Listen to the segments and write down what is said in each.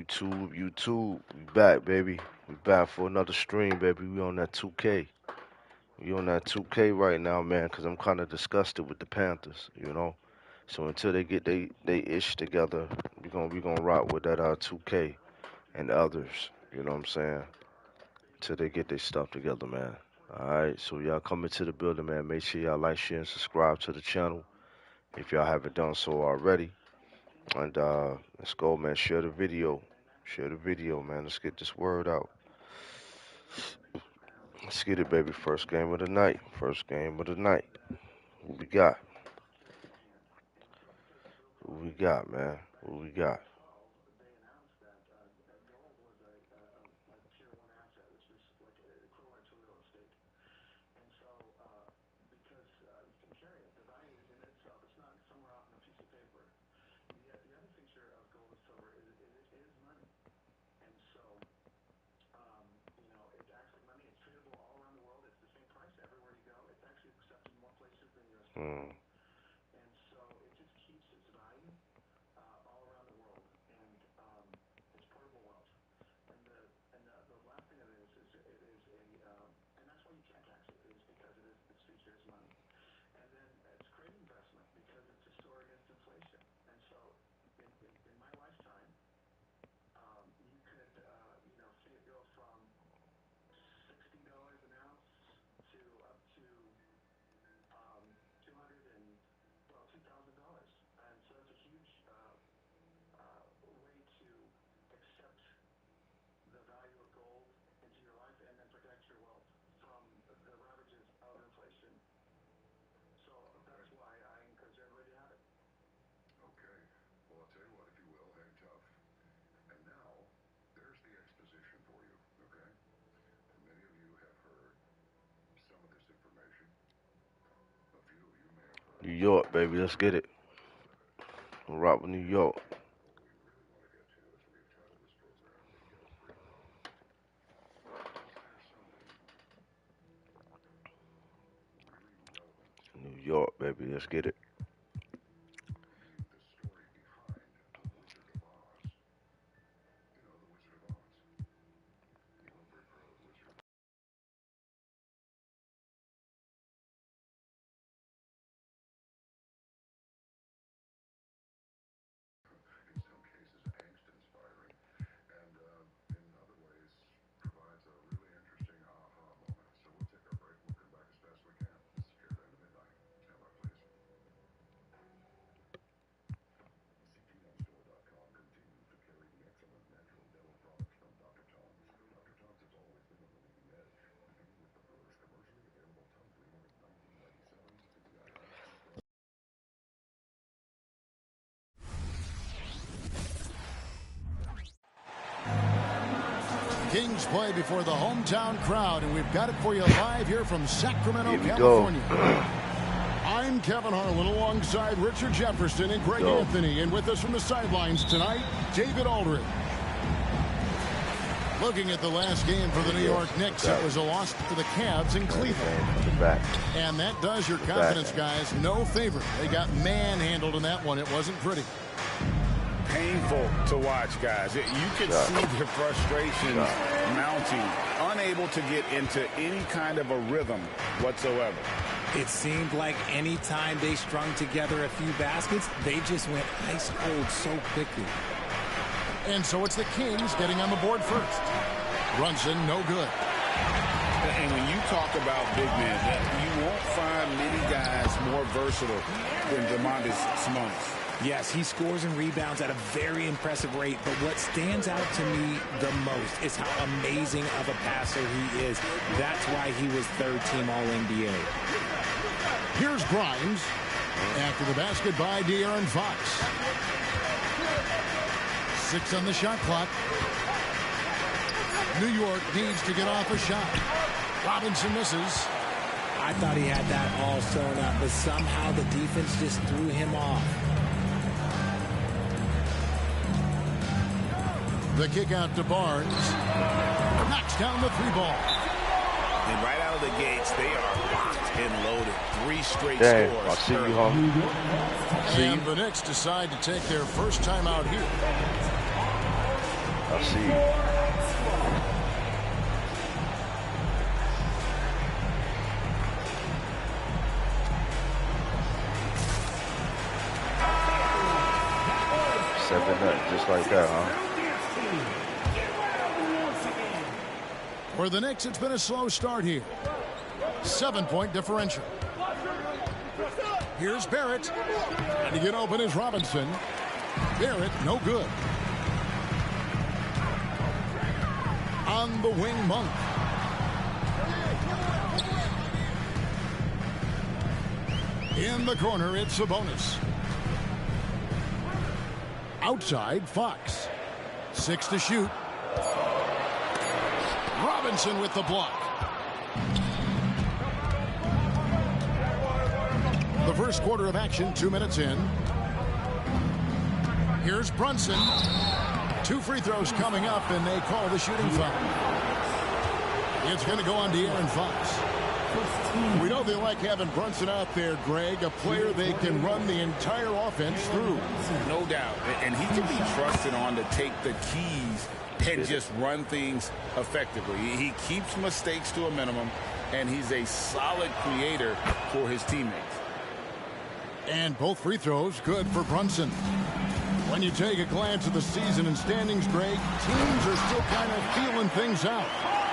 YouTube, we back, baby. We back for another stream, baby. We on that 2K. We on that 2K right now, man, because I'm kind of disgusted with the Panthers, you know. So until they get they ish together, we gonna rock with that 2K and others. You know what I'm saying? Until they get their stuff together, man. All right. So y'all come into the building, man. Make sure y'all like, share, and subscribe to the channel if y'all haven't done so already. And let's go, man. Share the video. Share the video, man. Let's get this word out. Let's get it, baby. First game of the night. First game of the night. Who we got? Who we got, man? Who we got? Hmm. New York, baby. Let's get it. We'll rock with New York. New York, baby. Let's get it. Kings play before the hometown crowd, and we've got it for you live here from Sacramento, Here we California. go. I'm Kevin Harlan alongside Richard Jefferson and Greg Anthony, and with us from the sidelines tonight, David Aldridge. Looking at the last game for the New York Knicks, it was a loss to the Cavs in Cleveland. And that does your confidence, guys, no favor. They got manhandled in that one. It wasn't pretty. Painful to watch, guys. You could see the frustration mounting, unable to get into any kind of a rhythm whatsoever. It seemed like any time they strung together a few baskets, they just went ice cold so quickly. And so it's the Kings getting on the board first. Brunson, no good. And when you talk about big men, you won't find many guys more versatile than Demontis Sabonis. Yes, he scores and rebounds at a very impressive rate, but what stands out to me the most is how amazing of a passer he is. That's why he was third-team All-NBA. Here's Grimes. After the basket by De'Aaron Fox. 6 on the shot clock. New York needs to get off a shot. Robinson misses. I thought he had that all sewn up, but somehow the defense just threw him off. The kick out to Barnes. Knocks down the 3-ball. And right out of the gates, they are locked and loaded. 3 straight Dang, scores. I see you, homie. And the Knicks decide to take their first time out here. I see. Just like that, huh? For the Knicks, it's been a slow start here. 7-point differential. Here's Barrett. And to get open is Robinson. Barrett, no good. On the wing, Monk. In the corner, it's Sabonis. Outside, Fox. 6 to shoot. Robinson with the block. The first quarter of action, 2 minutes in. Here's Brunson. 2 free throws coming up, and they call the shooting foul. It's going to go on De'Aaron Fox. We know they like having Brunson out there, Greg, a player they can run the entire offense through. No doubt. And he can be trusted on to take the keys and just run things effectively. He keeps mistakes to a minimum, and he's a solid creator for his teammates. And both free throws good for Brunson. When you take a glance at the season and standings, Greg, teams are still kind of feeling things out.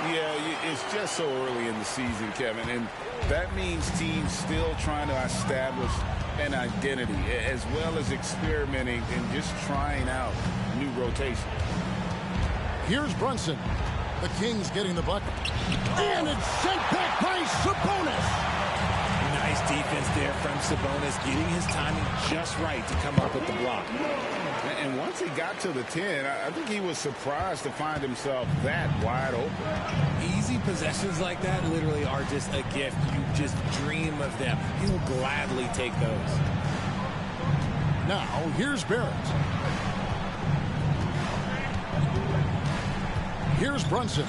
Yeah, it's just so early in the season, Kevin, and that means teams still trying to establish an identity as well as experimenting and just trying out new rotations. Here's Brunson. The Kings getting the bucket. And it's sent back by Sabonis. Nice defense there from Sabonis, getting his timing just right to come up with the block. And once he got to the 10, I think he was surprised to find himself that wide open. Easy possessions like that literally are just a gift. You just dream of them. He'll gladly take those. Now, here's Barrett. Here's Brunson.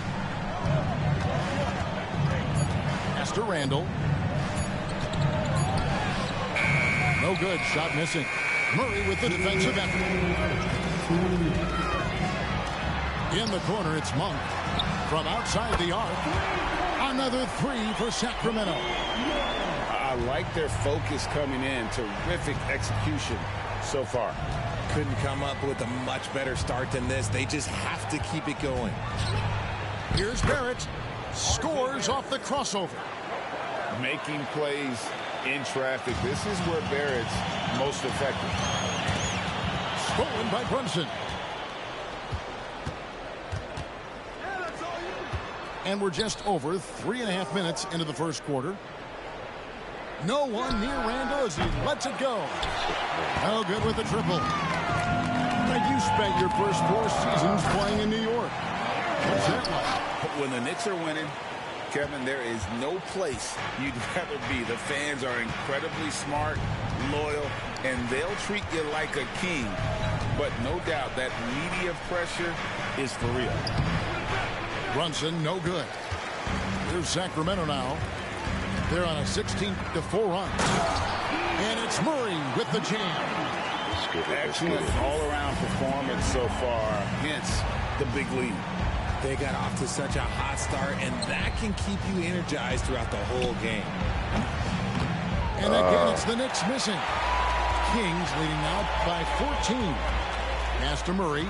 Pass to Randall. No good. Shot missing. Murray with the defensive effort. In the corner, it's Monk. From outside the arc. Another 3 for Sacramento. I like their focus coming in. Terrific execution so far. Couldn't come up with a much better start than this. They just have to keep it going. Here's Barrett. Scores off the crossover. Making plays in traffic. This is where Barrett's most effective. Stolen by Brunson. And we're just over 3.5 minutes into the first quarter. No one near Randall as he lets it go. No good with the triple. Now you spent your first 4 seasons playing in New York. What's that like? When the Knicks are winning, Kevin, there is no place you'd rather be. The fans are incredibly smart, loyal, and they'll treat you like a king. But no doubt that media pressure is for real. Brunson, no good. Here's Sacramento now. They're on a 16-4 run. And it's Murray with the jam. Excellent all-around performance so far, hence the big lead. They got off to such a hot start, and that can keep you energized throughout the whole game. And again, it's the Knicks missing. Kings leading now by 14. Pass to Murray.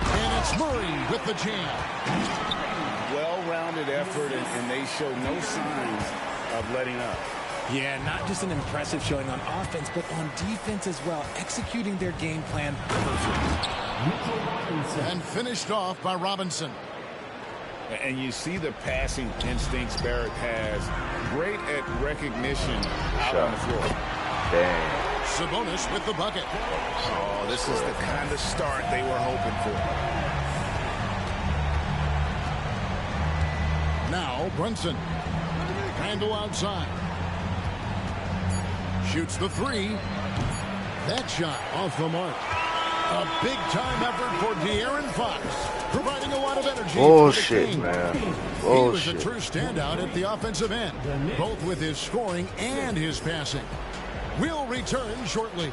And it's Murray with the jam. Well-rounded effort, and they show no signs of letting up. Yeah, not just an impressive showing on offense, but on defense as well, executing their game plan perfectly. And finished off by Robinson. And you see the passing instincts Barrett has. Great at recognition out on the floor. Dang. Sabonis with the bucket. Oh, this is the kind of start they were hoping for. Now Brunson. Randall outside. Shoots the 3. That shot off the mark. A big-time effort for De'Aaron Fox, providing a lot of energy. Bullshit, man. Bullshit. He was a true standout at the offensive end, both with his scoring and his passing. We'll return shortly.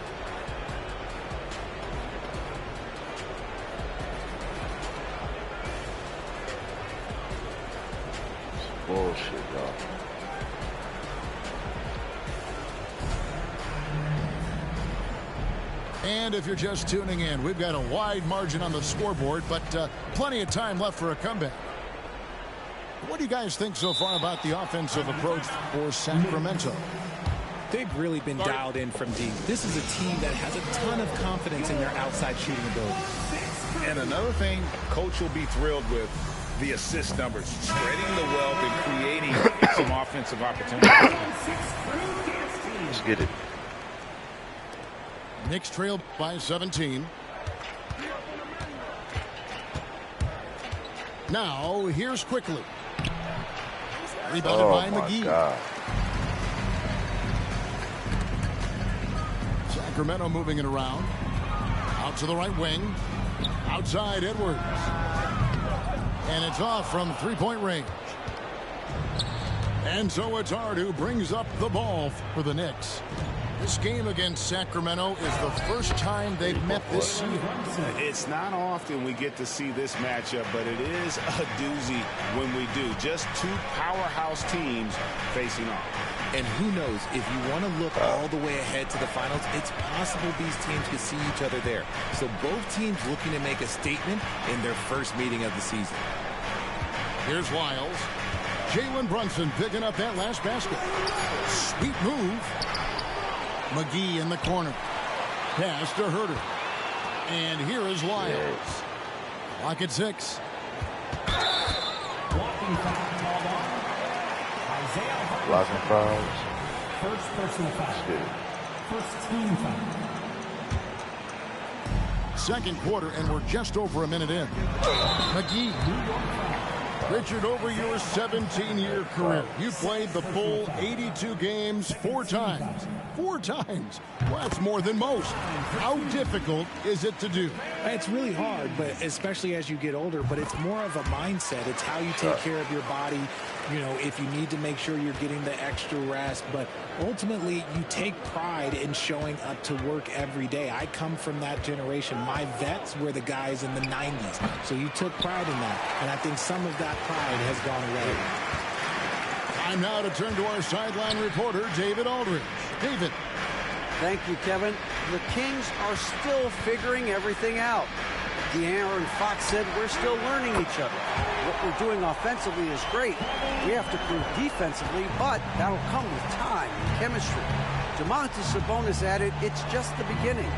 bullshit, y'all. And if you're just tuning in, we've got a wide margin on the scoreboard, but plenty of time left for a comeback. What do you guys think so far about the offensive approach for Sacramento? They've really been dialed in from deep. This is a team that has a ton of confidence in their outside shooting ability. And another thing Coach will be thrilled with, the assist numbers, spreading the wealth and creating some offensive opportunities. Let's get it. Knicks trail by 17. Now, here's Quickly. Rebounded by McGee. God. Sacramento moving it around. Out to the right wing. Outside Edwards. And it's off from three-point range. And so it's Hart who brings up the ball for the Knicks. This game against Sacramento is the first time they've met this season. It's not often we get to see this matchup, but it is a doozy when we do. Just two powerhouse teams facing off. And who knows, if you want to look all the way ahead to the finals, it's possible these teams could see each other there. So both teams looking to make a statement in their first meeting of the season. Here's Wiles. Jalen Brunson picking up that last basket. Sweet move. McGee in the corner. Pass to Herter. And here is Wiles. Clock at 6. Blocking fouls. First personal foul. First team foul. Second quarter, and we're just over a minute in. McGee. Richard, over your 17-year career, you played the full 82 games 4 times. 4 times. Well, that's more than most. How difficult is it to do? It's really hard, but especially as you get older, but it's more of a mindset. It's how you take care of your body. You know, if you need to make sure you're getting the extra rest, but ultimately you take pride in showing up to work every day. I come from that generation. My vets were the guys in the 90s, so you took pride in that, and I think some of that pride has gone away. Time now to turn to our sideline reporter, David Aldridge. David. Thank you, Kevin. The Kings are still figuring everything out. De'Aaron Fox said we're still learning each other. What we're doing offensively is great. We have to prove defensively, but that'll come with time and chemistry. Domantas Sabonis added, it's just the beginning.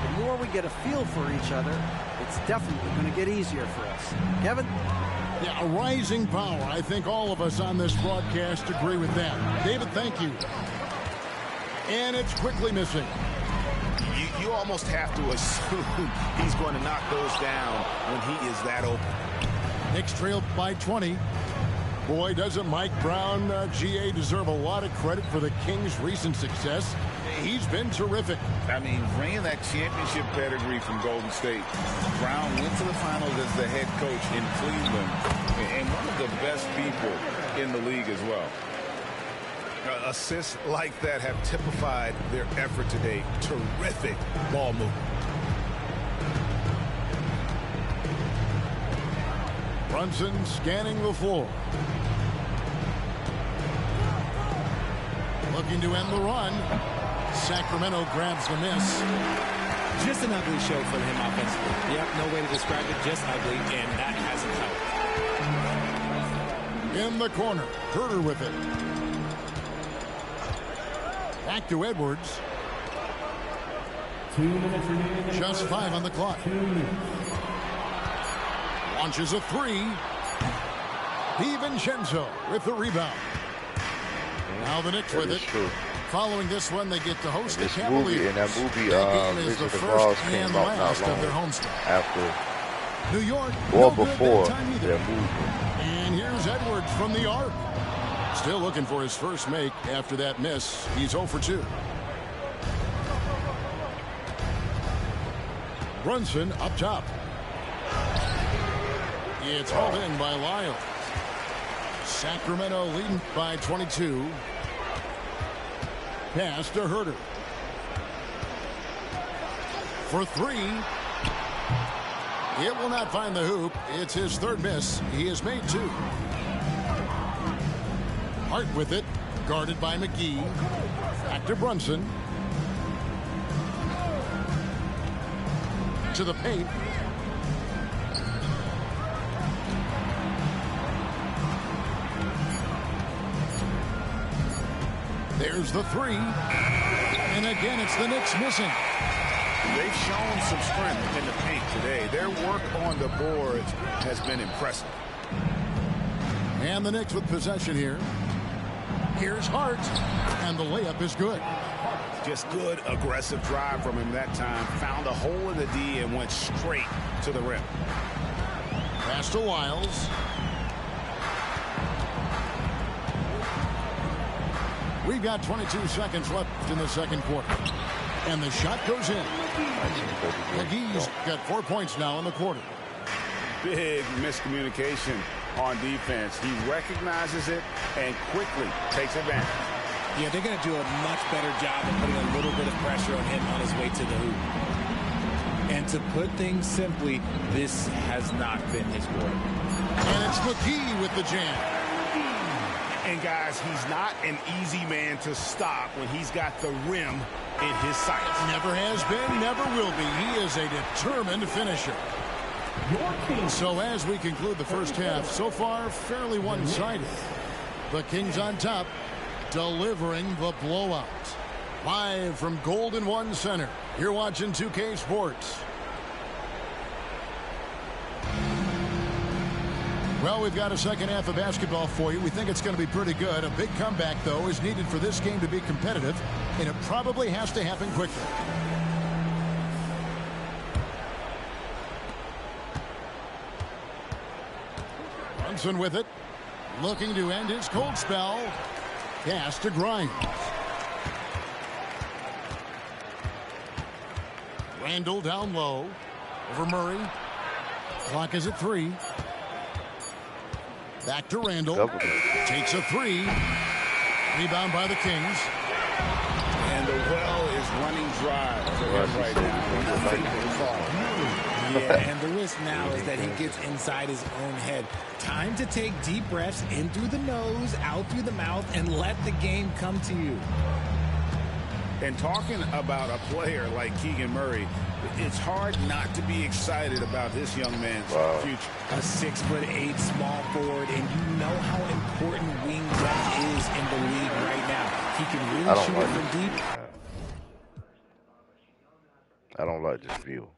The more we get a feel for each other, it's definitely going to get easier for us. Kevin? Yeah, a rising power. I think all of us on this broadcast agree with that. David, thank you. And it's quickly missing. You almost have to assume he's going to knock those down when he is that open. Knicks trailed by 20. Boy, doesn't Mike Brown, GA, deserve a lot of credit for the Kings' recent success. He's been terrific. I mean, bringing that championship pedigree from Golden State. Brown went to the finals as the head coach in Cleveland, and one of the best people in the league as well. Assists like that have typified their effort today. Terrific ball movement. Brunson scanning the floor. Looking to end the run. Sacramento grabs the miss. Just an ugly show for him offensively. Yep, no way to describe it, just ugly, and that hasn't helped. In the corner, Herter with it. Back to Edwards. 2 minutes remaining. Just 5 on the clock. 2 minutes. Launches a 3. DiVincenzo with the rebound. Now the Knicks with it. True. Following this one, they get to host the This Cavaliers. movie, and that movie, That game is the Wizard of first Oz came and out last not of their long homestand. after New York, or no good before that time either. their movie. And here's Edwards from the arc. Still looking for his first make after that miss. He's 0 for 2. Brunson up top. It's hauled in by Lyles. Sacramento leading by 22. Pass to Herter. For 3. It will not find the hoop. It's his third miss. He has made 2. Hart with it, guarded by McGee. Back to Brunson. To the paint. There's the three. And again, it's the Knicks missing. They've shown some strength in the paint today. Their work on the boards has been impressive. And the Knicks with possession here. Here's Hart. And the layup is good. Just good, aggressive drive from him that time. Found a hole in the D and went straight to the rim. Pass to Wiles. We've got 22 seconds left in the second quarter. And the shot goes in. McGee's got 4 points now in the quarter. Big miscommunication on defense. He recognizes it and quickly takes advantage. Yeah, they're going to do a much better job of putting a little bit of pressure on him on his way to the hoop. And to put things simply, this has not been his work. And it's McGee with the jam. And guys, he's not an easy man to stop when he's got the rim in his sights. Never has been, never will be. He is a determined finisher. So as we conclude the first half, so far fairly one-sided. The Kings on top, delivering the blowout. Live from Golden One Center, you're watching 2K Sports. Well, we've got a second half of basketball for you. We think it's going to be pretty good. A big comeback, though, is needed for this game to be competitive, and it probably has to happen quickly. Brunson with it, looking to end his cold spell. Pass to Grimes. Randall down low. Over Murray. Clock is at 3. Back to Randall. Takes a 3. Rebound by the Kings. And the well is running dry for him right now. Yeah, and the risk now is that he gets inside his own head. Time to take deep breaths in through the nose, out through the mouth, and let the game come to you. And talking about a player like Keegan Murray, it's hard not to be excited about this young man's future. A 6'8" small forward, and you know how important wing depth is in the league right now. He can really shoot it from deep. I don't like this view.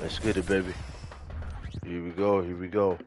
Let's get it, baby. Here we go. Here we go.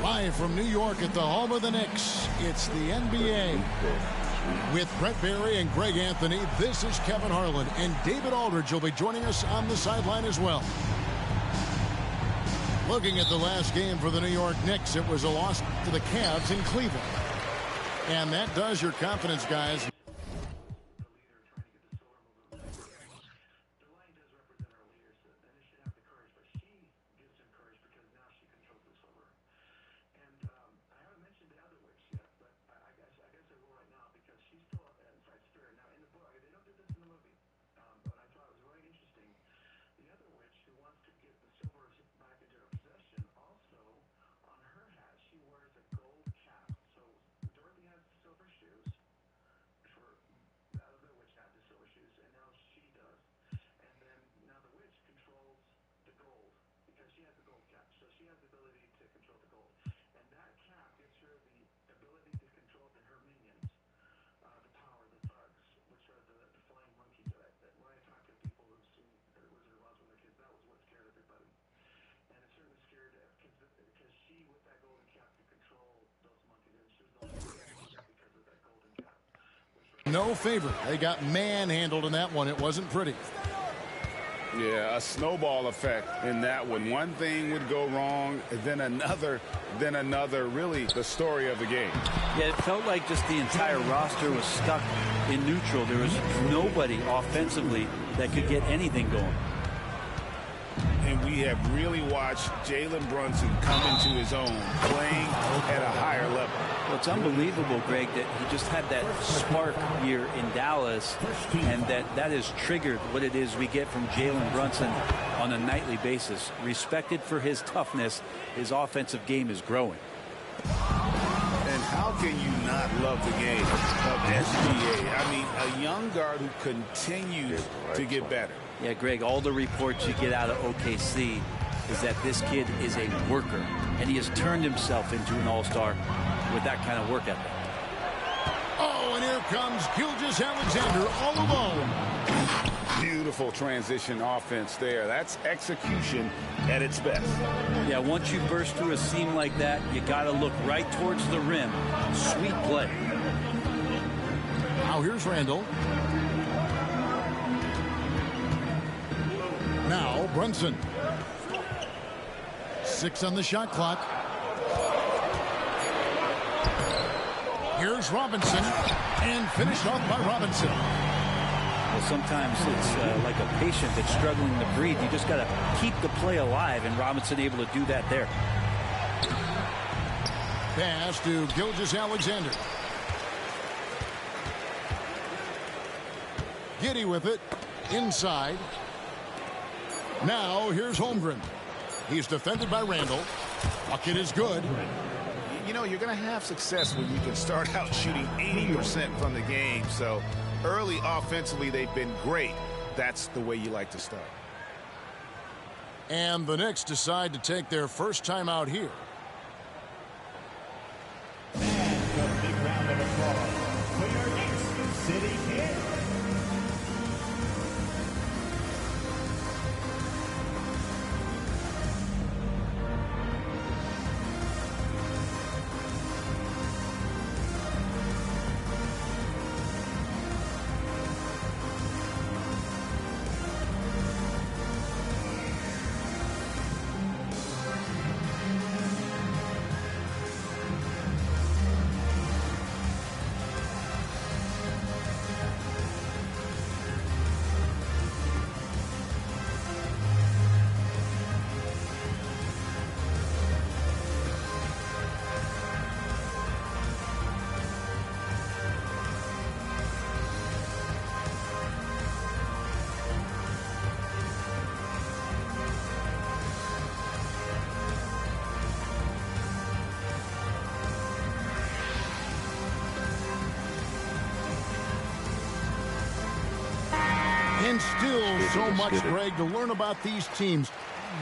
Live from New York at the home of the Knicks, it's the NBA. With Brett Barry and Greg Anthony, this is Kevin Harlan, and David Aldridge will be joining us on the sideline as well. Looking at the last game for the New York Knicks, it was a loss to the Cavs in Cleveland. And that does your confidence, guys. No favor. They got manhandled in that one. It wasn't pretty. Yeah, a snowball effect in that one. One thing would go wrong, then another, really the story of the game. Yeah, it felt like just the entire roster was stuck in neutral. There was nobody offensively that could get anything going. And we have really watched Jalen Brunson come into his own, playing at a higher level. Well, it's unbelievable, Greg, that he just had that spark here in Dallas, and that has triggered what it is we get from Jalen Brunson on a nightly basis. Respected for his toughness, his offensive game is growing. And how can you not love the game of SGA? I mean, a young guard who continues to get better. Yeah, Greg, all the reports you get out of OKC is that this kid is a worker, and he has turned himself into an all-star with that kind of work ethic. Oh, and here comes Gilgeous-Alexander all alone. Beautiful transition offense there. That's execution at its best. Yeah, once you burst through a seam like that, you got to look right towards the rim. Sweet play. Now here's Randall. Now Brunson. 6 on the shot clock. Here's Robinson, and finished off by Robinson. Well, sometimes it's like a patient that's struggling to breathe. You just got to keep the play alive, and Robinson able to do that there. Pass to Gilgeous-Alexander. Giddy with it, inside. Now here's Holmgren. He's defended by Randall. Bucket is good. You know, you're going to have success when you can start out shooting 80% from the game. So early offensively, they've been great. That's the way you like to start. And the Knicks decide to take their first time out here. And a big round of applause for your Knicks City Kid. And still so much, Greg, to learn about these teams.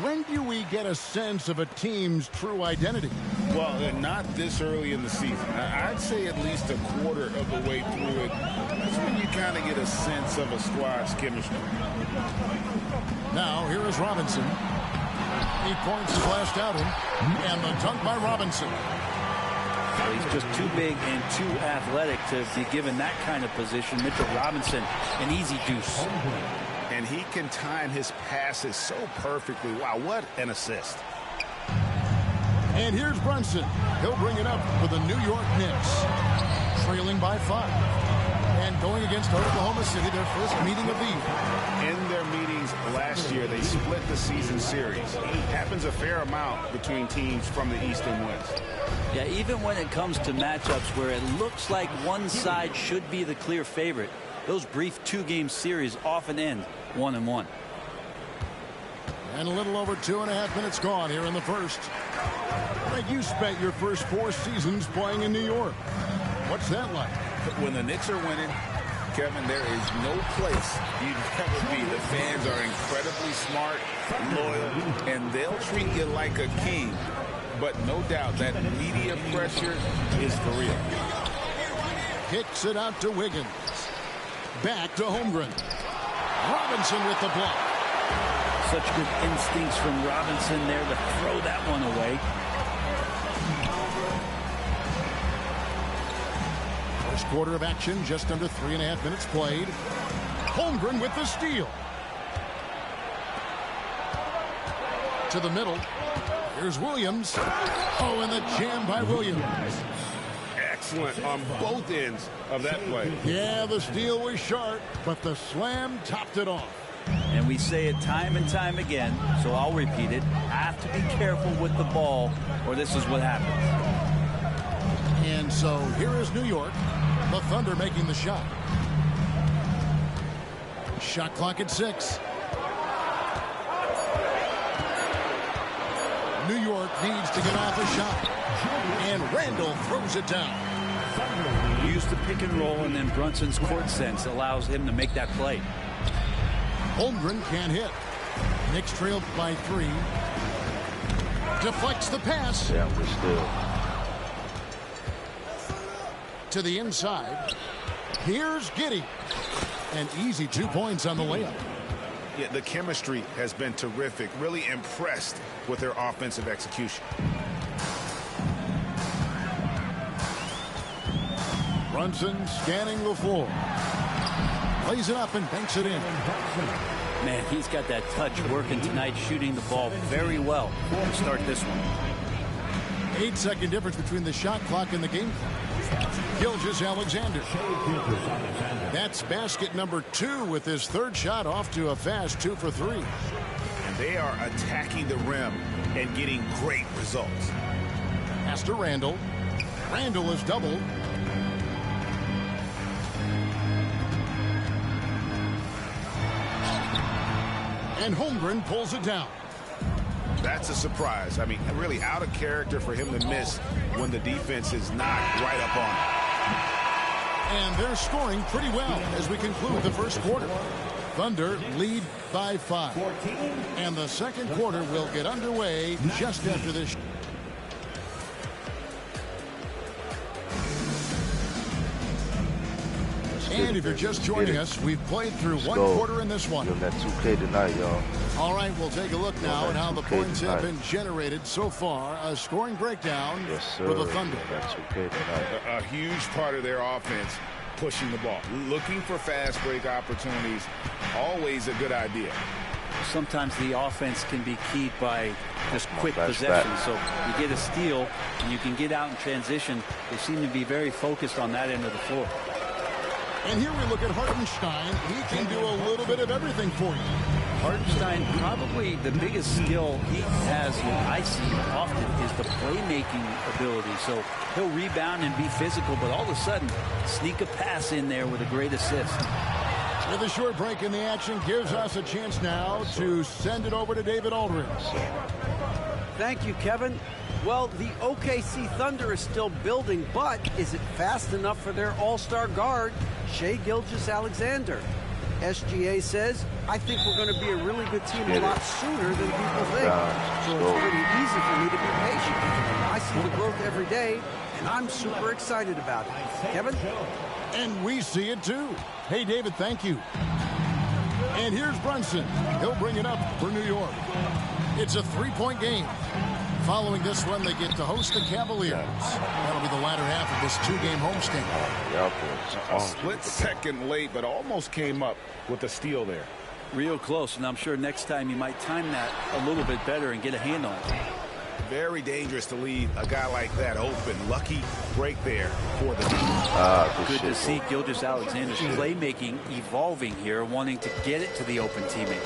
When do we get a sense of a team's true identity? Well, not this early in the season. I'd say at least a quarter of the way through it. That's when you kind of get a sense of a squad's chemistry. Now, here is Robinson. 8 points splashed out him. And the dunk by Robinson. Well, he's just too big and too athletic to be given that kind of position. Mitchell Robinson, an easy deuce. And he can time his passes so perfectly. Wow, what an assist. And here's Brunson. He'll bring it up for the New York Knicks. Trailing by 5. And going against Oklahoma City, their first meeting of the year. In their meetings last year, they split the season series. Happens a fair amount between teams from the East and West. Yeah, even when it comes to matchups where it looks like one side should be the clear favorite, those brief 2-game series often end 1-1. And a little over 2.5 minutes gone here in the first. Greg, you spent your first 4 seasons playing in New York. What's that like? When the Knicks are winning, Kevin, there is no place you'd ever be. The fans are incredibly smart, loyal, and they'll treat you like a king. But no doubt that media pressure is for real. Kicks it out to Wiggins. Back to Holmgren. Robinson with the block. Such good instincts from Robinson there to throw that one away. First quarter of action, just under 3.5 minutes played. Holmgren with the steal. To the middle. Here's Williams. Oh, and the jam by Williams. Excellent on both ends of that play. Yeah, the steal was sharp, but the slam topped it off. And we say it time and time again, so I'll repeat it. Have to be careful with the ball, or this is what happens. And so here is New York. The Thunder making the shot. Shot clock at 6. New York needs to get off a shot. And Randall throws it down. Use the pick and roll, and then Brunson's court sense allows him to make that play. Holmgren can't hit. Knicks trailed by 3. Deflects the pass. Yeah, we're still. To the inside. Here's Giddey. An easy 2 points on the layup. Yeah, the chemistry has been terrific. Really impressed with their offensive execution. Brunson scanning the floor. Plays it up and banks it in. Man, he's got that touch working tonight, shooting the ball very well to start this one. 8-second difference between the shot clock and the game clock. Gilgeous-Alexander. That's basket number 2 with his third shot off to a fast 2 for 3. And they are attacking the rim and getting great results. Pass to Randall. Randall is doubled. And Holmgren pulls it down. That's a surprise. I mean, really out of character for him to miss when the defense is not right up on him. And they're scoring pretty well as we conclude the first quarter. Thunder lead by 5. And the second quarter will get underway just after this. And if you're just joining us, we've played through one quarter in this one. Doing that 2K tonight, y'all. All right, we'll take a look now at how the points have been generated so far. A scoring breakdown for the Thunder. That 2K tonight. A huge part of their offense, pushing the ball. Looking for fast break opportunities, always a good idea. Sometimes the offense can be keyed by just quick possession. So you get a steal, and you can get out in transition. They seem to be very focused on that end of the floor. And here we look at Hartenstein. He can do a little bit of everything for you. Hartenstein, probably the biggest skill he has, what I see often, is the playmaking ability. So he'll rebound and be physical, but all of a sudden, sneak a pass in there with a great assist. With a short break in the action, gives us a chance now to send it over to David Aldridge. Thank you, Kevin. Well, the OKC Thunder is still building, but is it fast enough for their all-star guard, Shai Gilgeous-Alexander? SGA says, I think we're going to be a really good team a lot sooner than people think. So it's pretty easy for me to be patient. I see the growth every day, and I'm super excited about it. Kevin? And we see it too. Hey, David, thank you. And here's Brunson. He'll bring it up for New York. It's a 3-point game. Following this one, they get to host the Cavaliers. That'll be the latter half of this 2-game homestand. A split second late, but almost came up with a steal there. Real close, and I'm sure next time you might time that a little bit better and get a hand on it. Very dangerous to leave a guy like that open. Lucky break there for the Good to see Gilgeous-Alexander's playmaking evolving here, wanting to get it to the open teammate.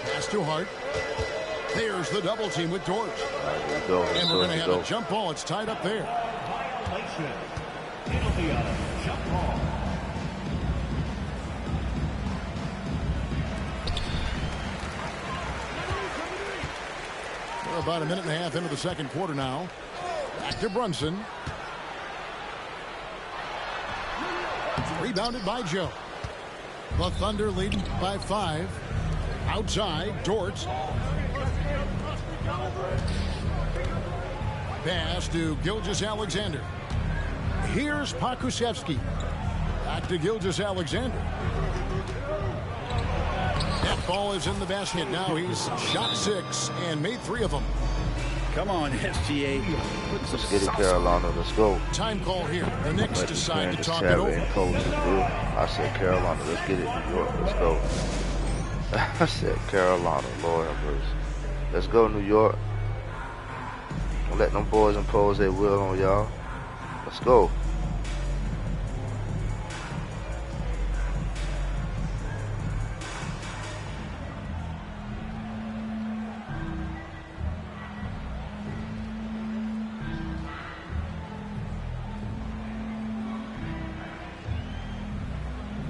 Pass to Hart. There's the double team with Dort. And we're going to have a jump ball. It's tied up there. Violation. Penalty on a jump ball. We're about a minute and a half into the second quarter now. Back to Brunson. Rebounded by Joe. The Thunder leading by 5. Outside, Dort. Pass to Gilgeous-Alexander. Here's Pokusevski. Back to Gilgeous-Alexander. That ball is in the basket. Now he's shot 6 and made 3 of them. Come on, SGA. Let's get it, Carolina. Let's go. Time call here. The Knicks decide to talk it Saturday over. and coaches, dude. I said Carolina. Let's get it, New York. Let's go. I said Carolina. Lord have mercy. Let's go, New York. Don't let them boys impose their will on y'all. Let's go.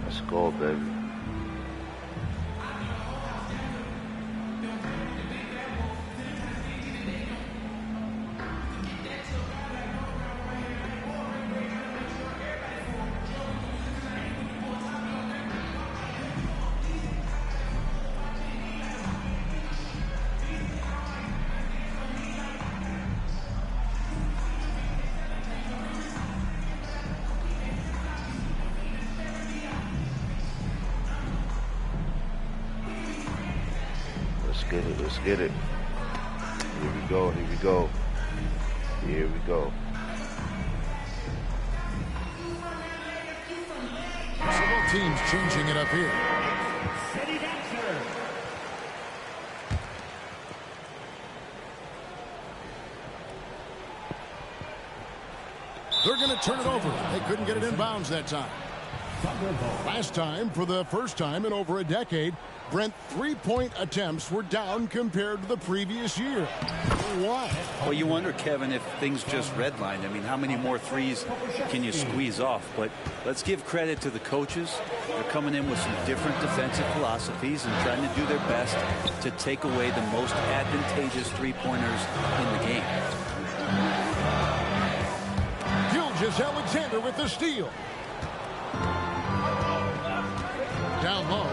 Let's go, baby. Let's get it. Here we go. Here we go. Here we go. So both teams changing it up here. City dancer. They're going to turn it over. They couldn't get it in bounds that time. Last time, for the first time in over a decade, Brent, 3-point attempts were down compared to the previous year. Why? Well, you wonder, Kevin, if things just redlined. I mean, how many more threes can you squeeze off? But let's give credit to the coaches. They're coming in with some different defensive philosophies and trying to do their best to take away the most advantageous three-pointers in the game. Gilgeous-Alexander with the steal. Down low.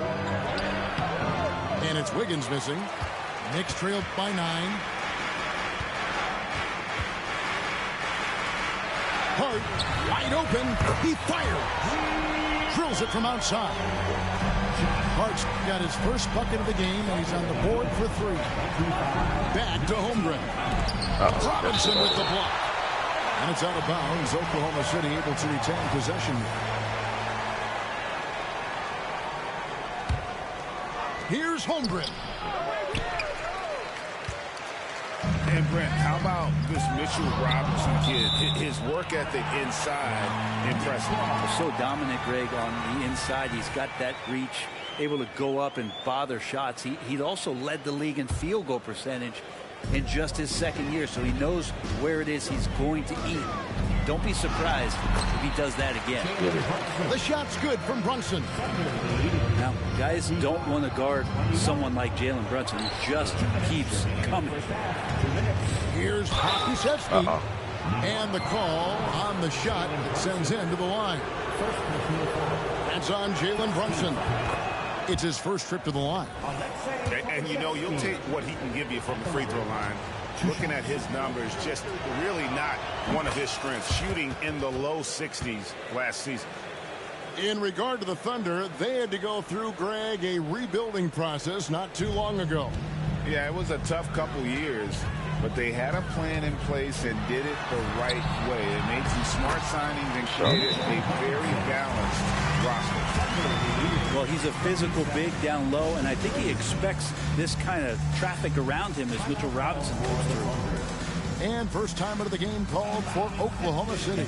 And it's Wiggins missing. Knicks trailed by 9. Hart, wide open. He fires. Drills it from outside. Hart's got his first bucket of the game, and he's on the board for 3. Back to Holmgren. Robinson with the block. And it's out of bounds. Oklahoma City able to retain possession. Here's Holmgren. And Brent, how about this Mitchell Robinson kid? His work ethic inside, impressive. So dominant, Greg, on the inside. He's got that reach, able to go up and bother shots. He'd also led the league in field goal percentage in just his second year, so he knows where it is he's going to eat. Don't be surprised if he does that again. The shot's good from Brunson. Now, guys don't want to guard someone like Jalen Brunson. He just keeps coming. Here's Pokusevski. And the call on the shot that sends him to the line. That's on Jalen Brunson. It's his first trip to the line. And you know, you'll take what he can give you from the free throw line. Looking at his numbers, just really not one of his strengths. Shooting in the low 60s last season. In regard to the Thunder, they had to go through, Greg, a rebuilding process not too long ago. Yeah, it was a tough couple years, but they had a plan in place and did it the right way. They made some smart signings and created a very balanced roster. Well, he's a physical big down low, and I think he expects this kind of traffic around him as Mitchell Robinson comes through. And first time out of the game called for Oklahoma City.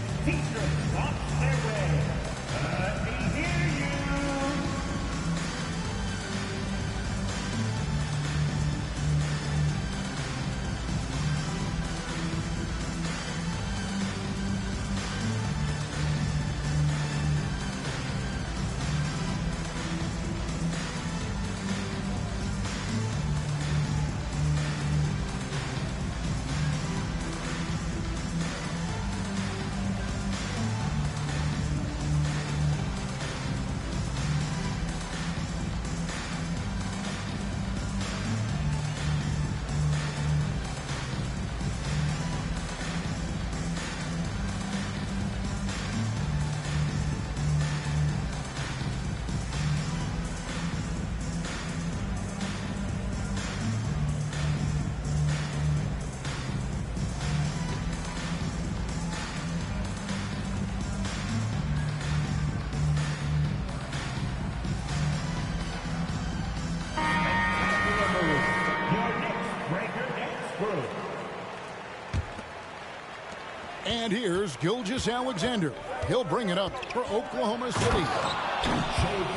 And here's Gilgeous-Alexander. He'll bring it up for Oklahoma City.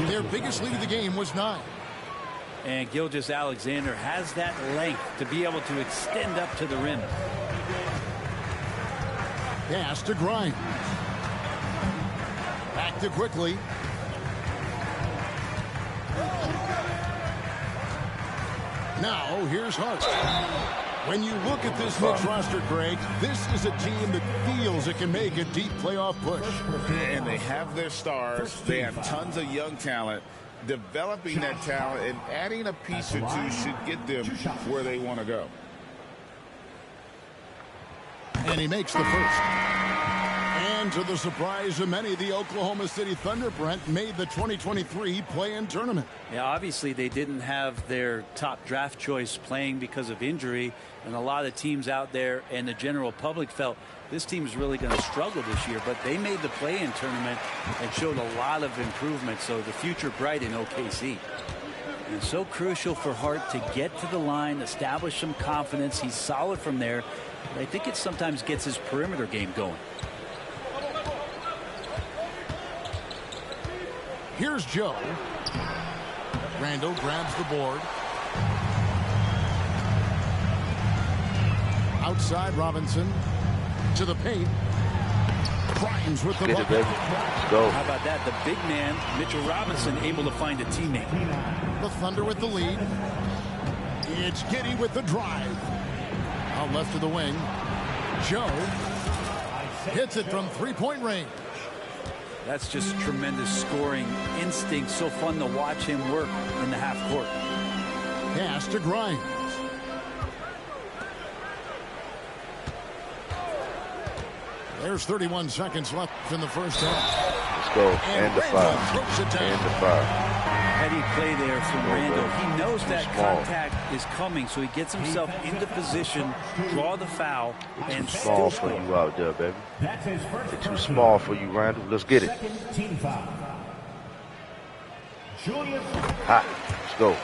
Their biggest lead of the game was 9. And Gilgeous-Alexander has that length to be able to extend up to the rim. Pass to Grimes. Back to Quickly. Now here's Hart. When you look at this Knicks roster, Greg, this is a team that feels it can make a deep playoff push. And they have their stars. They have tons of young talent. Developing that talent and adding a piece or two should get them where they want to go. And he makes the first. And to the surprise of many, the Oklahoma City Thunder, Brent, made the 2023 play-in tournament. Yeah, obviously they didn't have their top draft choice playing because of injury, and a lot of teams out there and the general public felt this team's really going to struggle this year, but they made the play-in tournament and showed a lot of improvement, so the future bright in OKC. And so crucial for Hart to get to the line, establish some confidence. He's solid from there, but I think it sometimes gets his perimeter game going. Here's Joe. Randall grabs the board. Outside Robinson to the paint. Grimes with the Get it, baby. Let's go. How about that? The big man, Mitchell Robinson, able to find a teammate. The Thunder with the lead. It's Giddey with the drive. Out left to the wing. Joe hits it from three-point range. That's just tremendous scoring instinct. So fun to watch him work in the half court. Pass to Grimes. There's 31 seconds left in the first half. Let's go. And the foul. And the foul. Heady play there from Randall. He knows that contact is coming, so he gets himself into position, draw the foul, and small for you out there, baby. Too small for you, Randall. Let's get it. Hot. Let's go.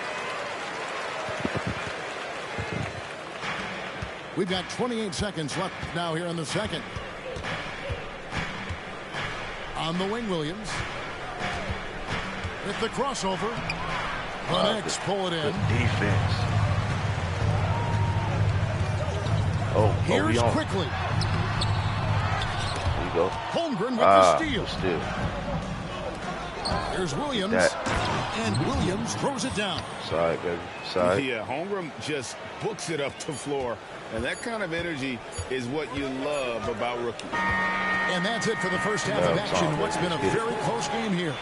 We've got 28 seconds left now here in the second. On the wing, Williams. With the crossover. The Knicks pull it in. Defense. Here's Quickly. There you go. Holmgren with the steal. Steal. There's Williams. And Williams throws it down. Side, baby. Side. Yeah, Holmgren just books it up the floor. And that kind of energy is what you love about rookies. And that's it for the first half of action. What's been a very close game here.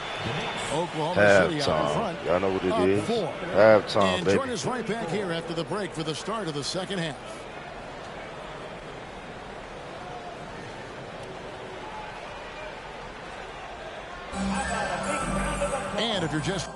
Oklahoma City out in front. Y'all know what it is. 4. Halftime, and baby. join us right back here after the break for the start of the second half. And if you're just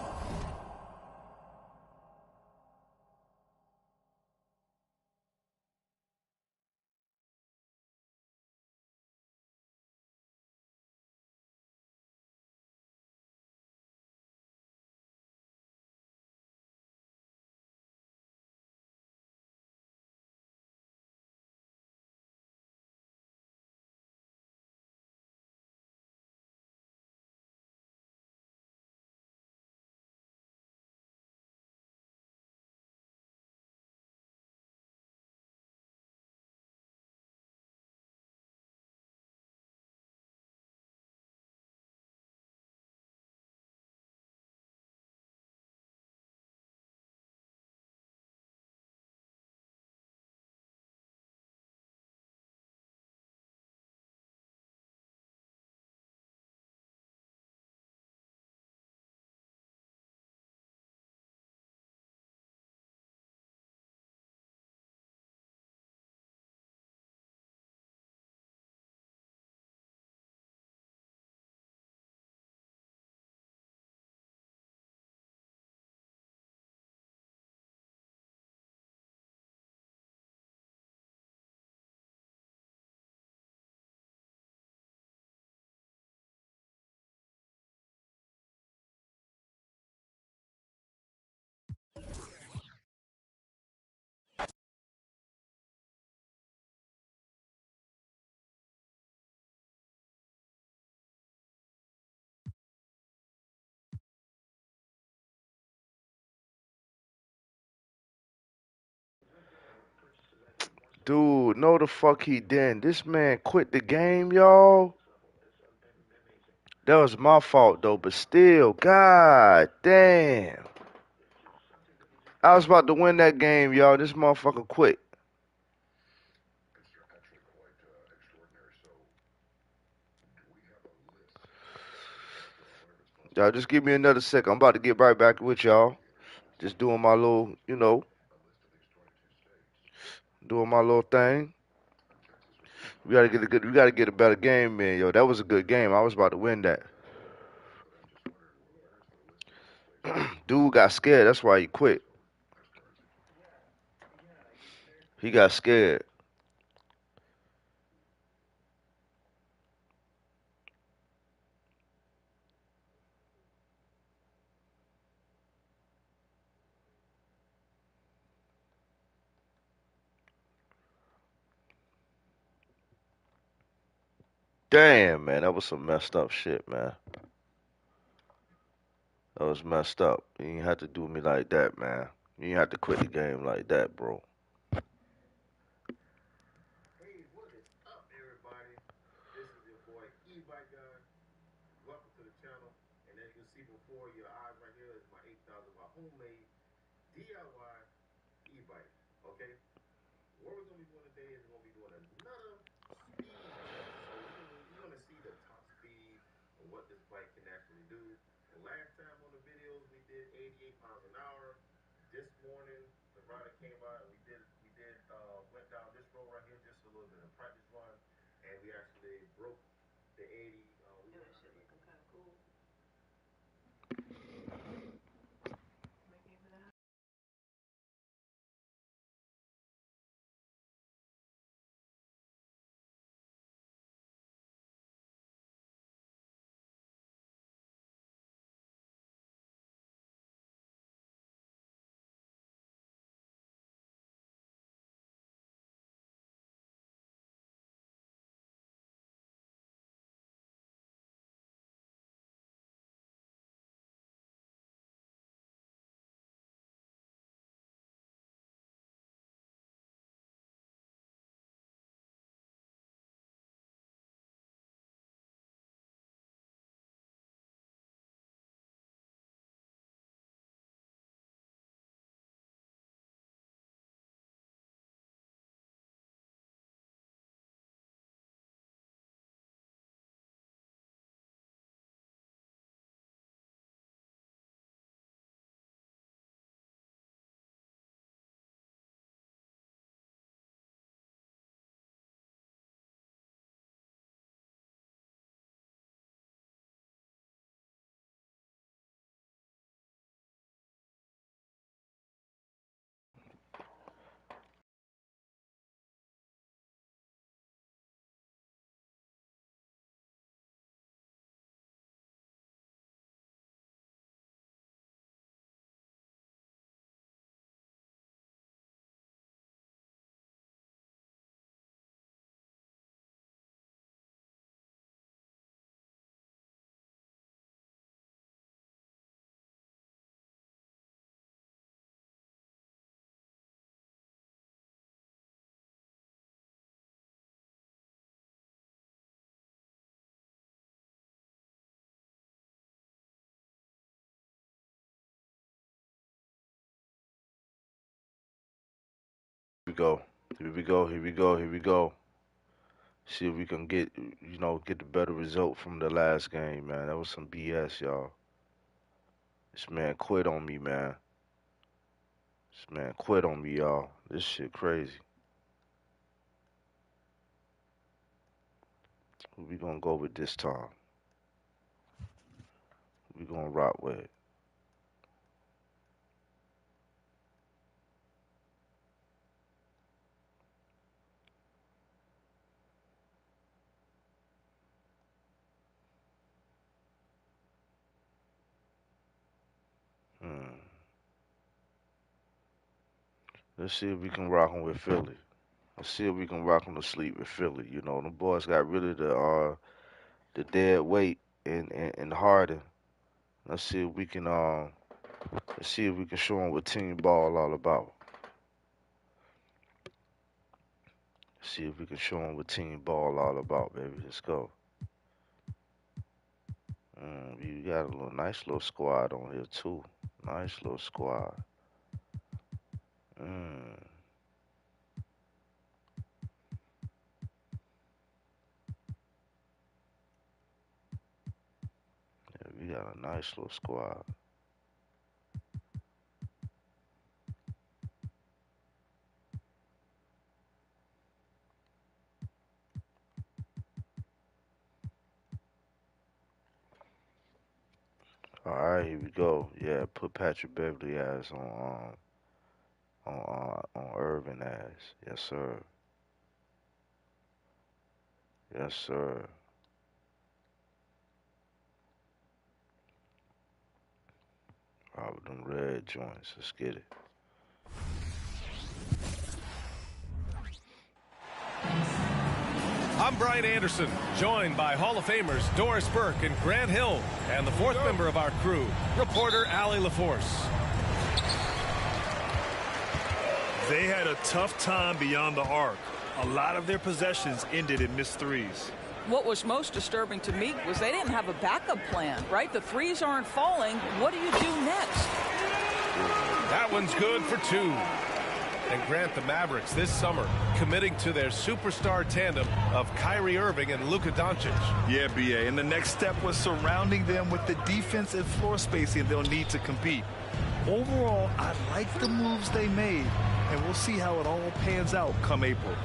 Dude, no the fuck he didn't. This man quit the game, y'all. That was my fault though, but still, god damn. I was about to win that game, y'all. This motherfucker quit. Y'all just give me another second. I'm about to get right back with y'all. Just doing my little, doing my little thing. We gotta get a better game, man, yo. That was a good game. I was about to win that. Dude got scared. That's why he quit. He got scared. Damn, man, that was some messed up shit, man. That was messed up. You ain't have to do me like that, man. You ain't have to quit the game like that, bro. Hey, what is up, everybody? This is your boy Iceup84. Welcome to the channel. And as you can see before your eyes right here is my 8,000 watt homemade DIY e-bike. Okay? What we're gonna be doing today is we're gonna be doing another speed test. So we're gonna see the top speed and what this bike can actually do. The last time on the videos we did 88 miles an hour. This morning the rider came out and we went down this road right here, just a little bit of practice run, and we actually broke the 80. We went shit looking kind of cool. Here we go. Here we go. Here we go. Here we go. See if we can get, get the better result from the last game, man. That was some BS, y'all. This man quit on me, man. This man quit on me, y'all. This shit crazy. Who we gonna go with this time? We gonna rock with it. Hmm. Let's see if we can rock 'em with Philly. Let's see if we can rock 'em to sleep with Philly. You know, the boys got rid of the dead weight in Harden. Let's see if we can let's see if we can show 'em what team ball all about. See if we can show them what team ball all about, baby. Let's go. You got a nice little squad on here too. Nice little squad. Yeah, we got a nice little squad. All right, here we go. Yeah, put Patrick Beverly ass on Irvin ass. Yes, sir. Yes, sir. All right, with them red joints. Let's get it. I'm Brian Anderson, joined by Hall of Famers Doris Burke and Grant Hill, and the fourth member of our crew, reporter Allie LaForce. They had a tough time beyond the arc. A lot of their possessions ended in missed threes. What was most disturbing to me was they didn't have a backup plan, right? The threes aren't falling. What do you do next? That one's good for two. And Grant, the Mavericks this summer committing to their superstar tandem of Kyrie Irving and Luka Doncic. Yeah, BA, and the next step was surrounding them with the defense and floor spacing they'll need to compete. Overall, I like the moves they made, and we'll see how it all pans out come April.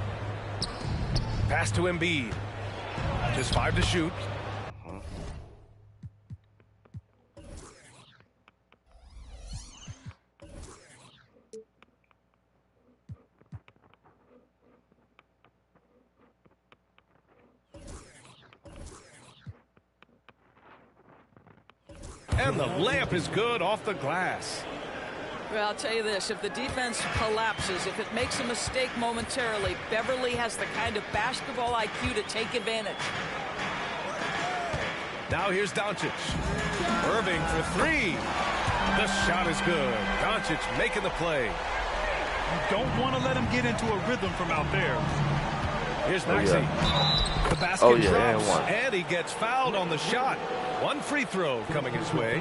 Pass to Embiid. Just 5 to shoot. And the layup is good off the glass. Well, I'll tell you this, if the defense collapses, if it makes a mistake momentarily, Beverly has the kind of basketball IQ to take advantage. Now here's Doncic. Irving for three. The shot is good. Doncic making the play. You don't want to let him get into a rhythm from out there. Here's Maxey. The basket drops, and he gets fouled on the shot. One free throw coming his way.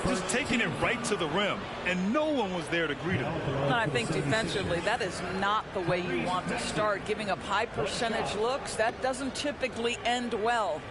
Just taking it right to the rim, and no one was there to greet him. And I think defensively, that is not the way you want to start. Giving up high percentage looks, that doesn't typically end well.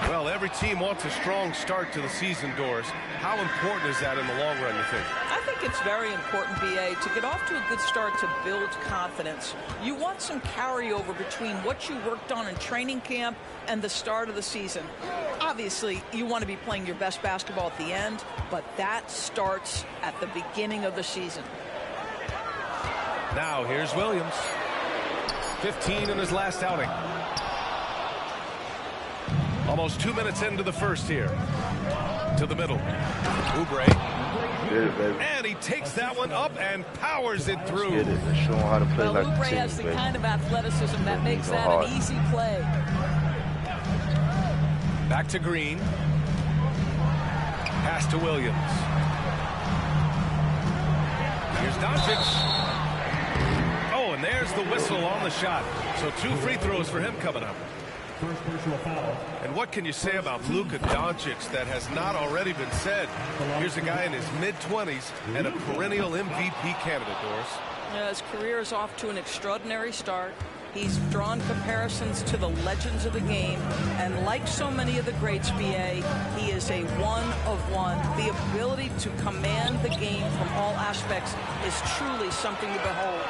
Well, every team wants a strong start to the season, Doris. How important is that in the long run, you think? I think it's very important, BA, to get off to a good start to build confidence. You want some carryover between what you worked on in training camp and the start of the season. Obviously, you want to be playing your best basketball at the end, but that starts at the beginning of the season. Now, here's Williams. 15 in his last outing. Almost 2 minutes into the first here. To the middle. Oubre. And he takes that one up and powers it through. Get it. Show him how to play like Oubre a team, has the baby. kind of athleticism that makes that an easy play. Back to Green. Pass to Williams. Here's Doncic. Oh, and there's the whistle on the shot. So 2 free throws for him coming up. First personal foul. And what can you say about Luka Doncic that has not already been said? Here's a guy in his mid-20s and a perennial MVP candidate, Doris. Yeah, his career is off to an extraordinary start. He's drawn comparisons to the legends of the game, and like so many of the greats, BA, he is a one of one. The ability to command the game from all aspects is truly something to behold.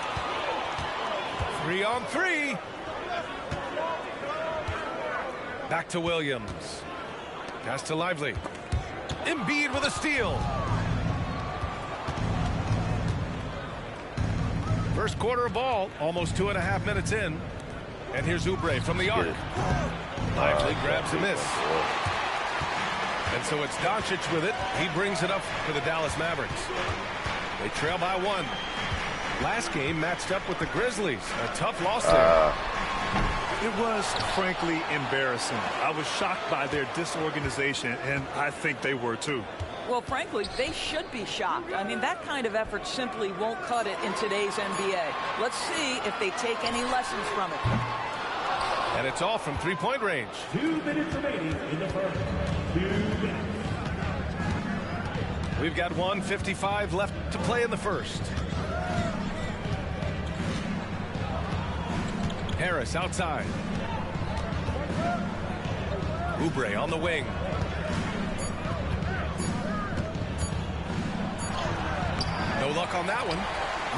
3 on 3. Back to Williams. Pass to Lively. Embiid with a steal. First quarter of ball, almost 2.5 minutes in. And here's Oubre from the arc. Lively grabs a miss. And so it's Doncic with it. He brings it up for the Dallas Mavericks. They trail by 1. Last game matched up with the Grizzlies. A tough loss there. It was, frankly, embarrassing. I was shocked by their disorganization, and I think they were, too. Well, frankly, they should be shocked. I mean, that kind of effort simply won't cut it in today's NBA. Let's see if they take any lessons from it. And it's all from three-point range. 2 minutes remaining in the first. 2 minutes. We've got 1:55 left to play in the first. Harris outside. Oubre on the wing. No luck on that one.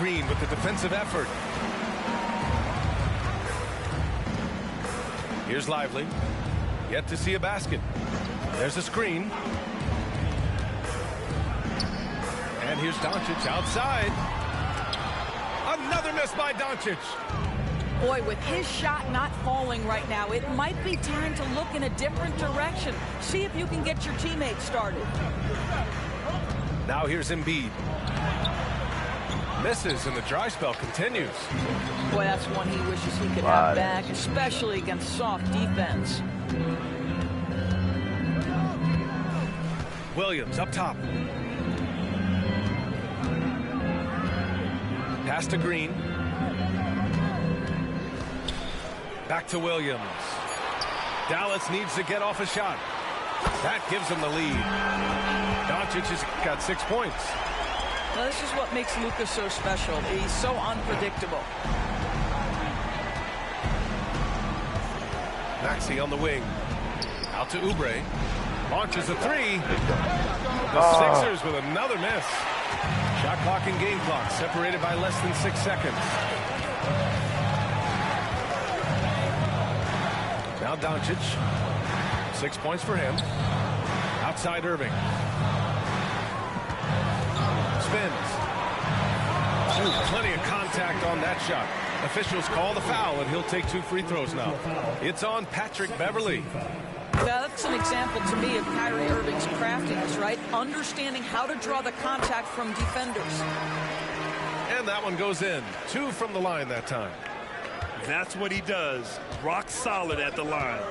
Green with the defensive effort. Here's Lively. Yet to see a basket. There's a screen. And here's Doncic outside. Another miss by Doncic. Boy, with his shot not falling right now, it might be time to look in a different direction. See if you can get your teammates started. Now here's Embiid. Misses, and the dry spell continues. Boy, that's one he wishes he could have back, especially against soft defense. Williams up top. Pass to Green. Back to Williams. Dallas needs to get off a shot. That gives him the lead. Doncic has got 6 points. Now, this is what makes Luka so special. He's so unpredictable. Maxey on the wing. Out to Oubre. Launches a three. The Sixers with another miss. Shot clock and game clock separated by less than 6 seconds. Now Doncic. 6 points for him. Outside Irving. Spins. Ooh, plenty of contact on that shot. Officials call the foul, and he'll take 2 free throws now. It's on Patrick Beverley. Now, that's an example to me of Kyrie Irving's craftiness, right? Understanding how to draw the contact from defenders. And that one goes in. 2 from the line that time. That's what he does. Rock solid at the line.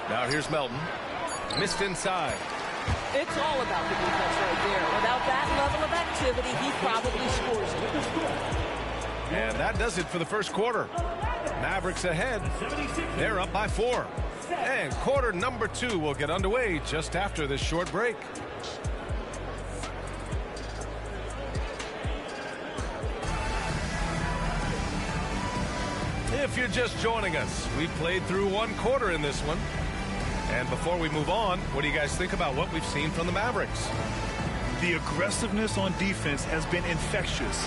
Now here's Melton. Missed inside. It's all about the defense right there. Without that level of activity, he probably scores it. And that does it for the first quarter. Mavericks ahead. They're up by 4. And quarter number 2 will get underway just after this short break. If you're just joining us, we've played through 1 quarter in this one. And before we move on, what do you guys think about what we've seen from the Mavericks? The aggressiveness on defense has been infectious.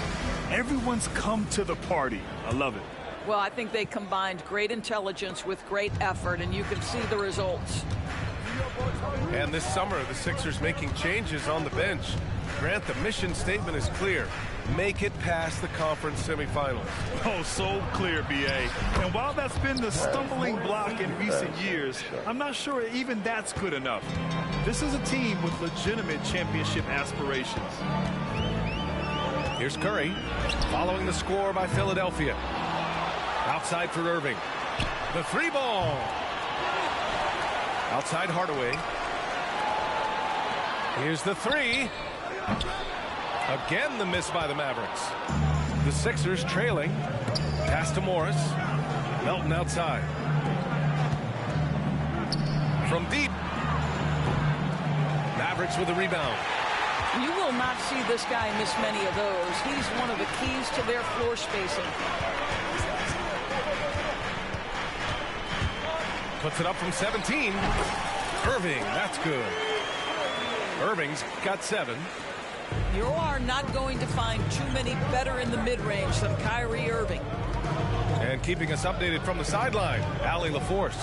Everyone's come to the party. I love it. Well, I think they combined great intelligence with great effort, and you can see the results. And this summer, the Sixers making changes on the bench. Grant, the mission statement is clear. Make it past the conference semifinals. Oh, so clear, B.A. And while that's been the stumbling block in recent years, I'm not sure even that's good enough. This is a team with legitimate championship aspirations. Here's Curry, following the score by Philadelphia. Outside for Irving. The 3 ball. Outside Hardaway. Here's the 3. Again, the miss by the Mavericks. The Sixers trailing. Pass to Morris. Melton outside. From deep. Mavericks with a rebound. You will not see this guy miss many of those. He's one of the keys to their floor spacing. Puts it up from 17. Irving, that's good. Irving's got 7. You are not going to find too many better in the mid-range than Kyrie Irving. And keeping us updated from the sideline, Allie LaForce.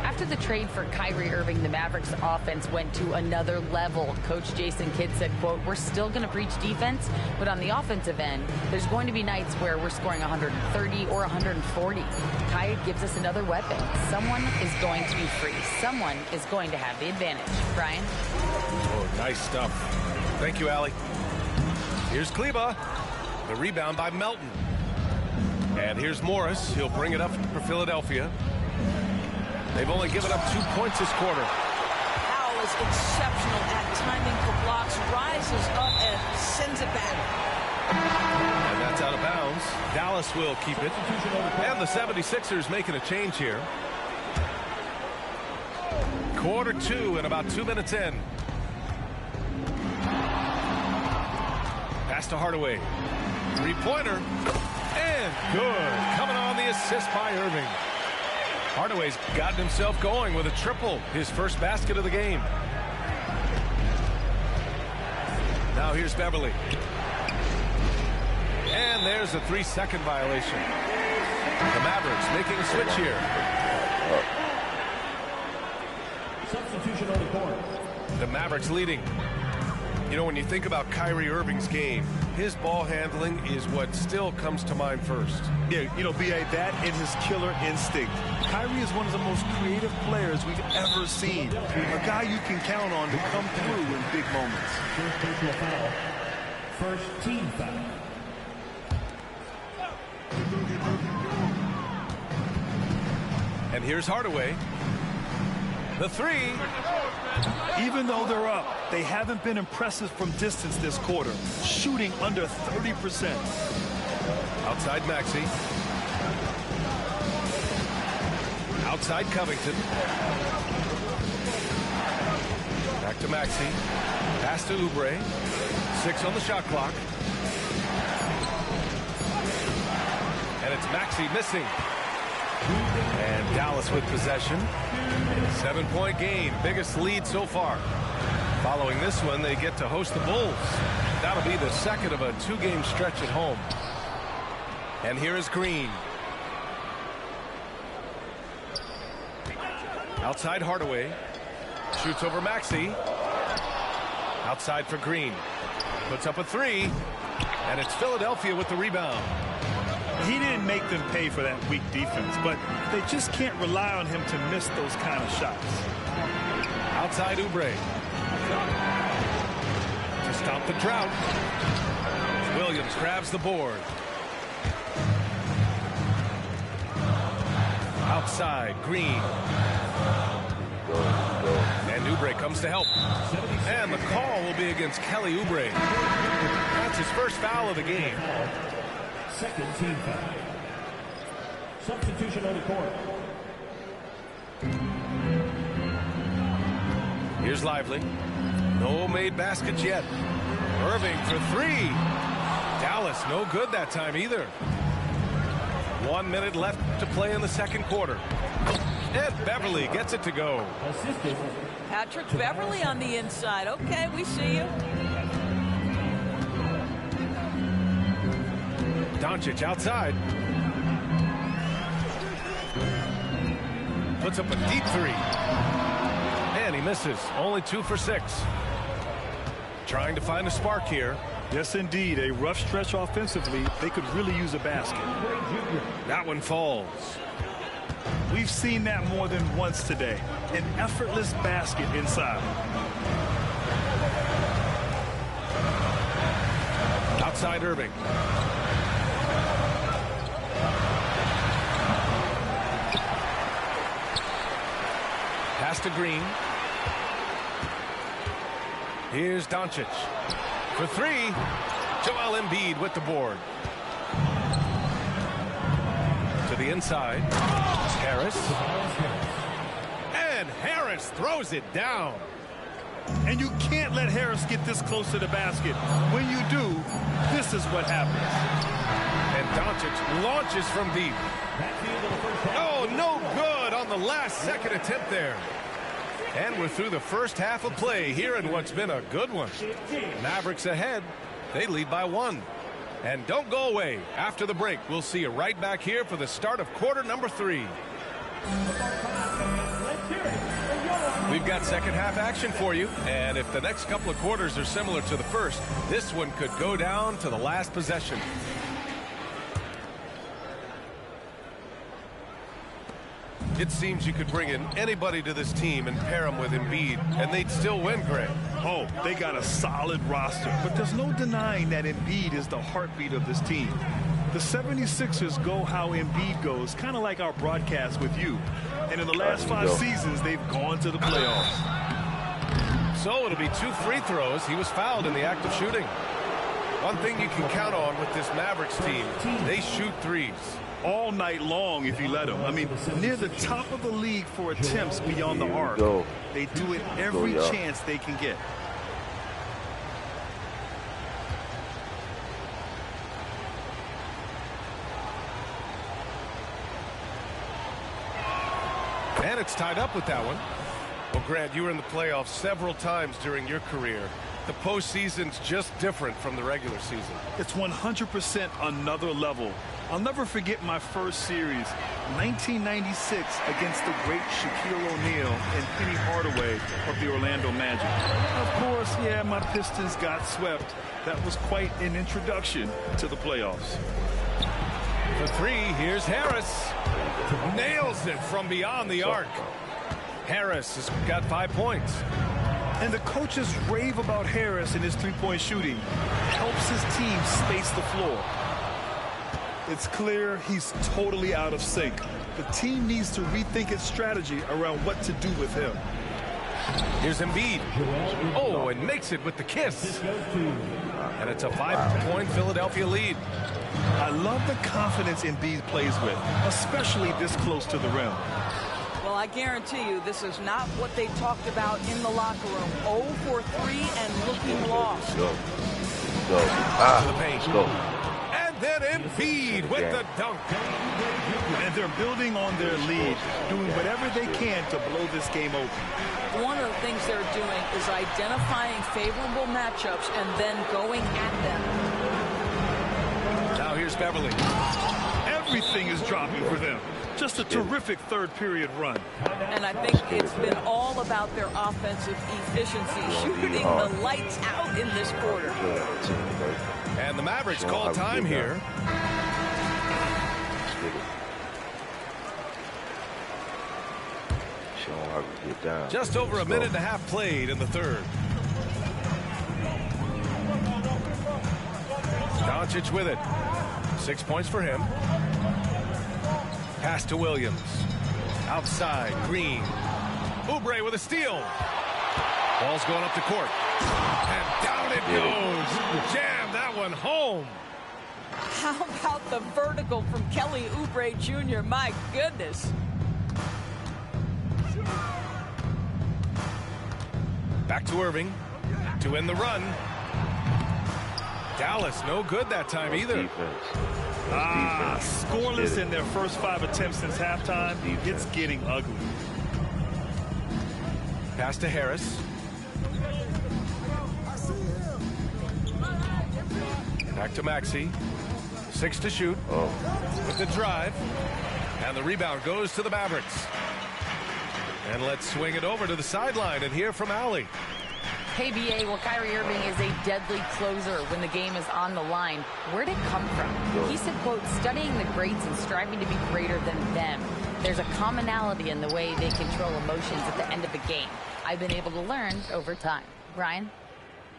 After the trade for Kyrie Irving, the Mavericks offense went to another level. Coach Jason Kidd said, quote, "We're still going to preach defense, but on the offensive end, there's going to be nights where we're scoring 130 or 140. Kyrie gives us another weapon. Someone is going to be free. Someone is going to have the advantage." Brian? Oh, nice stuff. Thank you, Allie. Here's Kleba. The rebound by Melton. And here's Morris. He'll bring it up for Philadelphia. They've only given up 2 points this quarter. Powell is exceptional at timing for blocks, rises up and sends it back. And that's out of bounds. Dallas will keep it. And the 76ers making a change here. Quarter 2 and about 2 minutes in. Pass to Hardaway. Three-pointer. And good. Coming on the assist by Irving. Hardaway's gotten himself going with a triple. His first basket of the game. Now here's Beverly. And there's a 3-second violation. The Mavericks making a switch here. Substitution on the court. The Mavericks leading. You know, when you think about Kyrie Irving's game, his ball handling is what still comes to mind first. Yeah, you know, B.A., that and his killer instinct. Kyrie is one of the most creative players we've ever seen. A guy you can count on to come through in big moments. First personal foul. First team foul. And here's Hardaway. The three. Even though they're up, they haven't been impressive from distance this quarter, shooting under 30%. Outside Maxey. Outside Covington. Back to Maxey. Pass to Oubre. 6 on the shot clock. And it's Maxey missing. And Dallas with possession. 7-point game, biggest lead so far. Following this one, they get to host the Bulls. That'll be the second of a 2-game stretch at home. And here is Green. Outside Hardaway. Shoots over Maxey. Outside for Green. Puts up a 3. And it's Philadelphia with the rebound. He didn't make them pay for that weak defense, but they just can't rely on him to miss those kind of shots. Outside Oubre. To stop the drought. Williams grabs the board. Outside Green. And Oubre comes to help. And the call will be against Kelly Oubre. That's his first foul of the game. Second team foul. Substitution on the court. Here's Lively. No made baskets yet. Irving for 3. Dallas no good that time either. 1 minute left to play in the second quarter. And Beverly gets it to go. Patrick Beverly on the inside. Okay, we see you. Doncic outside. Puts up a deep 3. And he misses. Only 2 for 6. Trying to find a spark here. Yes, indeed. A rough stretch offensively. They could really use a basket. That one falls. We've seen that more than once today. An effortless basket inside. Outside Irving. Pass to Green. Here's Doncic. For 3. Joel Embiid with the board. To the inside. Harris. And Harris throws it down. And you can't let Harris get this close to the basket. When you do, this is what happens. And Doncic launches from deep. Oh, no good on the last second attempt there. And we're through the first half of play here in what's been a good one. Mavericks ahead. They lead by 1. And don't go away. After the break, we'll see you right back here for the start of quarter number 3. We've got second half action for you. And if the next couple of quarters are similar to the first, this one could go down to the last possession. It seems you could bring in anybody to this team and pair them with Embiid, and they'd still win, Greg. Oh, they got a solid roster, but there's no denying that Embiid is the heartbeat of this team. The 76ers go how Embiid goes, kind of like our broadcast with you. And in the last 5 seasons, they've gone to the playoffs. So it'll be 2 free throws. He was fouled in the act of shooting. One thing you can count on with this Mavericks team, they shoot threes. All night long if you let them. I mean, near the top of the league for attempts beyond the arc. They do it every chance they can get. And it's tied up with that one. Well, Grant, you were in the playoffs several times during your career. The postseason's just different from the regular season. It's 100% another level. I'll never forget my first series, 1996, against the great Shaquille O'Neal and Penny Hardaway of the Orlando Magic. Of course, yeah, my Pistons got swept. That was quite an introduction to the playoffs. For 3, here's Harris. Nails it from beyond the arc. Harris has got 5 points. And the coaches rave about Harris and his three-point shooting. Helps his team space the floor. It's clear he's totally out of sync. The team needs to rethink its strategy around what to do with him. Here's Embiid. Oh, and makes it with the kiss. And it's a 5-point Philadelphia lead. I love the confidence Embiid plays with, especially this close to the rim. Well, I guarantee you this is not what they talked about in the locker room. 0 for 3 and looking lost. To the paint. And then Embiid with the dunk. And they're building on their lead, doing whatever they can to blow this game open. One of the things they're doing is identifying favorable matchups and then going at them. Now here's Beverly. Everything is dropping for them. Just a terrific third-period run. And I think it's been all about their offensive efficiency, shooting the lights out in this quarter. And the Mavericks call time here. Just over a minute and a half played in the third. Doncic with it. 6 points for him. Pass to Williams. Outside, Green. Oubre with a steal. Ball's going up the court. And down it goes. Jam that one home. How about the vertical from Kelly Oubre Jr.? My goodness. Back to Irving to end the run. Dallas no good that time either. Scoreless in their first 5 attempts since halftime. It's getting ugly. Pass to Harris. Back to Maxey. 6 to shoot. With the drive. And the rebound goes to the Mavericks. And let's swing it over to the sideline and hear from Allie. Hey, BA, well, Kyrie Irving is a deadly closer when the game is on the line. Where'd it come from? He said, quote, studying the greats and striving to be greater than them. There's a commonality in the way they control emotions at the end of the game. I've been able to learn over time. Brian?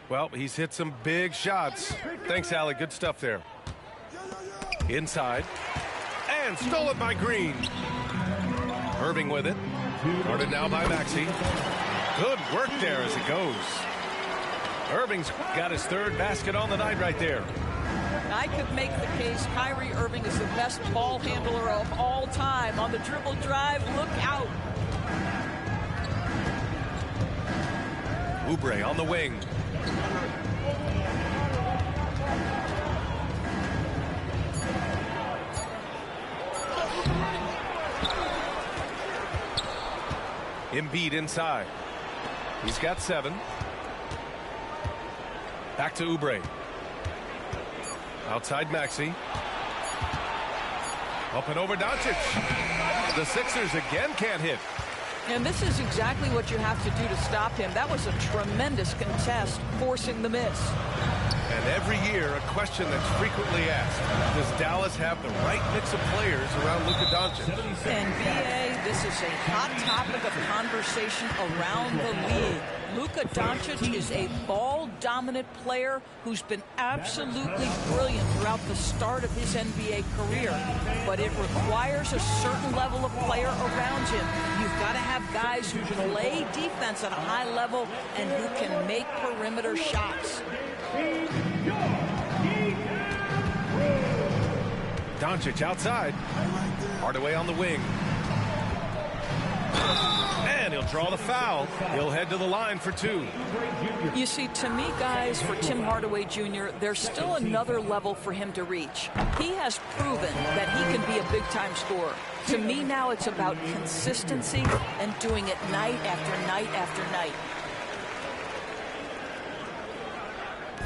Well, he's hit some big shots. Thanks, Allie. Good stuff there. Inside. And stolen by Green. Irving with it. Guarded now by Maxey. Good work there as it goes. Irving's got his 3rd basket on the night right there. I could make the case Kyrie Irving is the best ball handler of all time. On the dribble drive, look out. Oubre on the wing. Embiid inside. He's got 7. Back to Oubre. Outside Maxey. Up and over Doncic. The Sixers again can't hit. And this is exactly what you have to do to stop him. That was a tremendous contest, forcing the miss. And every year, a question that's frequently asked, does Dallas have the right mix of players around Luka Doncic? And BA, this is a hot topic of conversation around the league. Luka Doncic is a ball dominant player who's been absolutely brilliant throughout the start of his NBA career. But it requires a certain level of player around him. You've got to have guys who play defense at a high level and who can make perimeter shots. Doncic outside. Hardaway on the wing. And he'll draw the foul. He'll head to the line for 2. You see, to me, guys, for Tim Hardaway Jr., there's still another level for him to reach. He has proven that he can be a big-time scorer. To me now, it's about consistency and doing it night after night after night.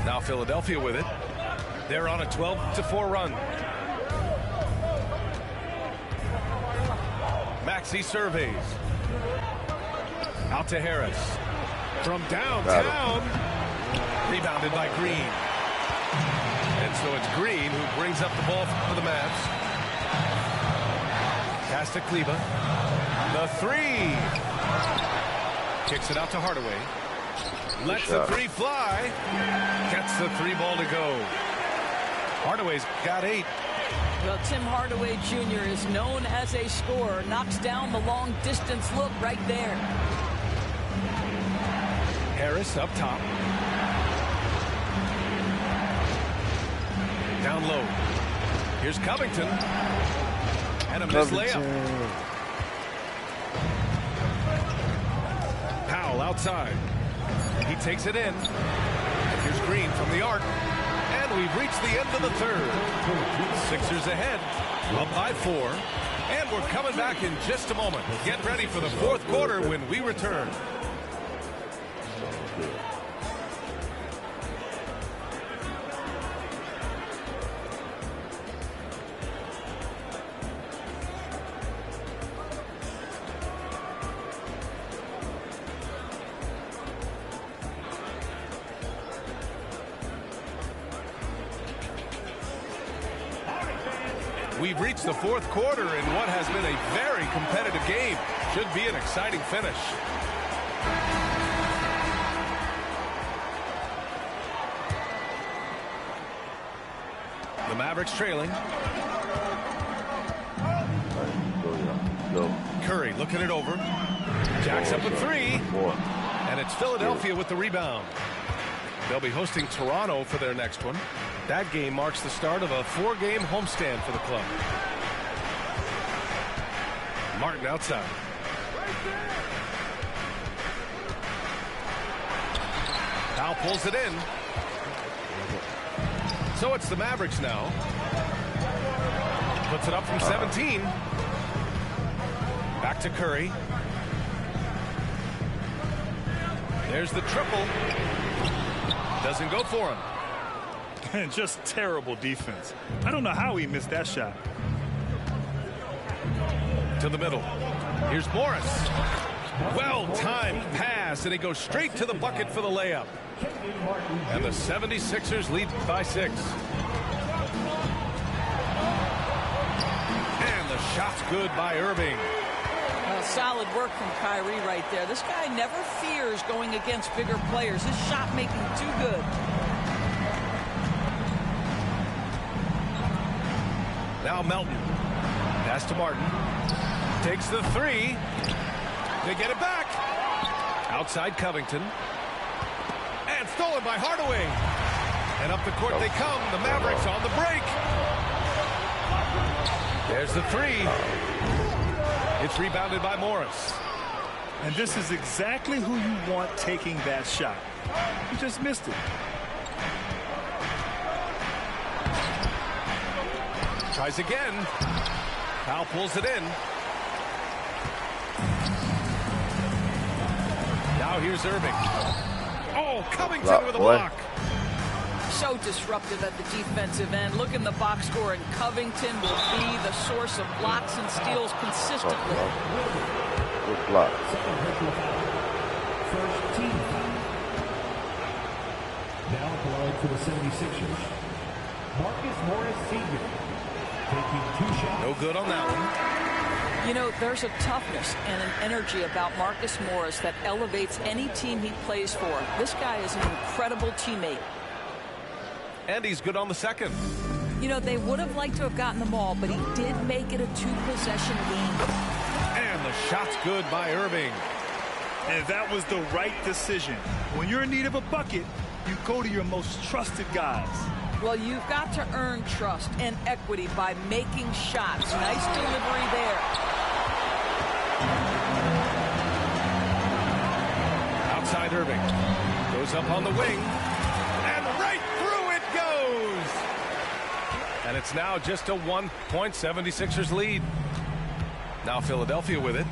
Now Philadelphia with it. They're on a 12-4 run. Maxey surveys. Out to Harris. From downtown. Rebounded by Green. And so it's Green who brings up the ball for the Mavs. Pass to Kleba. The 3. Kicks it out to Hardaway. Lets the 3 fly. Gets the 3 ball to go. Hardaway's got 8. Well, Tim Hardaway Jr. is known as a scorer. Knocks down the long distance look right there. Harris up top. Down low. Here's Covington. And a missed layup. Powell outside. He takes it in. Here's Green from the arc. And we've reached the end of the third. Sixers ahead, up by 4. And we're coming back in just a moment. Get ready for the fourth quarter when we return. We've reached the fourth quarter in what has been a very competitive game. Should be an exciting finish. The Mavericks trailing. Go. Curry looking it over. Jacks up a 3. And it's Philadelphia with the rebound. They'll be hosting Toronto for their next one. That game marks the start of a 4-game homestand for the club. Martin outside. Powell pulls it in. So it's the Mavericks now. Puts it up from 17. Back to Curry. There's the triple. Doesn't go for him. And just terrible defense. I don't know how he missed that shot. To the middle. Here's Morris. Well-timed pass, and he goes straight to the bucket for the layup. And the 76ers lead by 6. And the shot's good by Irving. Solid work from Kyrie right there. This guy never fears going against bigger players. His shot making too good. Now Melton. Pass to Martin. Takes the 3. They get it back. Outside Covington. And stolen by Hardaway. And up the court they come. The Mavericks on the break. There's the 3. It's rebounded by Morris. And this is exactly who you want taking that shot. He just missed it. Tries again. Powell pulls it in. Now here's Irving. Oh, Covington with a block. So disruptive at the defensive end. Look in the box score, and Covington will be the source of blocks and steals consistently. Good block. First team foul. Now applied for the 76ers. Marcus Morris Sr. taking 2 shots. No good on that one. You know, there's a toughness and an energy about Marcus Morris that elevates any team he plays for. This guy is an incredible teammate. And he's good on the second. You know, they would have liked to have gotten the ball, but he did make it a 2-possession game. And the shot's good by Irving. And that was the right decision. When you're in need of a bucket, you go to your most trusted guys. Well, you've got to earn trust and equity by making shots. Nice delivery there. Outside Irving. Goes up on the wing. And right through it goes. And it's now just a 1-point 76ers lead. Now Philadelphia with it.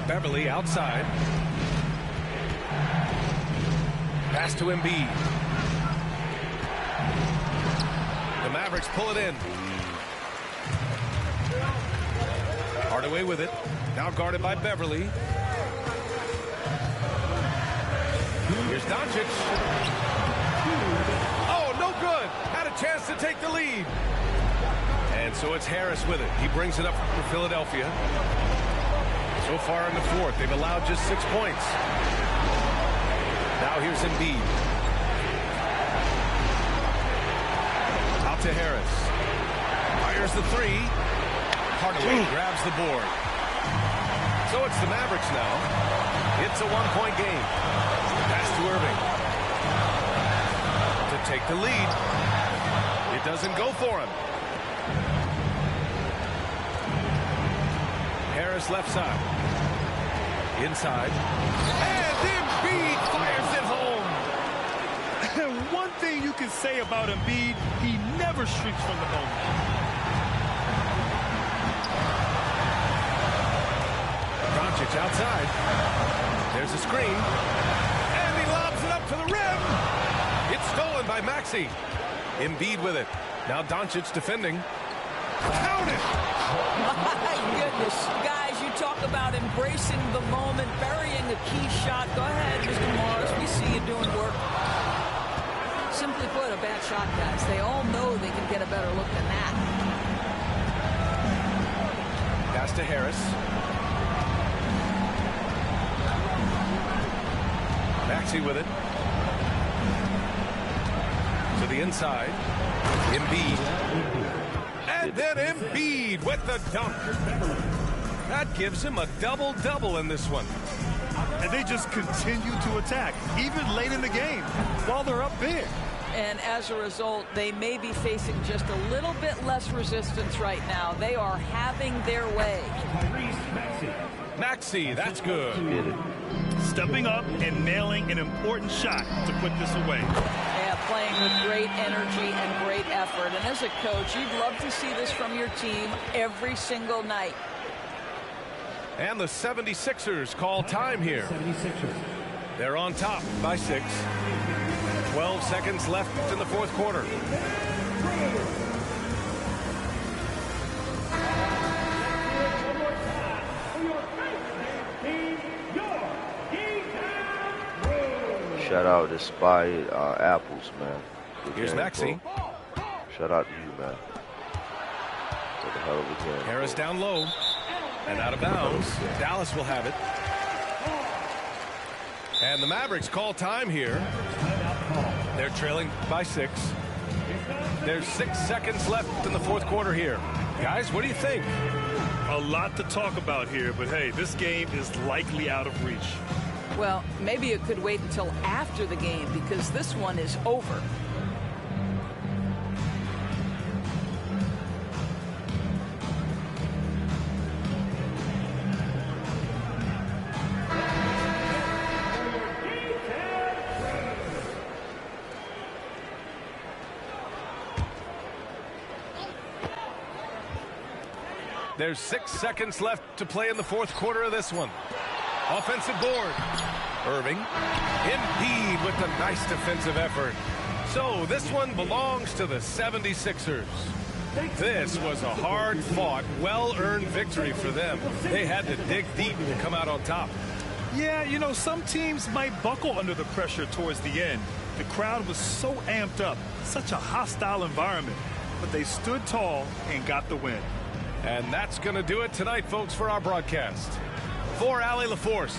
Beverly outside. Pass to Embiid. The Mavericks pull it in. Hardaway with it. Now guarded by Beverly. Here's Doncic. Oh, no good. Had a chance to take the lead. And so it's Harris with it. He brings it up for Philadelphia. So far in the fourth, they've allowed just 6 points. Now here's Embiid. Out to Harris. Fires the three. Hardaway grabs the board. So it's the Mavericks now. It's a 1-point game. Pass to Irving. To take the lead. It doesn't go for him. Harris left side. Inside. And Embiid fires it home. One thing you can say about Embiid, he never shrinks from the moment. Doncic outside. There's a screen. And he lobs it up to the rim. It's stolen by Maxey. Embiid with it. Now Doncic defending. Count it! My goodness. Guys, you talk about embracing the moment, burying a key shot. Go ahead, Mr. Morris. We see you doing work. Simply put, a bad shot, guys. They all know they can get a better look than that. Pass to Harris. Maxey with it. To the inside. Embiid. And then Embiid with the dunk. That gives him a double-double in this one. And they just continue to attack, even late in the game, while they're up big. And as a result, they may be facing just a little bit less resistance right now. They are having their way. Maxey, that's good. Stepping up and nailing an important shot to put this away. Yeah, playing with great energy and great effort. And as a coach, you'd love to see this from your team every single night. And the 76ers call time here. They're on top by 6. 12 seconds left in the fourth quarter. Shout out to Spy Apples, man. Good Here's game, Maxey. bro. Shout out to you, man. What the hell of a game. Harris down low and out of bounds. Dallas will have it. And the Mavericks call time here. They're trailing by 6. There's 6 seconds left in the fourth quarter here. Guys, what do you think? A lot to talk about here, but hey, this game is likely out of reach. Well, maybe it could wait until after the game because this one is over. There's 6 seconds left to play in the fourth quarter of this one. Offensive board. Irving. Embiid with the nice defensive effort. So this one belongs to the 76ers. This was a hard-fought, well-earned victory for them. They had to dig deep to come out on top. Yeah, you know, some teams might buckle under the pressure towards the end. The crowd was so amped up, such a hostile environment. but they stood tall and got the win. And that's going to do it tonight, folks, for our broadcast. For Allie LaForce,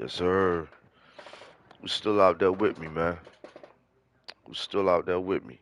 Yes, sir. Who's still out there with me, man? Who's still out there with me?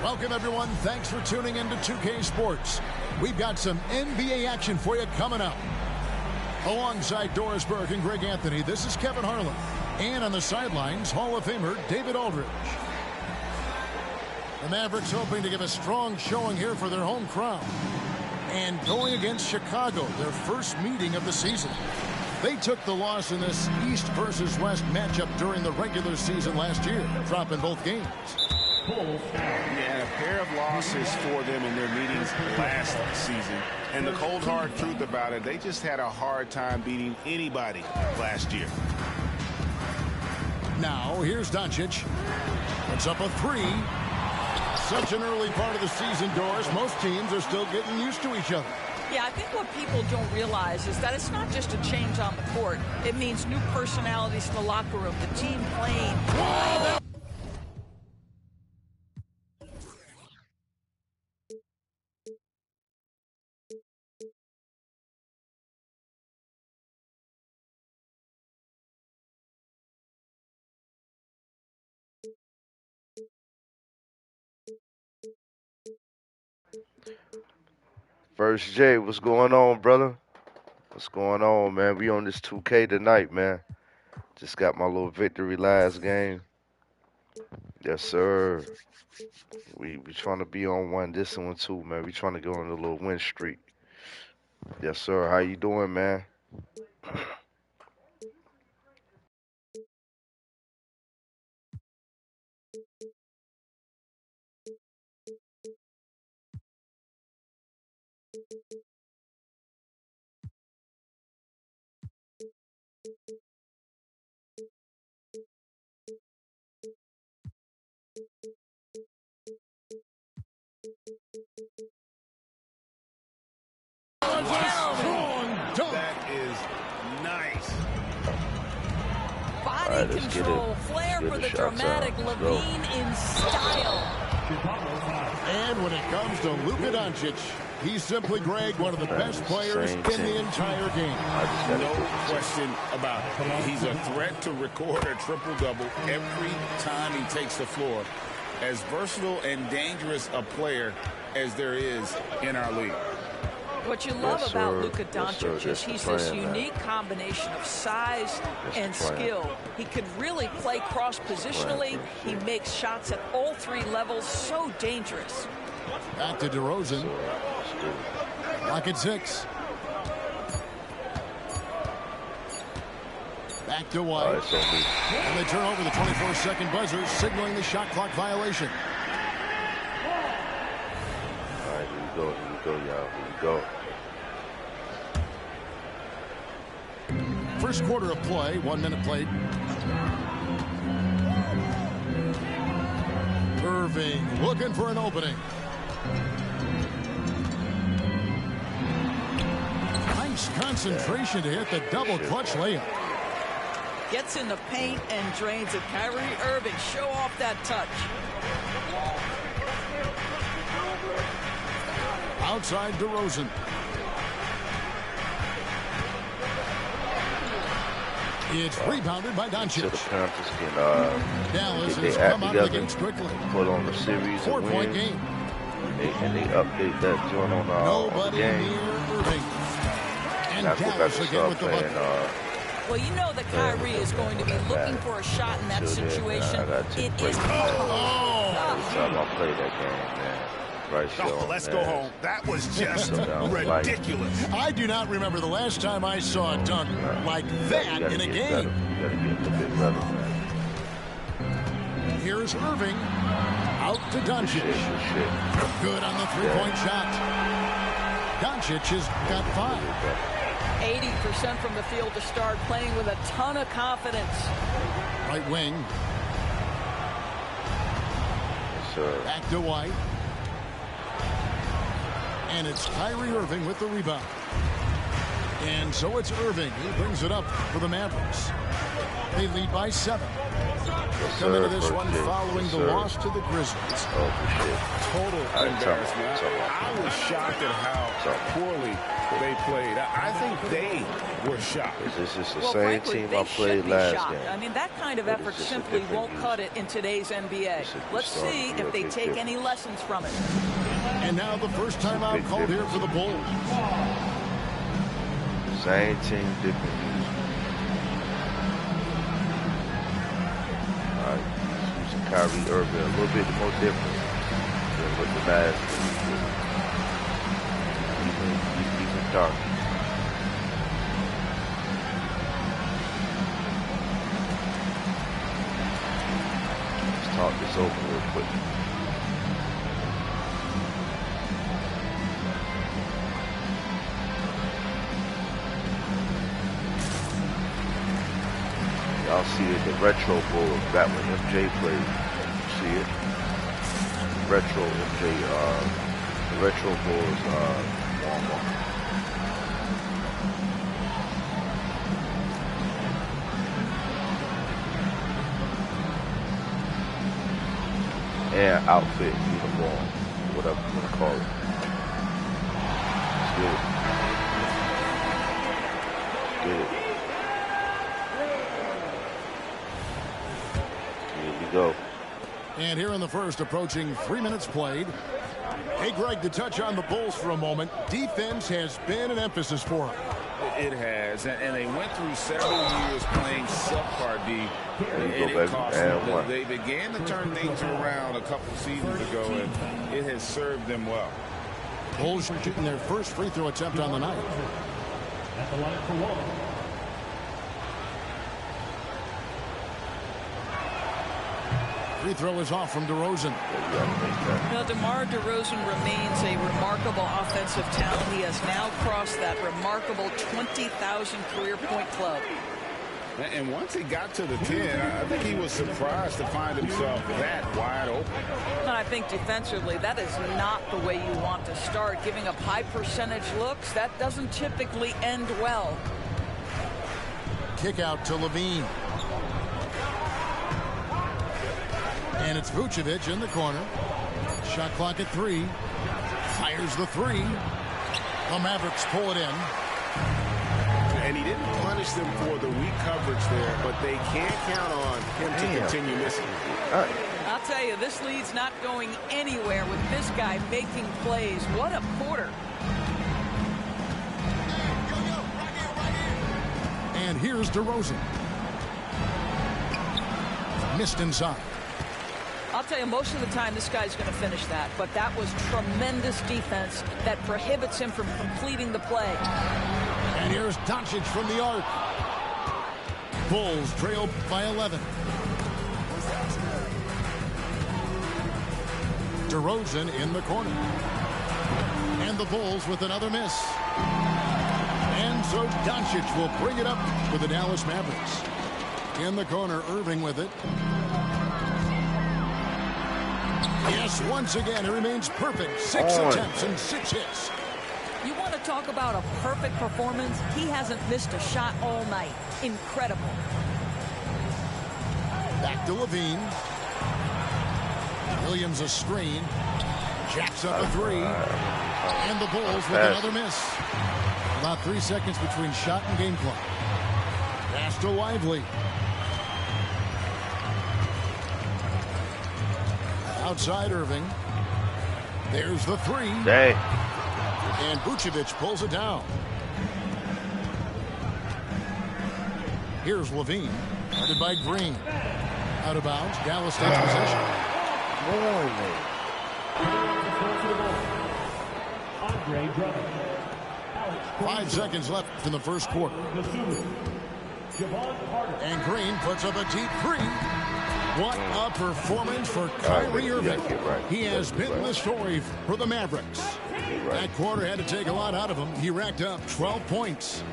Welcome, everyone. Thanks for tuning in to 2K Sports. We've got some NBA action for you coming up. Alongside Doris Burke and Greg Anthony, this is Kevin Harlan. And on the sidelines, Hall of Famer David Aldridge. The Mavericks hoping to give a strong showing here for their home crowd. And going against Chicago, their first meeting of the season. They took the loss in this East versus West matchup during the regular season last year, dropping both games. Yeah, a pair of losses for them in their meetings last season. And the cold, hard truth about it, they just had a hard time beating anybody last year. Now, here's Doncic. Puts up a three. Such an early part of the season, Doris. Most teams are still getting used to each other. Yeah, I think what people don't realize is that it's not just a change on the court. It means new personalities in the locker room, the team playing. Whoa, First J, what's going on, brother? What's going on, man? We on this 2K tonight, man. Just got my little victory last game. Yes, sir. We trying to be on one, this one too, man. We trying to go on a little win streak. Yes, sir. How you doing, man? That is nice. Body control, flair for the dramatic Levine in style. And when it comes to Luka Doncic, he's simply, Greg, one of the best players in the entire game. No question about it. He's a threat to record a triple-double every time he takes the floor. As versatile and dangerous a player as there is in our league. What you love about Luka Doncic is he's this unique combination of size and skill. He can really play cross-positionally. He makes shots at all three levels. So dangerous. Back to DeRozan. Lock at 6. Back to White. And they turn over the 24-second buzzer, signaling the shot clock violation. All right, here we go, y'all. Here we go. First quarter of play, 1 minute played. Irving looking for an opening. Nice concentration to hit the double clutch layup. Gets in the paint and drains it. Kyrie Irving, show off that touch. Outside DeRozan. It's rebounded by Doncic. So the Panthers can Dallas get has their come act out of the together, gates quickly. put on the series and 4-point win. game. And they update that joint on the game. Near Irving. And I forgot Dallas to again start with the playing. bucket. Well, you know that Kyrie is going to be looking for a shot in that situation. It is. Every time I play that game, man. Right, so let's go home. That was just ridiculous. I do not remember the last time I saw a dunk like that in a game. You gotta get a bit better, man. Here's Irving. Out to Doncic. Good on the three-point shot. Doncic has got 5. 80% from the field to start, playing with a ton of confidence. Right wing. Yes, sir. Back to White. And it's Kyrie Irving with the rebound. And so it's Irving. He brings it up for the Mavericks. They lead by 7. Come into this one following the loss to the Grizzlies. Total embarrassment. I was shocked at how poorly they played. I think they were shocked. This is the Well, same frankly, team they I played should be last shocked. game. I mean, that kind of effort simply won't cut it in today's NBA. Let's see if they take any lessons from it. And now the first time out called here for the Bulls. Same team, different music. All right, using Kyrie Irving a little bit more different than what the last even darker. Let's talk this over real quick. Y'all see it, the retro Bulls back when MJ played. See it? Retro MJ, the retro Bulls warm up. And outfit, uniform, whatever you want to call it. Let's get it. Get it. Here we go. And here in the first, approaching 3 minutes played. Hey, Greg, to touch on the Bulls for a moment, defense has been an emphasis for them. It has, and they went through several years playing subpar D, and it cost them. They began to turn things around a couple seasons ago, and it has served them well. Bulls shooting their first free throw attempt on the night. At the line for one. Free throw is off from DeRozan. Now, DeMar DeRozan remains a remarkable offensive talent. He has now crossed that remarkable 20,000 career point club. And once he got to the 10, I think he was surprised to find himself that wide open. And I think defensively, that is not the way you want to start. Giving up high percentage looks, that doesn't typically end well. Kick out to Levine. And it's Vucevic in the corner. Shot clock at 3. Fires the 3. The Mavericks pull it in. And he didn't punish them for the weak coverage there, but they can't count on him to continue missing. All right. I'll tell you, this lead's not going anywhere with this guy making plays. What a quarter. And here's DeRozan. Missed inside. I'll tell you, most of the time this guy's going to finish that, but that was tremendous defense that prohibits him from completing the play. And here's Doncic from the arc. Bulls trail by 11. DeRozan in the corner. And the Bulls with another miss. And so Doncic will bring it up for the Dallas Mavericks. In the corner, Irving with it. Yes, once again, it remains perfect. 6 attempts and 6 hits. You want to talk about a perfect performance? He hasn't missed a shot all night. Incredible. Back to Levine. Williams a screen. Jacks up a 3. And the Bulls with another miss. About 3 seconds between shot and game clock. Pass to Lively. Outside Irving. There's the 3. Dang. And Vucevic pulls it down. Here's Levine. Guarded by Green. Out of bounds. Dallas takes possession. 5 seconds left in the first quarter. And Green puts up a deep 3. What a performance for Kyrie Irving. He has been the story for the Mavericks. That quarter had to take a lot out of him. He racked up 12 points.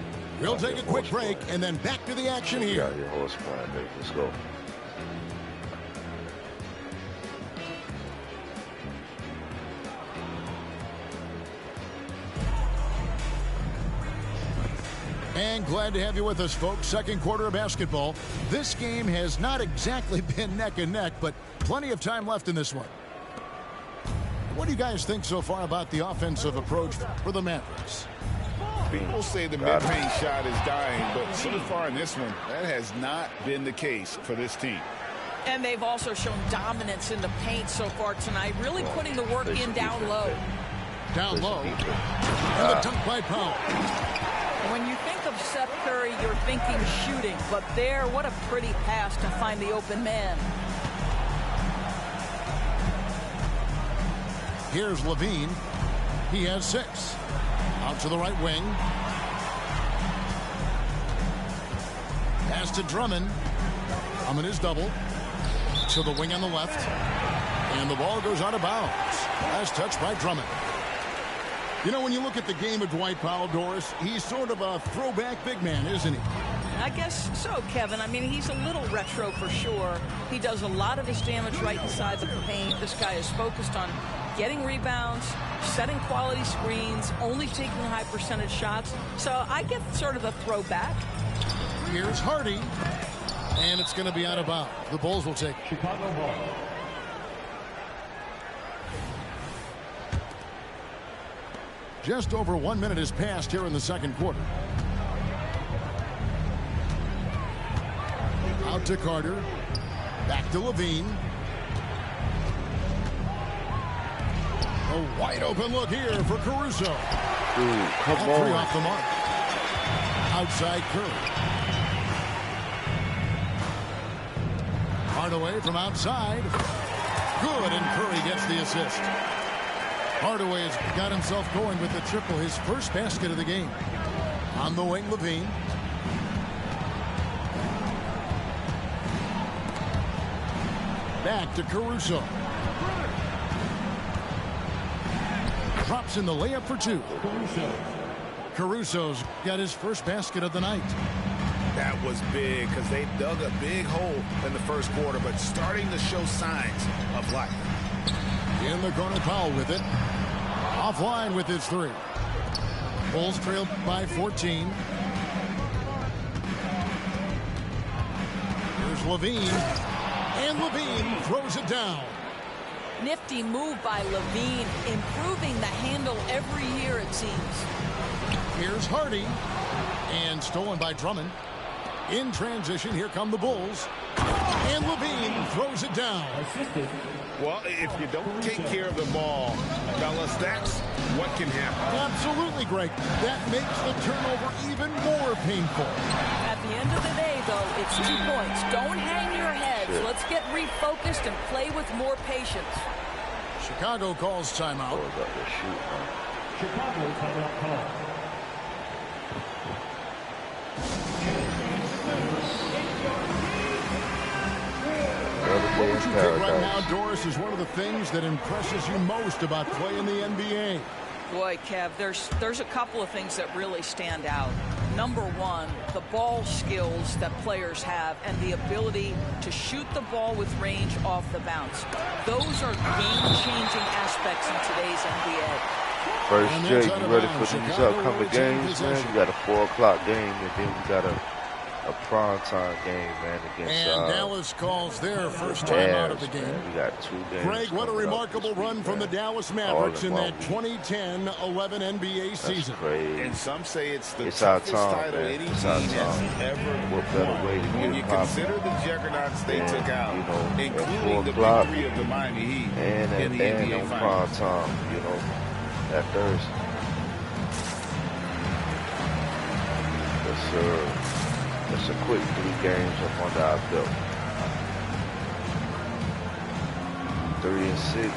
We'll take a quick break and then back to the action here. Your horse flying, baby. Let's go. And glad to have you with us, folks. Second quarter of basketball. This game has not exactly been neck and neck, but plenty of time left in this one. What do you guys think so far about the offensive approach for the Mavericks? People say the mid-range shot is dying, but so far in this one, that has not been the case for this team. And they've also shown dominance in the paint so far tonight, really putting the work in down low. Down low. And the dunk by Powell. When you think of Seth Curry, you're thinking shooting, but there, what a pretty pass to find the open man. Here's Levine. He has 6. Out to the right wing. Pass to Drummond. Drummond is double. To the wing on the left. And the ball goes out of bounds. Last touch by Drummond. You know, when you look at the game of Dwight Powell, Doris, he's sort of a throwback big man, isn't he? I guess so, Kevin. I mean, he's a little retro for sure. He does a lot of his damage right inside the paint. This guy is focused on getting rebounds, setting quality screens, only taking high percentage shots. So I get sort of a throwback. Here's Hardy. And it's going to be out of bounds. The Bulls will take Chicago ball. Just over 1 minute has passed here in the second quarter. Out to Carter. Back to Levine. A wide open look here for Caruso. Dude, come All three on. off the mark. Outside Curry. Hardaway from outside. Good, and Curry gets the assist. Hardaway has got himself going with the triple, his first basket of the game. On the wing, Levine. Back to Caruso. Drops in the layup for two. Caruso's got his first basket of the night. That was big because they dug a big hole in the first quarter, but starting to show signs of life. In the corner, Powell with it. Offline with his three. Bulls trailed by 14. Here's Levine. And Levine throws it down. Nifty move by Levine, improving the handle every year, it seems. Here's Hardy. And stolen by Drummond. In transition, here come the Bulls. And Levine throws it down. Well, if you don't take care of the ball, fellas, that's what can happen. Absolutely, Greg. That makes the turnover even more painful. At the end of the day, though, it's 2 points. Don't hang your heads. Let's get refocused and play with more patience. Chicago calls timeout. Chicago timeout call. What would you think right now, Doris, is one of the things that impresses you most about playing the NBA? Boy, Kev, there's a couple of things that really stand out. Number one, the ball skills that players have and the ability to shoot the ball with range off the bounce. Those are game-changing aspects in today's NBA. First, Jay, you ready for these upcoming games, man? You got a 4 o'clock game, and then we got a primetime game, man, against And Dallas calls their first time out of the game. Man. We got 2 games. Greg, what a remarkable run from the Dallas Mavericks in that 2010-11 NBA season. Crazy. And some say it's the our toughest time, title man. any It's team our has time. ever What better way to when get you it popping? consider the juggernauts they And, took out, you know, including the 4 o'clock, victory of the Miami Heat and in the NBA on Finals. prime time, you know, that Thursday. Yes, sir. It's a quick 3 games up under our belt. 3 and 6.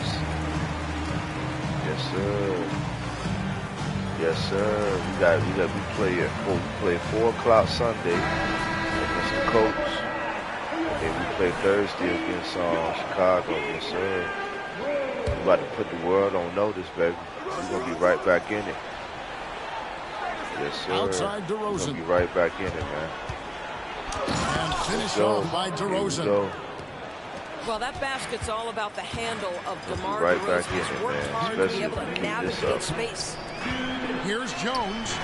Yes, sir. Yes, sir. We play at 4 o'clock Sunday against the Colts. And then we play Thursday against Chicago. Yes, sir. We about to put the world on notice, baby. We're gonna be right back in it. Yes, sir. Outside DeRozan. We're gonna be right back in it, man. And finished off by DeRozan. Well, that basket's all about the handle of DeMar right DeRozan. back in He's it, worked man. hard to be Especially able to if we keep navigate this up. space. Here's Jones.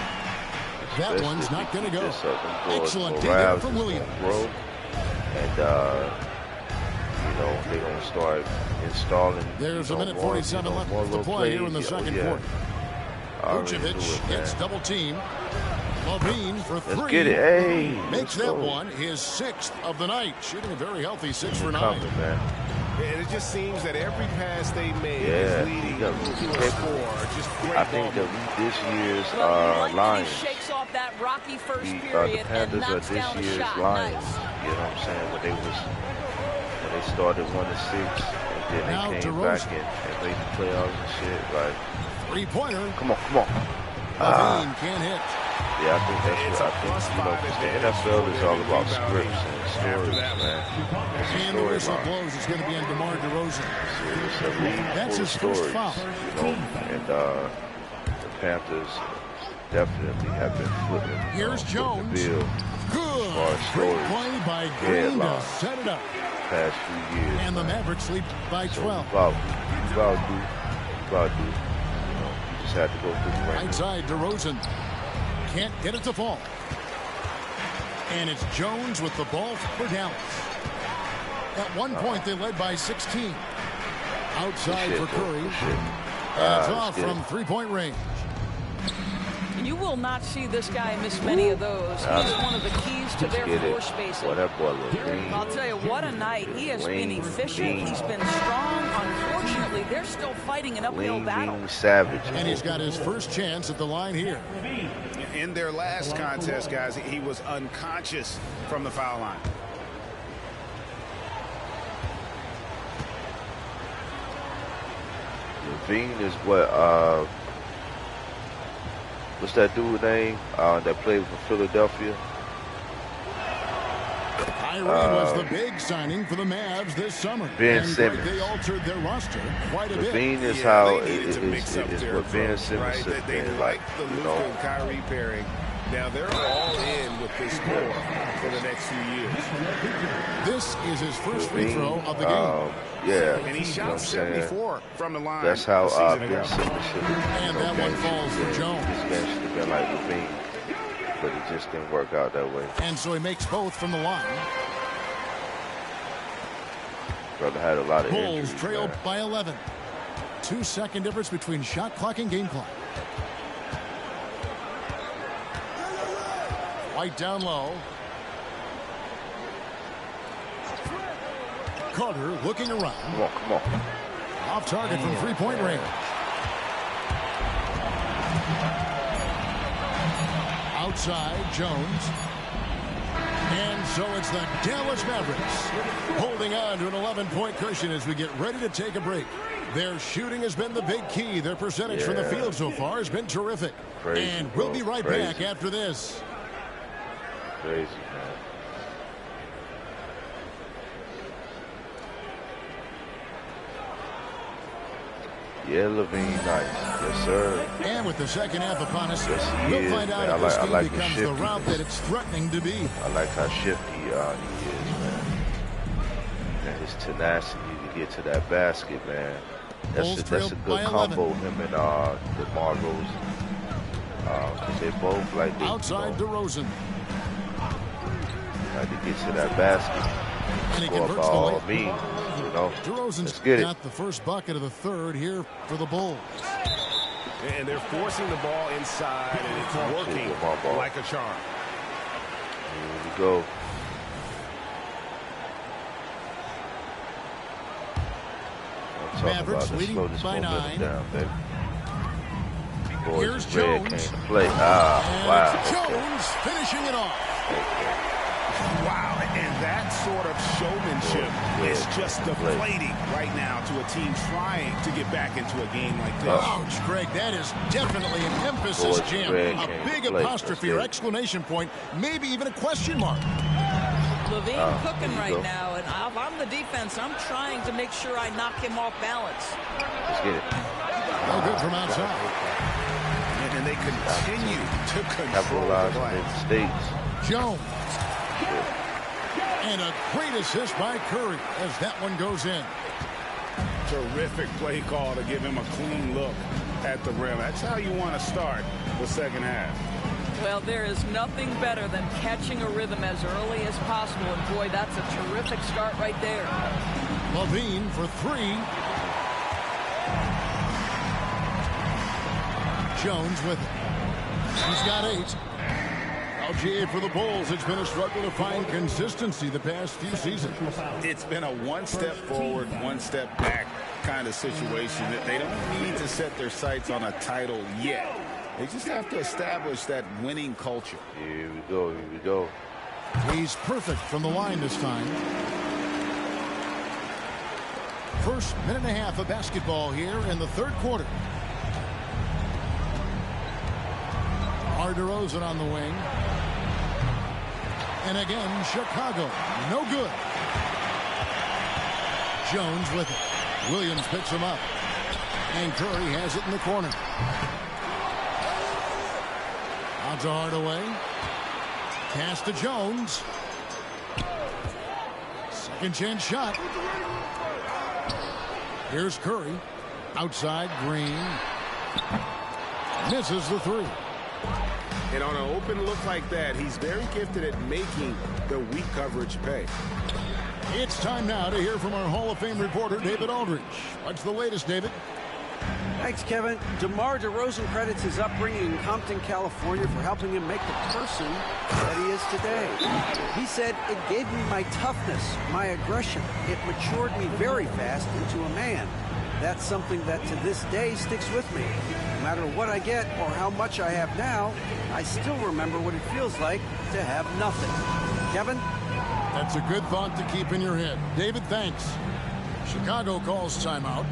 That Especially one's if not we going to keep go. this up, them boys Excellent gonna dig there rise, from it's Williams. gonna grow. And, you know, they're going to start installing. There's a minute more, 47 left more to little play here in the plays. second yeah. quarter. I already knew Vucevic it, gets man. double team. Levine for 3. Let's get it. Hey, Makes let's that go. one his 6th of the night. Shooting a very healthy 6 for 9. Coming, man. And it just seems that every pass they made Yeah, is leading he got to a really score. Just great I think ball that we this year's Well, you like that Lions. he shakes off that rocky first The period and Panthers are knocks this down a year's shot. Lions. Nice. You know what I'm saying? When they started 1-6, and then Now they came DeRozan. back and made the playoffs and shit. Like, 3-pointer. come on. Levine can't hit. Yeah, I think that's what I think. You know, 'cause the NFL is all about scripts and stories, man. It's a And the whistle storyline. blows. It's going to be on DeMar DeRozan. It's a league That's full his of first stories, foul. you know, and the Panthers definitely have been flipping. Here's flipping Jones. the bill Good. as far as Great stories play by Green to headlines set it up. past few years. And the man. Mavericks lead by So 12. you about to. You know, you just had to go through the Right ranks. side, DeRozan. Can't get it to fall. And it's Jones with the ball for Dallas. At one point, they led by 16. Outside Good for shit, bro. Curry. Good shit. That's Let's off get from it. 3-point range. You will not see this guy miss many of those. He's one of the keys to their floor spacing. Boy, that boy look lean. I'll tell you, what a night. He has been efficient. He's been strong. Unfortunately, they're still fighting an uphill battle. Savage. And he's got his first chance at the line here. In their last contest, guys, he was unconscious from the foul line. Levine is what, what's that dude's name that played for Philadelphia? Kyrie was the big signing for the Mavs this summer. Ben Simmons. They altered their roster quite a bit. Levine is how is what Ben Simmons has been like. The Luka and Kyrie pairing. Now they're all in with this core for the next few years. This is his first free throw of the game. Yeah, and he shot 74 from the line. That's how Ben Simmons should have. And that one falls to Jones. This game should have been like Levine, but it just didn't work out that way. And so he makes both from the line. Brother had a lot of Bulls injuries, trailed man. by 11. 2-second difference between shot clock and game clock. White down low. Carter looking around. Come on, come on. Off target from three-point range. Outside, Jones. And so it's the Dallas Mavericks holding on to an 11-point cushion as we get ready to take a break. Their shooting has been the big key. Their percentage from the field so far has been terrific. Crazy, and we'll be right back after this. Crazy, man. Yeah, Levine, nice. Yes, sir. And with the second half upon us, Yes, he we'll is, find out man. if this I game like becomes the route that it's threatening to be. I like how shifty he is, man. And his tenacity to get to that basket, man. That's a good combo, him and DeMar Rosen. Because they both like to, outside DeRozan. Like to get to that basket. And he Score converts by the all lane. means, you know. DeRozan's got the first bucket of the third here for the Bulls. And they're forcing the ball inside, and it's working like a charm. Here we go. Mavericks leading by 9. Down, baby. Boys Here's Red Jones. came to play. Wow. Jones finishing it off. Wow, and that sort of showmanship is just deflating right now to a team trying to get back into a game like this. Ouch, Greg, that is definitely an emphasis jam. A big apostrophe or exclamation point, maybe even a question mark. Levine cooking right now, and if I'm the defense, I'm trying to make sure I knock him off balance. Let's get it. No good from outside. And they continue to control the glass. States. Jones. And a great assist by Curry as that one goes in. Terrific play call to give him a clean look at the rim. That's how you want to start the second half. Well, there is nothing better than catching a rhythm as early as possible. And, boy, that's a terrific start right there. Levine for 3. Jones with it. He's got 8. LGA for the Bulls. It's been a struggle to find consistency the past few seasons. It's been a one step forward, one step back kind of situation. That they don't need to set their sights on a title yet. They just have to establish that winning culture. Here we go. Here we go. He's perfect from the line this time. First minute and a half of basketball here in the third quarter. DeRozan on the wing. And again, Chicago. No good. Jones with it. Williams picks him up. And Curry has it in the corner. Out to Hardaway. Pass to Jones. Second chance shot. Here's Curry. Outside, Green. Misses the 3. And on an open look like that, he's very gifted at making the weak coverage pay. It's time now to hear from our Hall of Fame reporter, David Aldridge. What's the latest, David? Thanks, Kevin. DeMar DeRozan credits his upbringing in Compton, California for helping him make the person that he is today. He said, "It gave me my toughness, my aggression. It matured me very fast into a man." That's something that to this day sticks with me. No matter what I get or how much I have now, I still remember what it feels like to have nothing. Kevin? That's a good thought to keep in your head. David, thanks. Chicago calls timeout.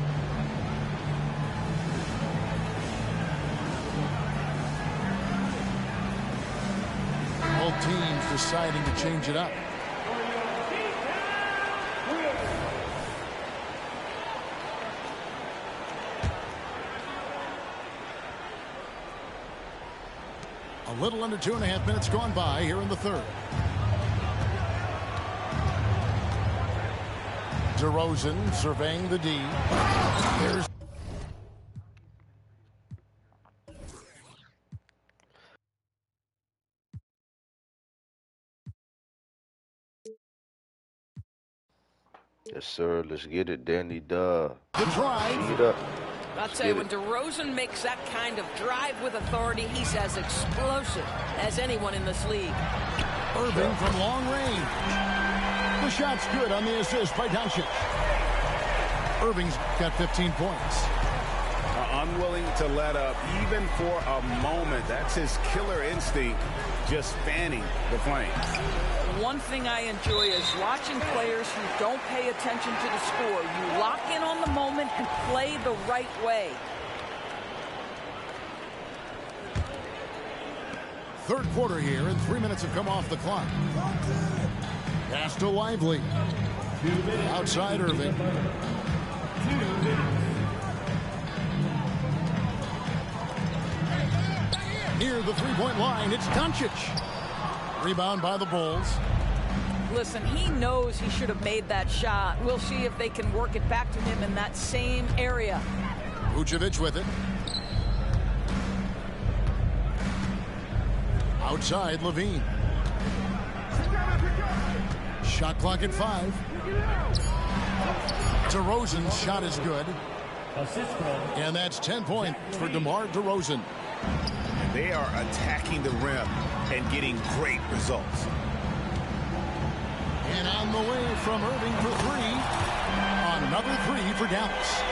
Both teams deciding to change it up. A little under 2.5 minutes gone by here in the third. DeRozan surveying the D. There's Yes, sir. Let's get it, Danny Duh. the drive. Get up. I'll tell you, when DeRozan makes that kind of drive with authority, he's as explosive as anyone in this league. Irving from long range. The shot's good on the assist by Doncic. Irving's got 15 points. Unwilling to let up even for a moment. That's his killer instinct, just fanning the flames. One thing I enjoy is watching players who don't pay attention to the score. You lock in on the moment and play the right way. Third quarter here, and 3 minutes have come off the clock. Pass to Lively. Outside Irving. Near the three-point line, it's Doncic. Rebound by the Bulls. Listen, he knows he should have made that shot. We'll see if they can work it back to him in that same area. Vucevic with it. Outside Levine. Shot clock at 5. DeRozan's shot is good. And that's 10 points for DeMar DeRozan. They are attacking the rim and getting great results. And on the way from Irving for 3. Another 3 for Dallas.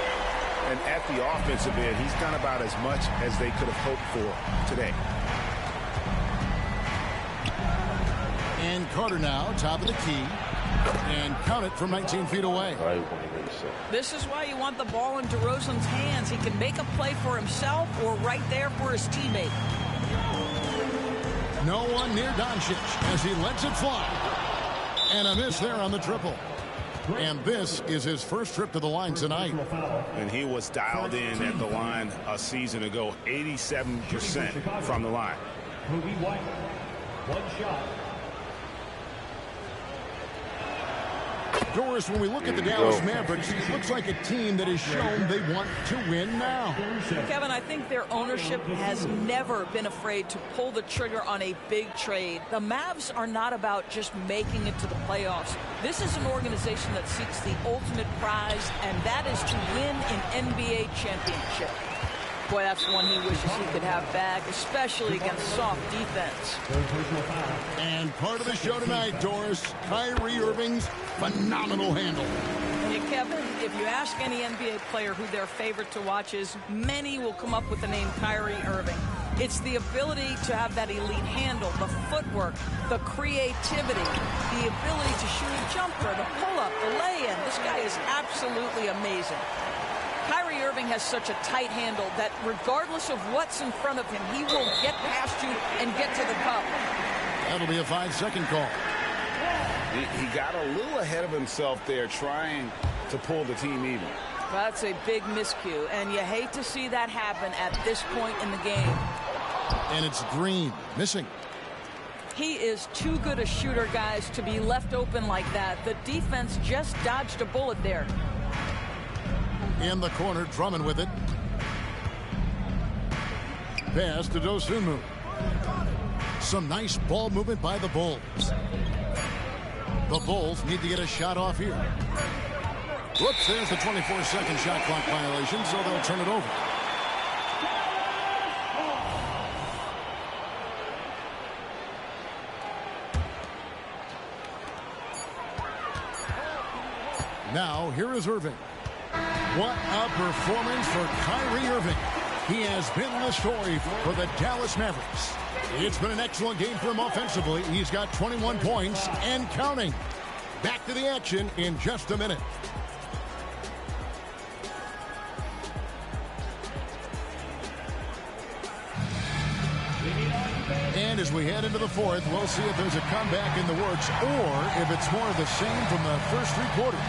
And at the offensive end, he's done about as much as they could have hoped for today. And Carter now, top of the key. And count it from 19 feet away. This is why you want the ball in DeRozan's hands. He can make a play for himself or right there for his teammate. No one near Doncic as he lets it fly. And a miss there on the triple. And this is his first trip to the line tonight. And he was dialed in at the line a season ago, 87% from the line. One shot. Doris, when we look at the Dallas Mavericks, it looks like a team that has shown they want to win now. Kevin, I think their ownership has never been afraid to pull the trigger on a big trade. The Mavs are not about just making it to the playoffs. This is an organization that seeks the ultimate prize, and that is to win an NBA championship. Boy, that's one he wishes he could have back, especially against soft defense. And part of the show tonight, Doris, Kyrie Irving's phenomenal handle. Hey, Kevin, if you ask any NBA player who their favorite to watch is, many will come up with the name Kyrie Irving. It's the ability to have that elite handle, the footwork, the creativity, the ability to shoot a jumper, the pull-up, the lay-in. This guy is absolutely amazing. Kyrie Irving has such a tight handle that regardless of what's in front of him, he will get past you and get to the cup. That'll be a 5-second call. He got a little ahead of himself there trying to pull the team even. That's a big miscue, and you hate to see that happen at this point in the game. And it's Green missing. He is too good a shooter, guys, to be left open like that. The defense just dodged a bullet there. In the corner, Drummond with it. Pass to Dosunmu. Some nice ball movement by the Bulls. The Bulls need to get a shot off here. Whoops, there's the 24-second shot clock violation, so they'll turn it over. Now, here is Irving. What a performance for Kyrie Irving. He has been the story for the Dallas Mavericks. It's been an excellent game for him offensively. He's got 21 points and counting. Back to the action in just a minute. And as we head into the fourth, we'll see if there's a comeback in the works or if it's more of the same from the first three quarters.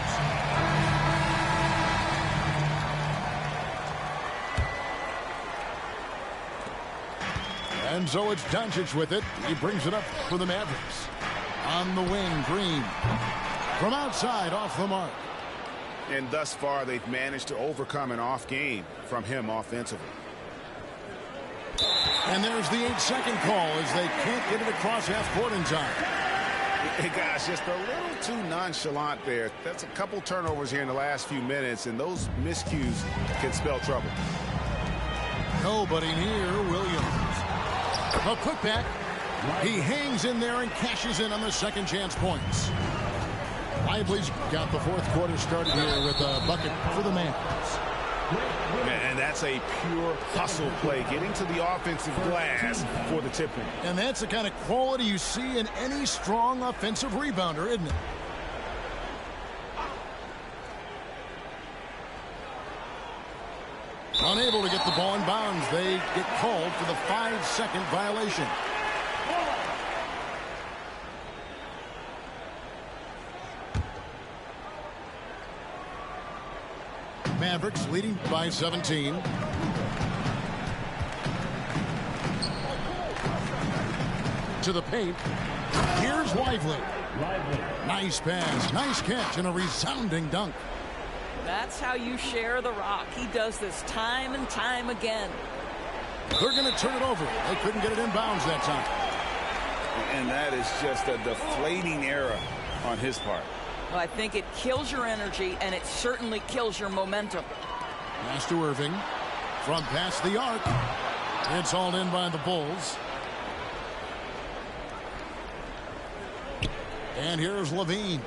And so it's Doncic with it. He brings it up for the Mavericks. On the wing, Green. From outside, off the mark. And thus far, they've managed to overcome an off game from him offensively. And there's the 8-second call as they can't get it across half court in time. Hey, guys, just a little too nonchalant there. That's a couple turnovers here in the last few minutes, and those miscues can spell trouble. Nobody near Williams. A putback. He hangs in there and cashes in on the second chance points. Lively's got the fourth quarter started here with a bucket for the Mavs. And that's a pure hustle play, getting to the offensive glass for the tip-in. And that's the kind of quality you see in any strong offensive rebounder, isn't it? Unable to get the ball in bounds. They get called for the 5-second violation. Mavericks leading by 17. To the paint. Here's Lively. Nice pass, nice catch, and a resounding dunk. That's how you share the rock. He does this time and time again. They're going to turn it over. They couldn't get it in bounds that time. And that is just a deflating error on his part. Well, I think it kills your energy, and it certainly kills your momentum. Pass to Irving. From past the arc. It's hauled in by the Bulls. And here's Levine.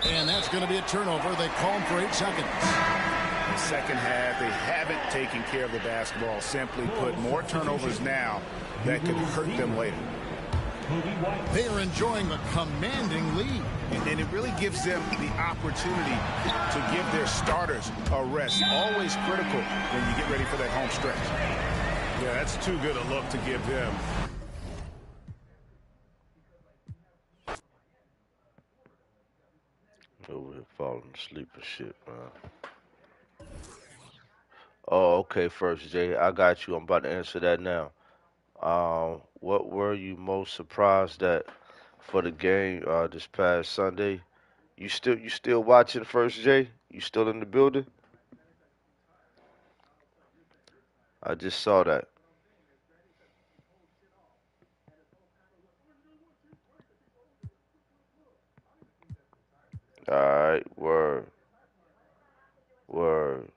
And that's going to be a turnover. They call him for 8 seconds. The second half, they haven't taken care of the basketball. Simply put, more turnovers now that could hurt them later. They are enjoying a commanding lead. And it really gives them the opportunity to give their starters a rest. Always critical when you get ready for that home stretch. Yeah, that's too good a look to give them. Over here falling asleep and shit, man. Oh, okay, first, Jay. I got you. I'm about to answer that now. What were you most surprised at for the game this past Sunday? You still watching first, Jay? You still in the building? I just saw that. All right, word, word.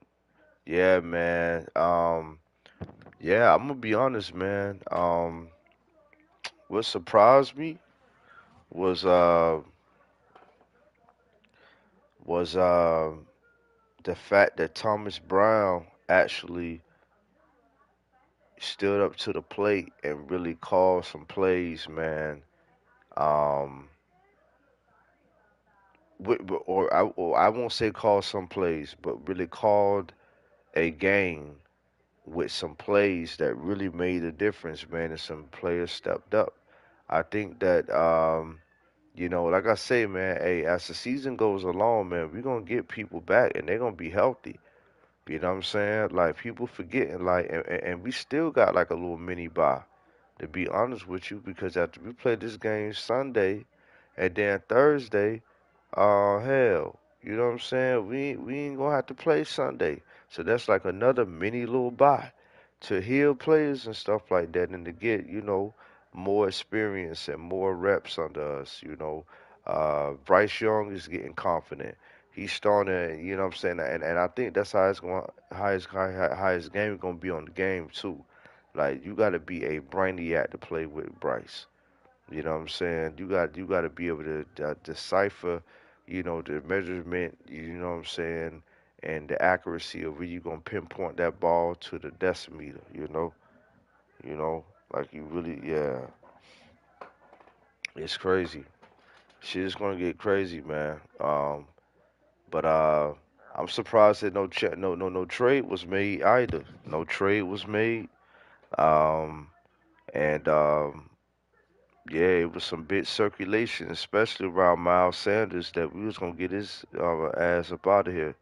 Yeah, man. Yeah, I'm gonna be honest, man. What surprised me was uh was the fact that Thomas Brown actually stood up to the plate and really called some plays, man. Um, or I won't say call some plays, but really called a game with some plays that really made a difference, man, and some players stepped up. I think that like I say, man, hey, as the season goes along, man, we're gonna get people back and they're gonna be healthy. You know what I'm saying? Like people forgetting, like, and we still got like a little mini bye, to be honest with you, because after we play this game Sunday and then Thursday, hell, you know what I'm saying? We ain't gonna have to play Sunday, so that's like another mini little bye to heal players and stuff like that, and to get more experience and more reps under us. Bryce Young is getting confident. He's starting, you know what I'm saying, and I think that's how it's going, how his game is gonna be on the game too. Like you got to be a brainiac to play with Bryce. You know what I'm saying? You got to be able to decipher the measurement, you know what I'm saying, and the accuracy of where you gonna pinpoint that ball to the decimeter, you know, like you really, yeah, it's crazy. Shit is gonna get crazy, man. But I'm surprised that no trade was made either. No trade was made. Um, and Yeah, it was some big circulation, especially around Miles Sanders, that we was gonna get his ass up out of here.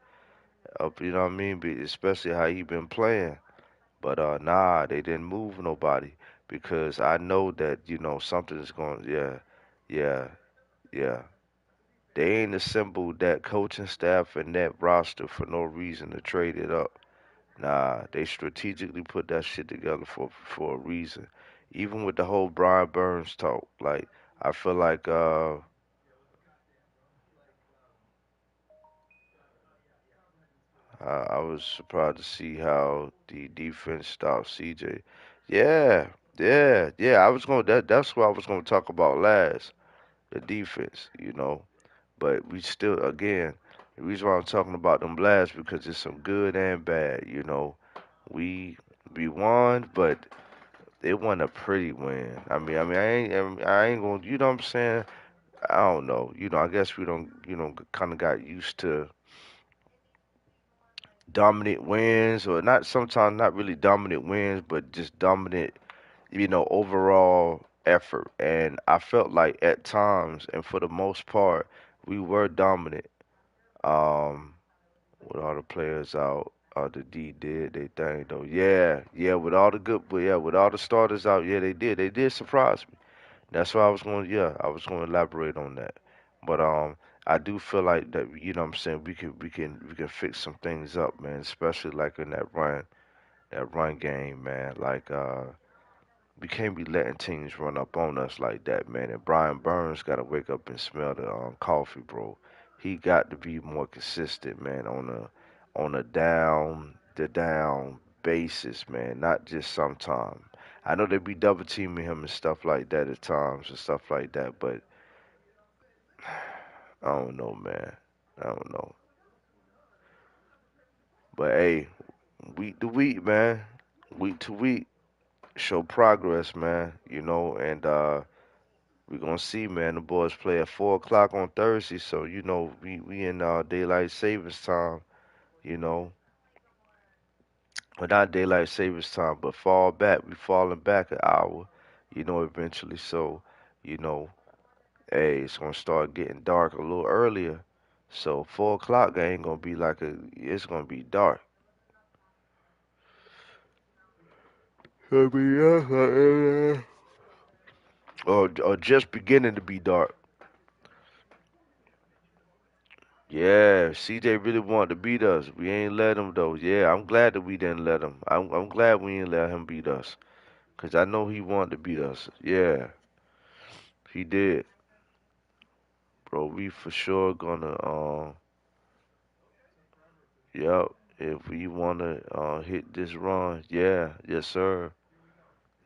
Up, you know what I mean? Especially how he been playing. But nah, they didn't move nobody because I know that something is going. Yeah, yeah, yeah. They ain't assembled that coaching staff and that roster for no reason to trade it up. Nah, they strategically put that shit together for a reason. Even with the whole Brian Burns talk, like I feel like I was surprised to see how the defense stopped CJ. Yeah, yeah, yeah. I was going that's what I was gonna talk about last, the defense. But we still again, the reason why I'm talking about them last because it's some good and bad. We we won, but it wasn't a pretty win. I ain't gonna, you know what I'm saying? I don't know. I guess we don't, kind of got used to dominant wins, or not. Sometimes not really dominant wins, but just dominant, overall effort. And I felt like at times, and for the most part, we were dominant. Um, with all the players out, the D did they thing though. Yeah, yeah, with all the good, but yeah, with all the starters out, yeah, they did. They did surprise me. That's why I was going. Yeah, I was going to elaborate on that. But I do feel like that. You know, what I'm saying we can fix some things up, man. Especially like in that run game, man. Like we can't be letting teams run up on us like that, man. And Brian Burns got to wake up and smell the coffee, bro. He got to be more consistent, man, on the down basis, man. Not just sometime. I know they be double teaming him and stuff like that at times and stuff like that, but I don't know, man. I don't know. But hey, week to week, man. Week to week, show progress, man. And we're gonna see, man. The boys play at 4 o'clock on Thursday, so we in daylight savings time. You know, but not daylight savings time, but fall back. We falling back an hour. Eventually. So, you know, hey, it's gonna start getting dark a little earlier. So 4 o'clock ain't gonna be like it's gonna be dark. Or just beginning to be dark. Yeah, CJ really wanted to beat us. We ain't let him though. Yeah, I'm glad that we didn't let him. I'm glad we didn't let him beat us. Cause I know he wanted to beat us. Yeah, he did, bro. We for sure gonna yep. If we wanna hit this run, yeah, yes sir.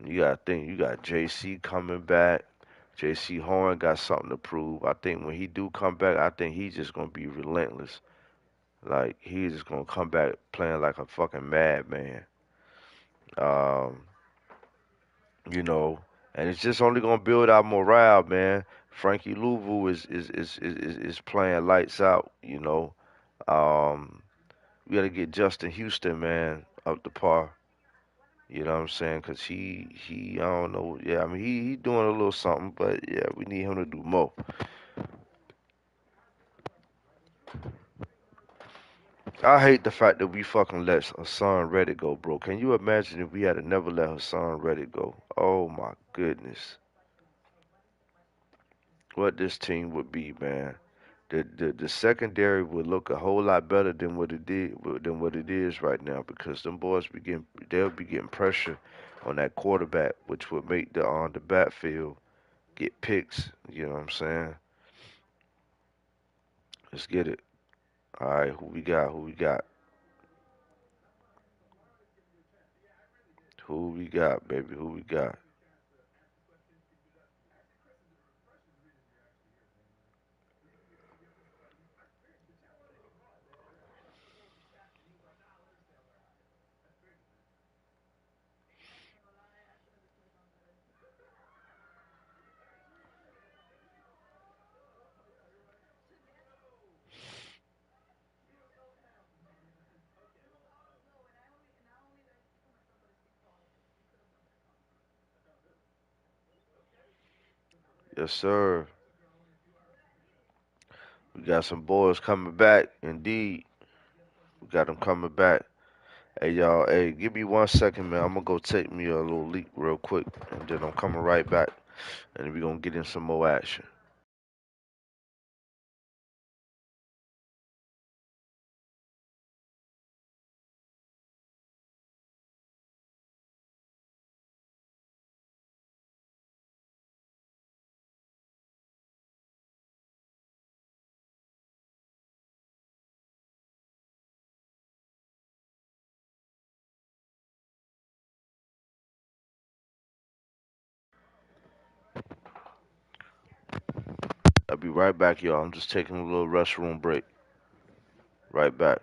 You gotta think. You got JC coming back. JC Horn got something to prove. I think when he do come back, I think he's just gonna be relentless. Like he's just gonna come back playing like a fucking madman. Um, and it's just only gonna build our morale, man. Frankie Louvu is playing lights out. Um, we gotta get Justin Houston, man, up to par. You know what I'm saying? Cause he I don't know. Yeah, I mean he doing a little something, but yeah, we need him to do more. I hate the fact that we fucking let Hassan Reddick go, bro. Can you imagine if we had never let Hassan Reddick go? Oh my goodness, what this team would be, man. The secondary would look a whole lot better than what it is right now because them boys they'll be getting pressure on that quarterback, which would make the backfield get picks. You know what I'm saying? Let's get it. All right, who we got? Who we got? Who we got, baby? Who we got? Yes, sir. We got some boys coming back. Indeed, we got them coming back. Hey, y'all. Hey, give me 1 second, man. I'm gonna go take me a little leak real quick, and then I'm coming right back, and then we gonna get in some more action. I'll be right back, y'all. I'm just taking a little restroom break. Right back.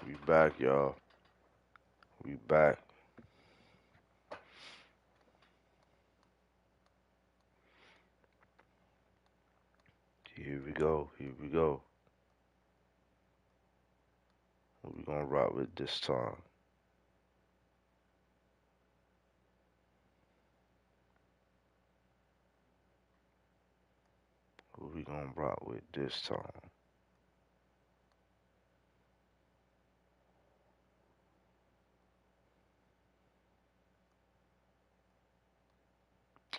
We back, y'all. We back. Here we go. Here we go. What we gonna rock with this time? What we gonna rock with this time?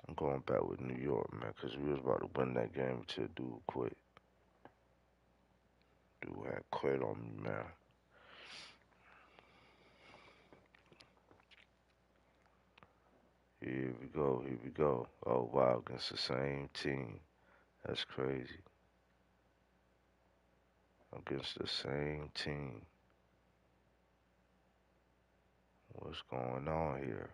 I'm going back with New York, man, because we was about to win that game until dude quit. Dude had quit on me, man. Here we go, here we go. Oh, wow, against the same team. That's crazy. Against the same team. What's going on here?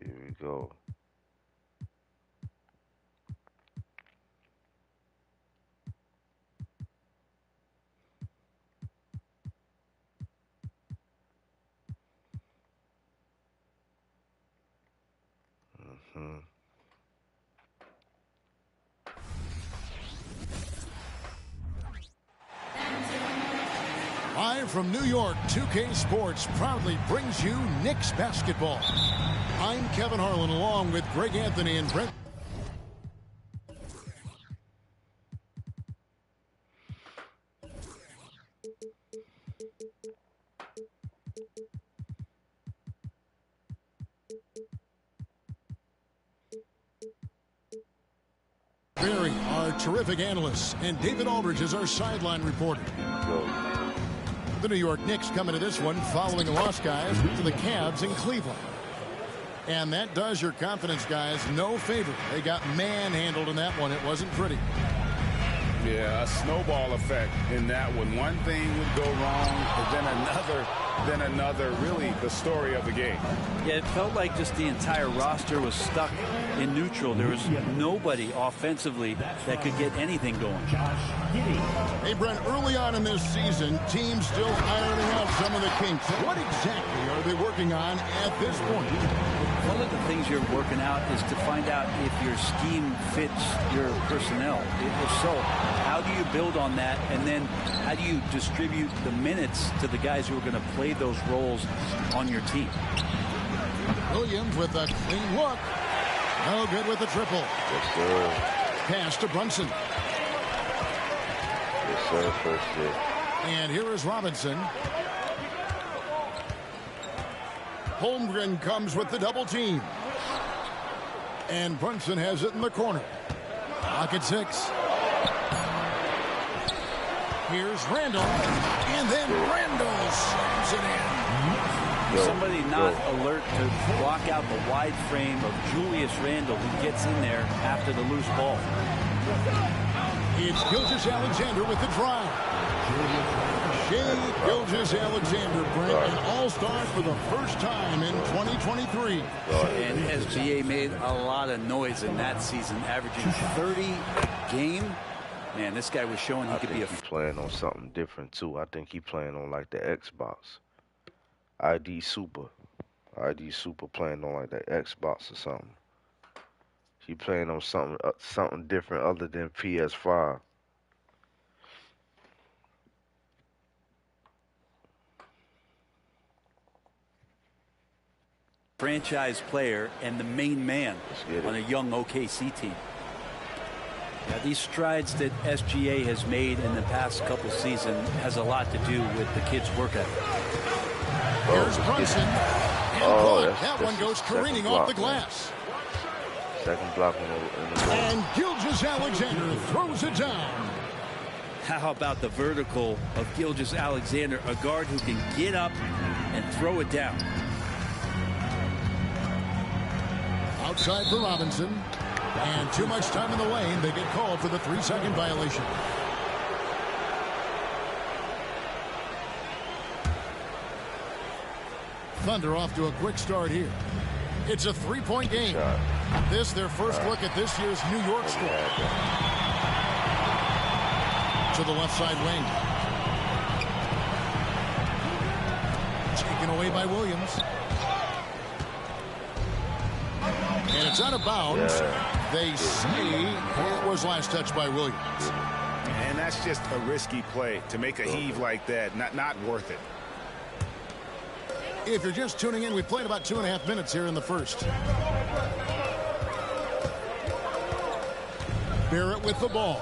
Here we go. Mm-hmm. Live from New York, 2K Sports proudly brings you Knicks basketball. I'm Kevin Harlan along with Greg Anthony and Brent. Barry, our terrific analyst, and David Aldridge is our sideline reporter. The New York Knicks coming to this one following a loss, guys, to the Cavs in Cleveland. And that does your confidence, guys, no favor. They got manhandled in that one. It wasn't pretty. Yeah, a snowball effect in that one. One thing would go wrong, then another. Really, the story of the game. Yeah, it felt like just the entire roster was stuck in neutral. There was nobody offensively that could get anything going. Hey, Brent, early on in this season, teams still ironing out some of the kinks. What exactly are they working on at this point? One of the things you're working out is to find out if your scheme fits your personnel. If so, how do you build on that? And then how do you distribute the minutes to the guys who are going to play those roles on your team? Williams with a clean look. No good with the triple. Yes, sir. Pass to Brunson. Yes, sir. First hit. And here is Robinson. Holmgren comes with the double team. And Brunson has it in the corner. Clock at 6. Here's Randall. And then Randall slams it in. Somebody not alert to block out the wide frame of Julius Randle, who gets in there after the loose ball. It's Gilgeous-Alexander with the drive. Shai Gilgeous-Alexander, Brent, an all-star for the first time in 2023. And SGA made a lot of noise in that season, averaging 30 a game. Man, this guy was showing he could be a... He's playing on something different, too. I think he's playing on, like, the Xbox. ID Super playing on, like, the Xbox or something. He playing on something different other than PS5. franchise player and the main man on a young OKC team. Yeah, these strides that SGA has made in the past couple seasons has a lot to do with the kid's work ethic. Here's Brunson. And that one goes careening off the glass. Second block in the And Gilgeous-Alexander throws it down. How about the vertical of Gilgeous-Alexander, a guard who can get up and throw it down. Outside for Robinson. And too much time in the lane. They get called for the 3-second violation. Thunder off to a quick start here. It's a three-point game. This their first look at this year's New York score. To the left side wing. Taken away by Williams. And it's out of bounds. They say it was last touched by Williams. And that's just a risky play to make a heave like that. Not worth it. If you're just tuning in, we played about 2.5 minutes here in the first. Barrett with the ball.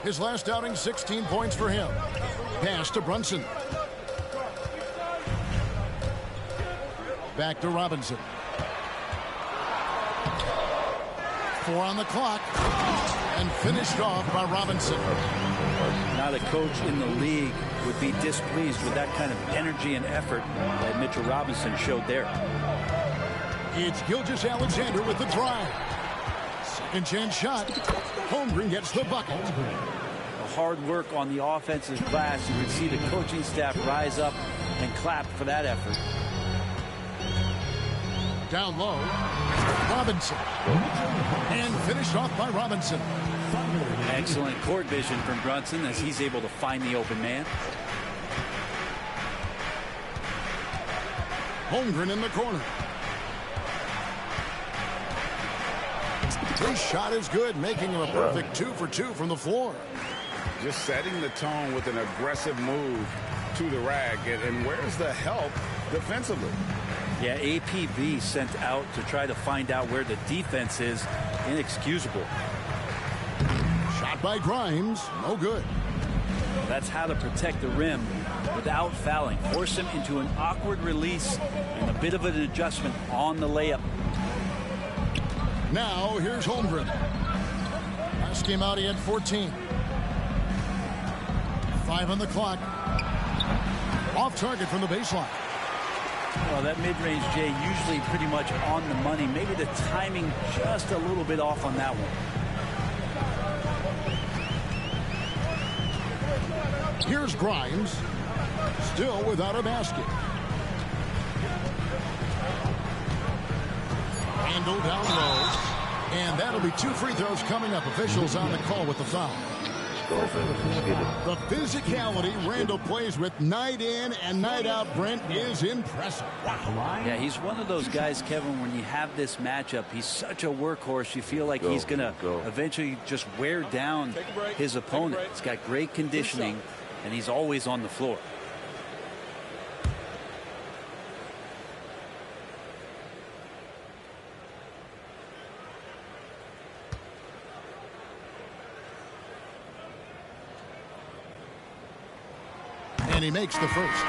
His last outing, 16 points for him. Pass to Brunson. Back to Robinson. 4 on the clock. And finished off by Robinson. Not a coach in the league would be displeased with that kind of energy and effort that Mitchell Robinson showed there. It's Gilgeous-Alexander with the drive. Second chance shot. Holmgren gets the bucket. The hard work on the offensive glass. You can see the coaching staff rise up and clap for that effort. Down low. Robinson. And finished off by Robinson. Excellent court vision from Brunson as he's able to find the open man. Holmgren in the corner. His shot is good, making him a perfect 2 for 2 from the floor. Just setting the tone with an aggressive move to the rack. And where's the help defensively? Yeah, APV sent out to try to find out where the defense is. Inexcusable. Shot by Grimes. No good. That's how to protect the rim without fouling. Force him into an awkward release and a bit of an adjustment on the layup. Now here's Holmgren. Last game out he had 14. 5 on the clock. Off target from the baseline. Well, that mid-range, Jay, usually pretty much on the money. Maybe the timing just a little bit off on that one. Here's Grimes. Still without a basket. Handle down low. And that'll be 2 free throws coming up. Officials on the call with the foul. The physicality Randall plays with night in and night out, Brent, is impressive. Wow. Yeah, he's one of those guys, Kevin, when you have this matchup, he's such a workhorse. You feel like he's going to eventually just wear down his opponent. He's got great conditioning, and he's always on the floor. And he makes the first.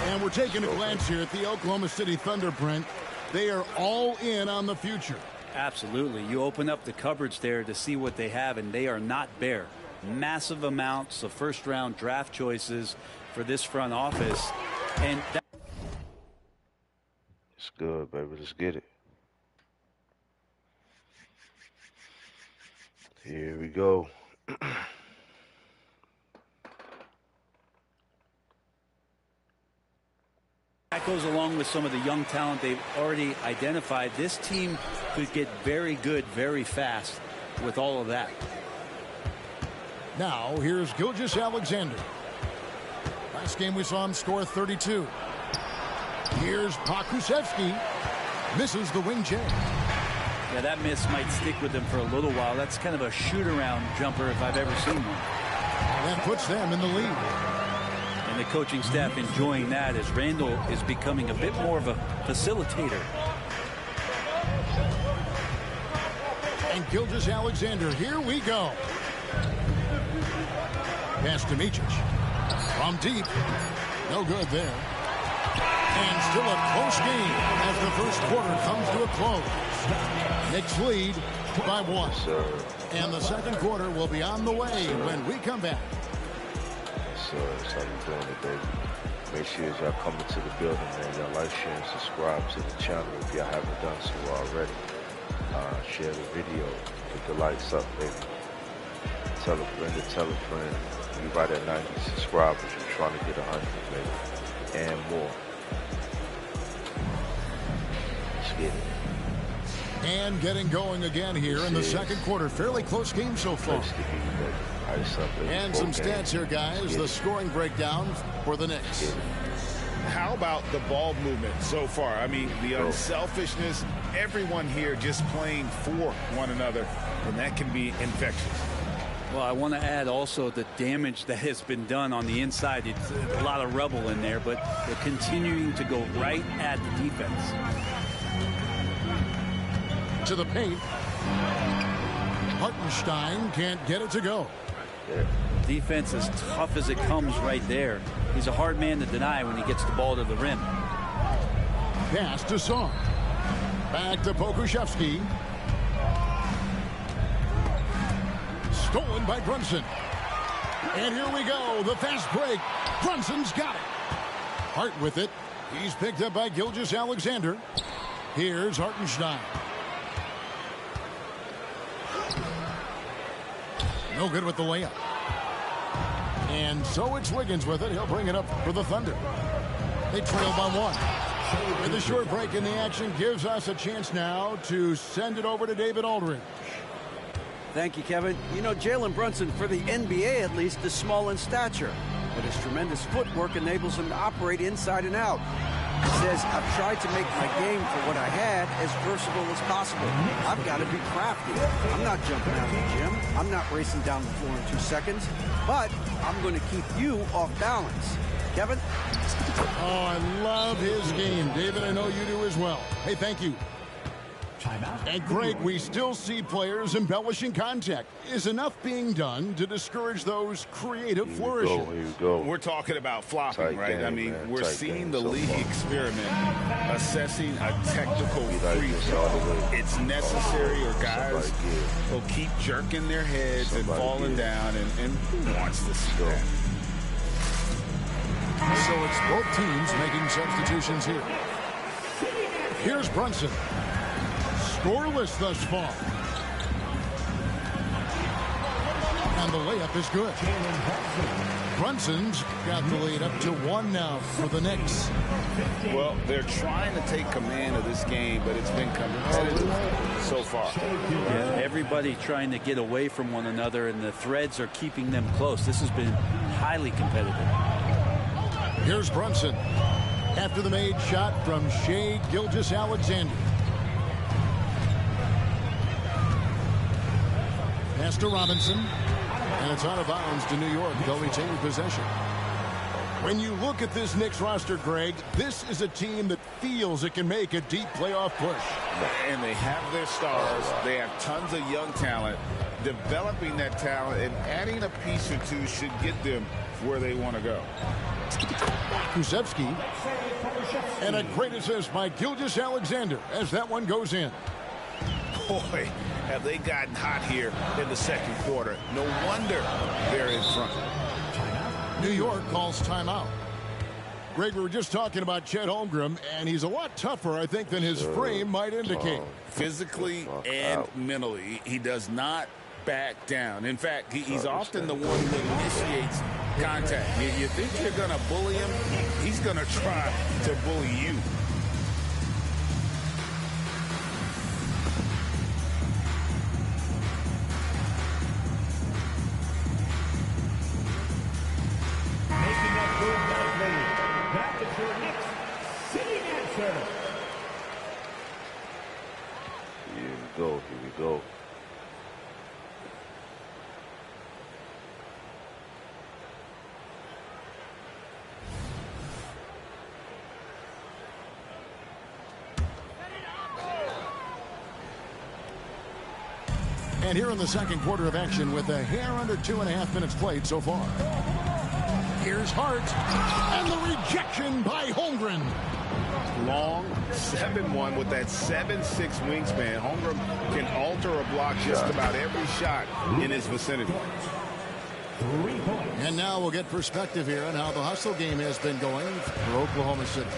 And we're taking a glance here at the Oklahoma City Thunder, Brent. They are all in on the future. Absolutely. You open up the cupboards there to see what they have, and they are not bare. Massive amounts of first-round draft choices for this front office. And it's good, baby. Let's get it. Here we go. that goes along with some of the young talent they've already identified. This team could get very good very fast with all of that. Now here's Gilgeous-Alexander. Last game we saw him score 32. Here's Pokusevski. Misses the wing J. Yeah, that miss might stick with him for a little while. That's kind of a shoot-around jumper if I've ever seen one. That puts them in the lead. And the coaching staff enjoying that as Randall is becoming a bit more of a facilitator. And Gilgeous-Alexander, here we go. Pass to Micic. From deep. No good there. And still a close game as the first quarter comes to a close. Knicks lead by 1. And the second quarter will be on the way when we come back. So that's how we doing it, baby. Make sure y'all come into the building, man. Y'all like, share, and subscribe to the channel if y'all haven't done so already. Share the video. Get the likes up, baby. Tell a friend to tell a friend. We right at 90 subscribers. We're trying to get 100, baby. And more. Let's get it. And getting going again here in the second quarter. Fairly close game so far. And some stats here, guys. The scoring breakdown for the Knicks. How about the ball movement so far? I mean, the unselfishness, everyone here just playing for one another, and that can be infectious. Well, I want to add also the damage that has been done on the inside. It's a lot of rubble in there, but they're continuing to go right at the defense. To the paint. Hartenstein can't get it to go. Defense as tough as it comes right there. He's a hard man to deny when he gets the ball to the rim. Pass to Song. Back to Pokusevski. Stolen by Brunson. And here we go. The fast break. Brunson's got it. Hart with it. He's picked up by Gilgeous-Alexander. Here's Hartenstein. No good with the layup. And so it's Wiggins with it. He'll bring it up for the Thunder. They trail by one. And the short break in the action gives us a chance now to send it over to David Aldridge. Thank you, Kevin. You know, Jalen Brunson, for the NBA at least, is small in stature, but his tremendous footwork enables him to operate inside and out. He says, I've tried to make my game for what I had as versatile as possible. I've got to be crafty. I'm not jumping out of the gym. I'm not racing down the floor in 2 seconds, but I'm going to keep you off balance. Kevin? Oh, I love his game. David, I know you do as well. Hey, thank you. And Greg, we still see players embellishing contact. Is enough being done to discourage those creative flourishes? Here you go. We're talking about flopping, right? Game, I mean, man. we're Tight seeing game the so league far. experiment, assessing a technical free this throw. all the way. It's necessary, or guys Somebody give. will keep jerking their heads Somebody and falling give. down, and who wants to see that? So it's both teams making substitutions here. Here's Brunson. Scoreless thus far. And the layup is good. Brunson's got the lead up to 1 now for the Knicks. Well, they're trying to take command of this game, but it's been competitive so far. Yeah, everybody trying to get away from one another, and the threads are keeping them close. This has been highly competitive. Here's Brunson. After the made shot from Shai Gilgeous-Alexander. Pass to Robinson. And it's out of bounds to New York. They'll retain possession. When you look at this Knicks roster, Greg, this is a team that feels it can make a deep playoff push. And they have their stars. They have tons of young talent. Developing that talent and adding a piece or two should get them where they want to go. Kusevski. And a great assist by Gilgeous-Alexander as that one goes in. Boy, have they gotten hot here in the second quarter. No wonder they're in front. New York calls timeout. Greg, we were just talking about Chet Holmgren, and he's a lot tougher, I think, than his frame might indicate. Physically and mentally, he does not back down. In fact, he's often the one who initiates contact. You think you're going to bully him, he's going to try to bully you. Here we go. And here in the second quarter of action with a hair under 2.5 minutes played so far. Here's Hart. And the rejection by Holmgren. Long 7-1 with that 7'6" wingspan. Holmgren can alter a block just about every shot in his vicinity. And now we'll get perspective here on how the hustle game has been going for Oklahoma City.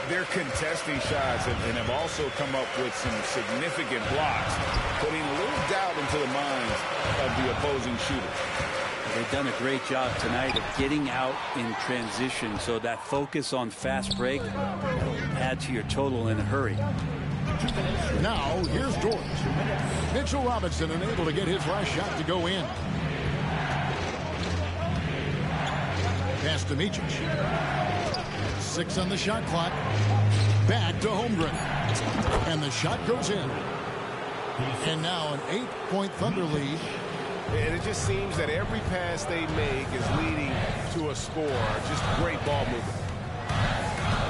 They're contesting shots and have also come up with some significant blocks, putting a little doubt into the minds of the opposing shooter. They've done a great job tonight of getting out in transition, so that focus on fast break add to your total in a hurry. Now, here's Dort. Mitchell Robinson unable to get his last shot to go in. Pass to Micic. 6 on the shot clock. Back to Holmgren. And the shot goes in. And now an 8-point Thunder lead. And it just seems that every pass they make is leading to a score. Just great ball movement.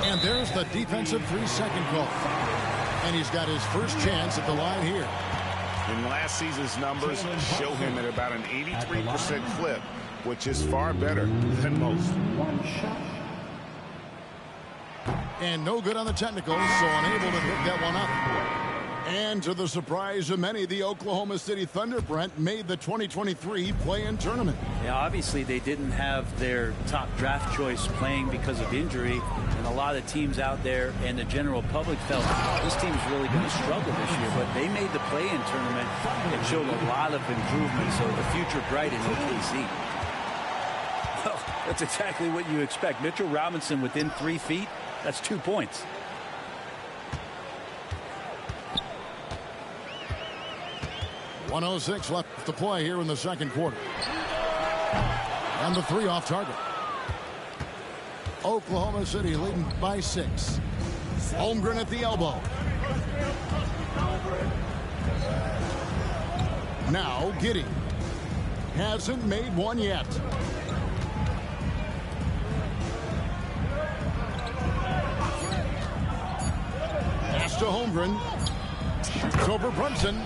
And there's the defensive 3-second call. And he's got his first chance at the line here. And last season's numbers show him at about an 83% clip, which is far better than most. And no good on the technical, so unable to pick that one up. And to the surprise of many, the Oklahoma City Thunder, Brent, made the 2023 play-in tournament. Yeah, obviously they didn't have their top draft choice playing because of injury, and a lot of teams out there and the general public felt this team's really going to struggle this year, but they made the play-in tournament and showed a lot of improvement, so the future bright in OKC. Well, that's exactly what you expect. Mitchell Robinson within 3 feet, that's 2 points. .106 left to play here in the second quarter. And the 3 off target. Oklahoma City leading by 6. Holmgren at the elbow. Now Giddey. Hasn't made one yet. Pass to Holmgren. Shoots over Brunson.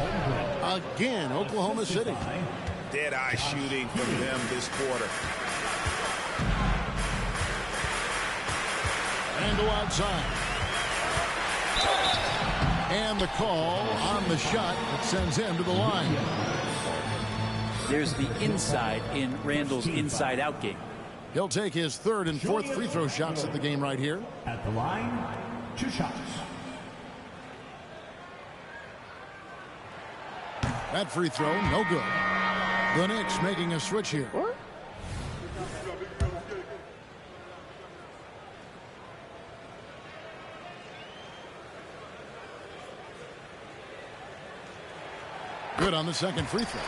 Again, Oklahoma City. Dead-eye shooting from them this quarter. And go outside. And the call on the shot that sends him to the line. There's the inside in Randall's inside-out game. He'll take his 3rd and 4th free throw shots at the game right here. At the line, 2 shots. That free throw, no good. The Knicks making a switch here. Good on the second free throw.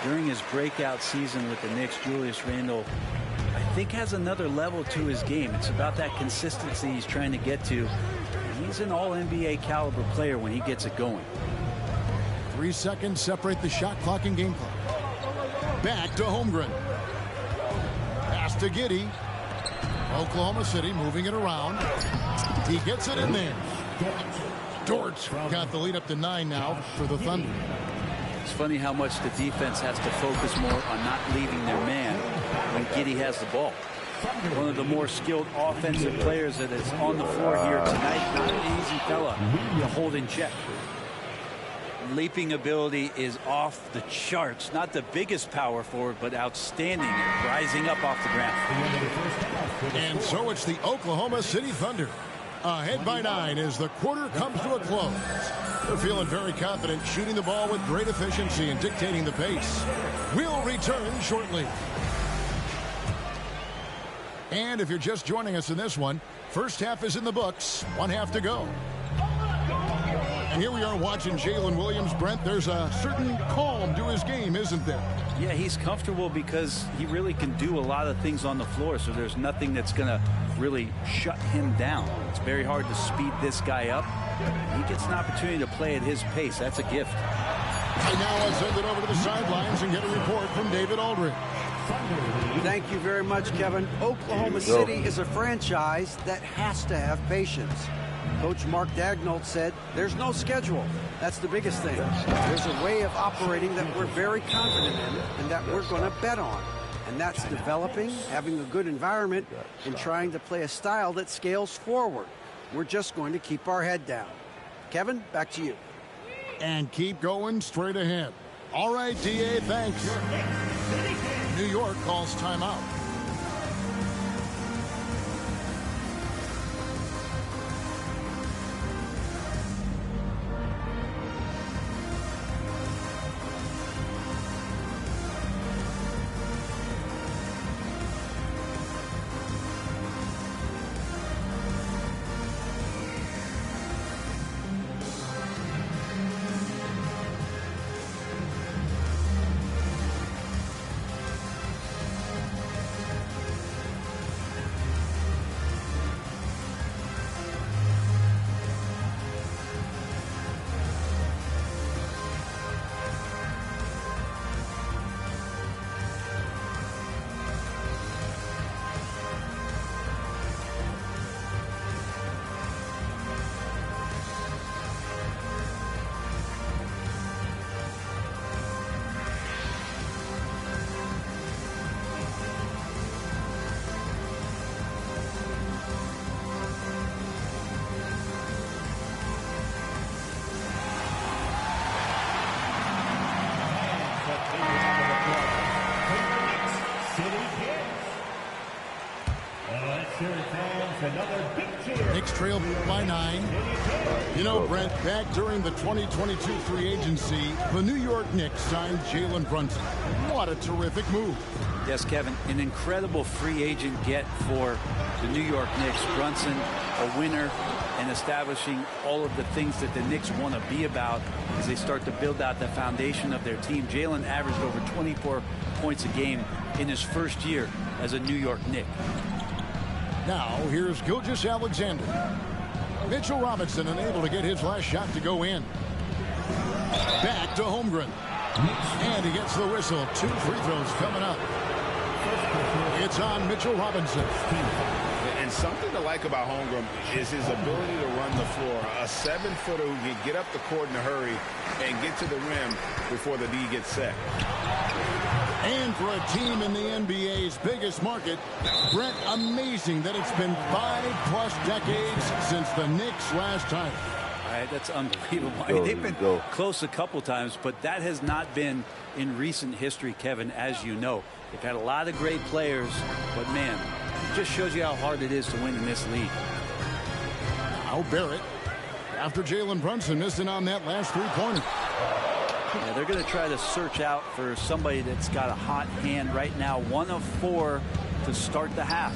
During his breakout season with the Knicks, Julius Randle, I think, has another level to his game. It's about that consistency he's trying to get to. He's an all-NBA caliber player when he gets it going. 3 seconds separate the shot clock and game clock. Back to Holmgren. Pass to Giddey. Oklahoma City moving it around. He gets it in there. Dort got the lead up to 9 now for the Thunder. It's funny how much the defense has to focus more on not leaving their man when Giddey has the ball. One of the more skilled offensive players that is on the floor here tonight. Not an easy fella to hold in check. Leaping ability is off the charts. Not the biggest power forward, but outstanding at rising up off the ground. And so it's the Oklahoma City Thunder. Ahead by 9 as the quarter comes to a close. They're feeling very confident, shooting the ball with great efficiency and dictating the pace. We'll return shortly. And if you're just joining us in this one, first half is in the books. 1 half to go. And here we are watching Jalen Williams. Brent, there's a certain calm to his game, isn't there? Yeah, he's comfortable because he really can do a lot of things on the floor, so there's nothing that's going to really shut him down. It's very hard to speed this guy up. He gets an opportunity to play at his pace. That's a gift. And now I'll send it over to the sidelines and get a report from David Aldridge. Thank you very much, Kevin. Oklahoma City is a franchise that has to have patience. Coach Mark Daigneault said there's no schedule. That's the biggest thing. There's a way of operating that we're very confident in and that we're going to bet on. And that's developing, having a good environment, and trying to play a style that scales forward. We're just going to keep our head down. Kevin, back to you. And keep going straight ahead. All right, DA, thanks. New York calls timeout. Knicks trail by 9. You know, Brent, back during the 2022 free agency, the New York Knicks signed Jalen Brunson. What a terrific move. Yes, Kevin, an incredible free agent get for the New York Knicks. Brunson, a winner, and establishing all of the things that the Knicks want to be about as they start to build out the foundation of their team. Jalen averaged over 24 points a game in his first year as a New York Knick. Now, here's Gilgeous-Alexander. Mitchell Robinson unable to get his last shot to go in. Back to Holmgren. And he gets the whistle. 2 free throws coming up. It's on Mitchell Robinson. And something to like about Holmgren is his ability to run the floor. A 7-footer who can get up the court in a hurry and get to the rim before the D gets set. And for a team in the NBA's biggest market, Brent, amazing that it's been 5+ decades since the Knicks last time. That's unbelievable. I mean, they've been close a couple times, but that has not been in recent history, Kevin, as you know. They've had a lot of great players, but man, it just shows you how hard it is to win in this league. Now Barrett, after Jalen Brunson missing on that last 3-pointer. Yeah, they're going to try to search out for somebody that's got a hot hand right now. 1 of 4 to start the half.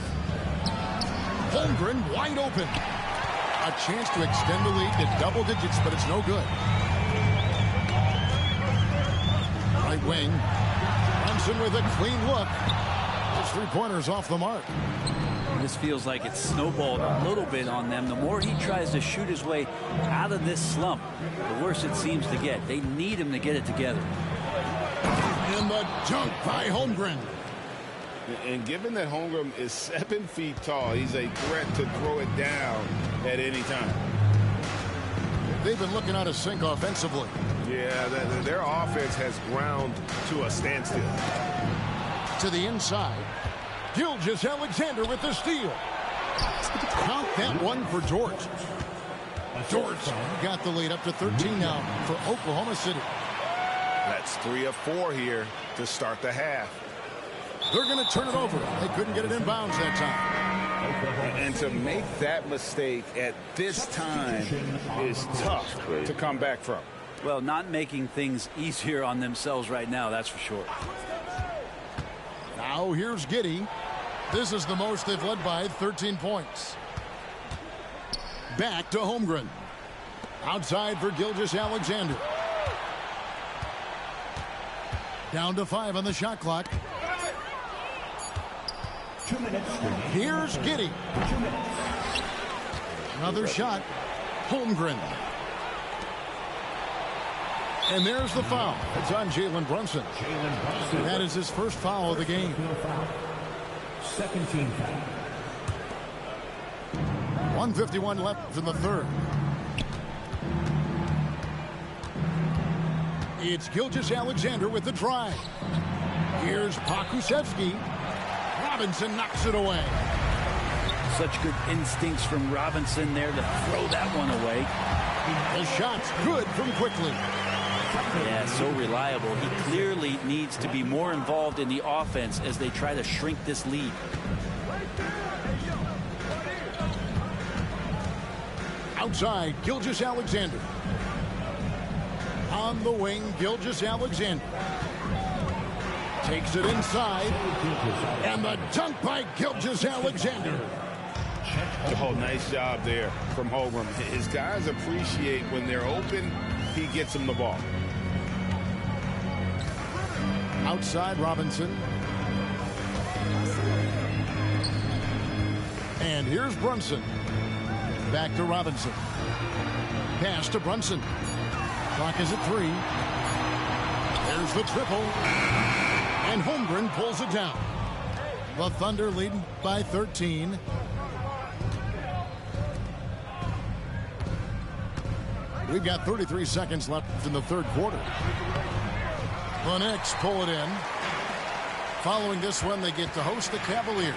Holmgren wide open. A chance to extend the lead to double digits, but it's no good. Right wing. Brunson with a clean look. His 3-pointer's off the mark. This feels like it's snowballed a little bit on them. The more he tries to shoot his way out of this slump, the worse it seems to get. They need him to get it together. And the dunk by Holmgren. And given that Holmgren is 7 feet tall, he's a threat to throw it down at any time. They've been looking out of sync offensively. Yeah, their offense has ground to a standstill. To the inside. Gilgeous-Alexander with the steal. Count that one for Dort. Dort got the lead up to 13 now for Oklahoma City. That's 3 of 4 here to start the half. They're going to turn it over. They couldn't get it in bounds that time. And to make that mistake at this time is tough to come back from. Well, not making things easier on themselves right now, that's for sure. Now here's Giddey. This is the most they've led by, 13 points. Back to Holmgren. Outside for Gilgeous-Alexander. Down to 5 on the shot clock. 2 minutes. Here's Giddey. Another shot. Holmgren. And there's the foul. It's on Jalen Brunson. That is his first foul of the game. Second team foul. 1:51 left in the third. It's Gilgeous-Alexander with the drive. Here's Pokusevski. Robinson knocks it away. Such good instincts from Robinson there to throw that one away. The shot's good from Quickly. Yeah, so reliable. He clearly needs to be more involved in the offense as they try to shrink this lead. Outside, Gilgeous-Alexander. On the wing, Gilgeous-Alexander. Takes it inside. And the dunk by Gilgeous-Alexander. Oh, nice job there from Holmgren. His guys appreciate when they're open, he gets them the ball. Outside, Robinson. And here's Brunson. Back to Robinson. Pass to Brunson. Clock is at 3. There's the triple. And Holmgren pulls it down. The Thunder leading by 13. We've got 33 seconds left in the third quarter. The Knicks pull it in. Following this one, they get to host the Cavaliers.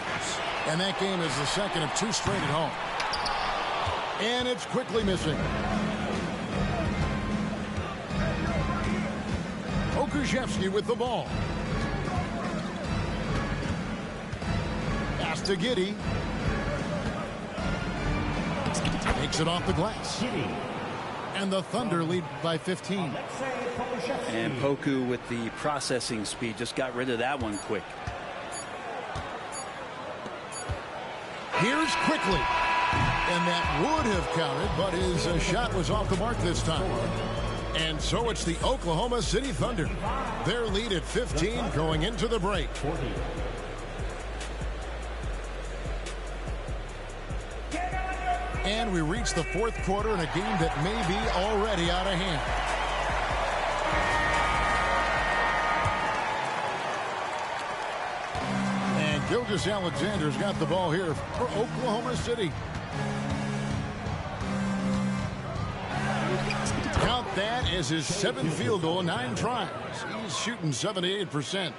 And that game is the second of 2 straight at home. And it's quickly missing. Pokusevski with the ball. Pass to Giddey. Takes it off the glass. And the Thunder lead by 15. And Poku with the processing speed just got rid of that one quick. Here's quickly. And that would have counted, but his shot was off the mark this time. And so it's the Oklahoma City Thunder. Their lead at 15 going into the break. And we reach the fourth quarter in a game that may be already out of hand. And Gilgeous-Alexander's got the ball here for Oklahoma City. Count that as his 7th field goal, 9 tries. He's shooting 78%.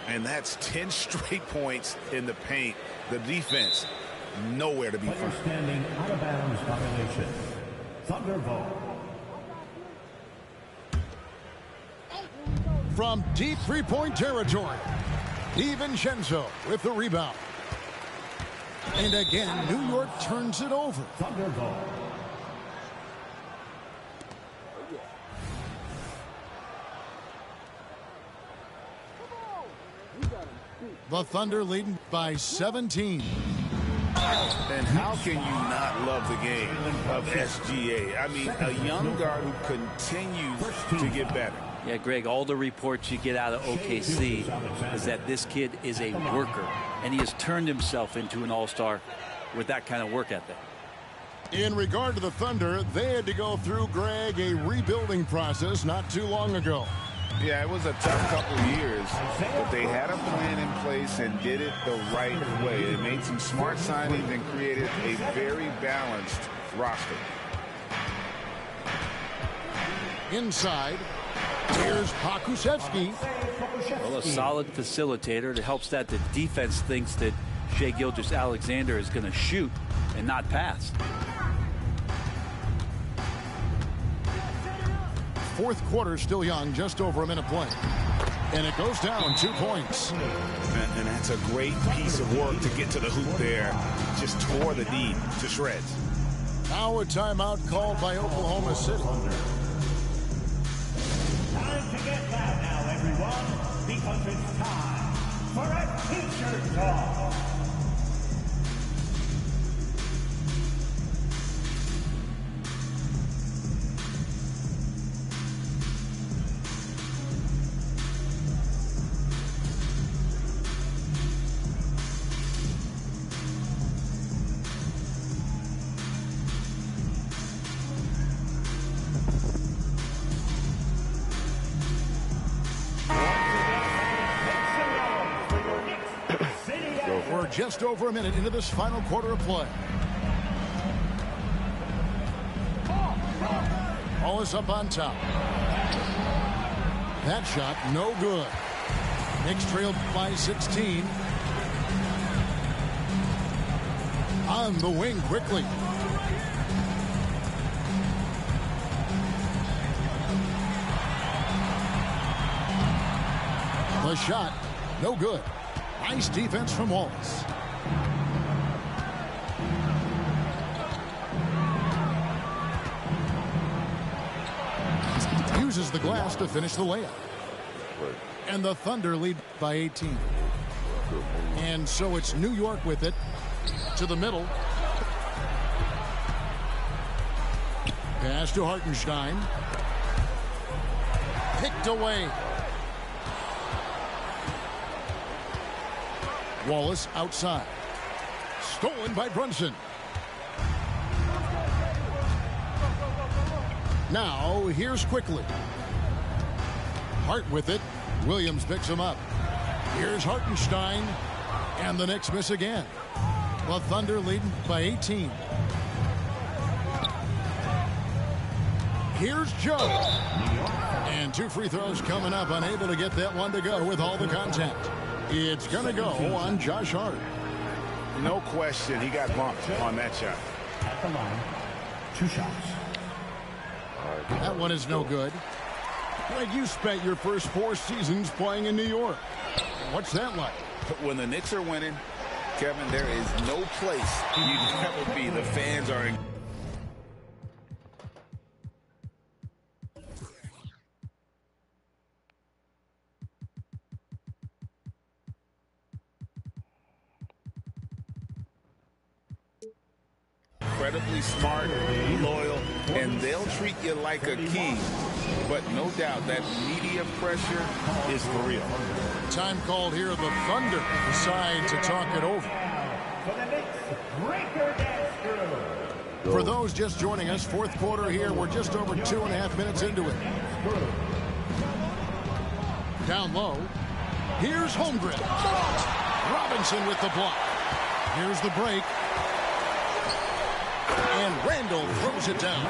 And that's 10 straight points in the paint. The defense, nowhere to be found. Standing out of bounds violation. Thunder ball. From deep three-point territory, DiVincenzo with the rebound. And again, New York turns it over. Thunder ball. The Thunder leading by 17. And how can you not love the game of SGA? I mean, a young guard who continues to get better. Yeah, Greg, all the reports you get out of OKC is that this kid is a worker, and he has turned himself into an all-star with that kind of work ethic. In regard to the Thunder, they had to go through, Greg, a rebuilding process not too long ago. Yeah, it was a tough couple of years, but they had a plan in place and did it the right way. They made some smart signings and created a very balanced roster. Inside, here's Pokusevski. Well, a solid facilitator that helps that the defense thinks that Shai Gilgeous-Alexander is going to shoot and not pass. Fourth quarter still young, just over a minute play. And it goes down 2 points. And that's a great piece of work to get to the hoop there. Just tore the D to shreds. Now a timeout called by Oklahoma City. Time to get loud now, everyone, because it's time for a teacher talk. We're just over a minute into this final quarter of play. Ball is up on top. That shot, no good. Knicks trailed by 16. On the wing quickly. The shot, no good. Nice defense from Wallace. Uses the glass to finish the layup. And the Thunder lead by 18. And so it's New York with it. To the middle. Pass to Hartenstein. Picked away. Wallace outside. Stolen by Brunson. Now, here's quickly. Hart with it. Williams picks him up. Here's Hartenstein. And the Knicks miss again. The Thunder leading by 18. Here's Joe. And 2 free throws coming up. Unable to get that one to go with all the contact. It's going to go on Josh Hart. No question, he got bumped on that shot. At the line, 2 shots. That one is no good. Greg, you spent your first 4 seasons playing in New York. What's that like? When the Knicks are winning, Kevin, there is no place you'd ever be. The fans are in. incredibly smart, loyal, and they'll treat you like a king. But no doubt that media pressure is for real. Time called here. The Thunder decide to talk it over. For those just joining us, fourth quarter here. We're just over 2.5 minutes into it. Down low. Here's Holmgren. Robinson with the block. Here's the break. And Randall throws it down.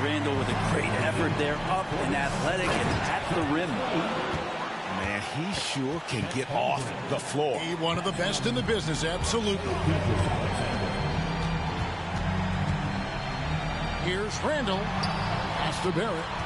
Randall with a great effort there, up and athletic and at the rim. Man, he sure can get off the floor. He one of the best in the business, absolutely. Here's Randall. Pass to Barrett.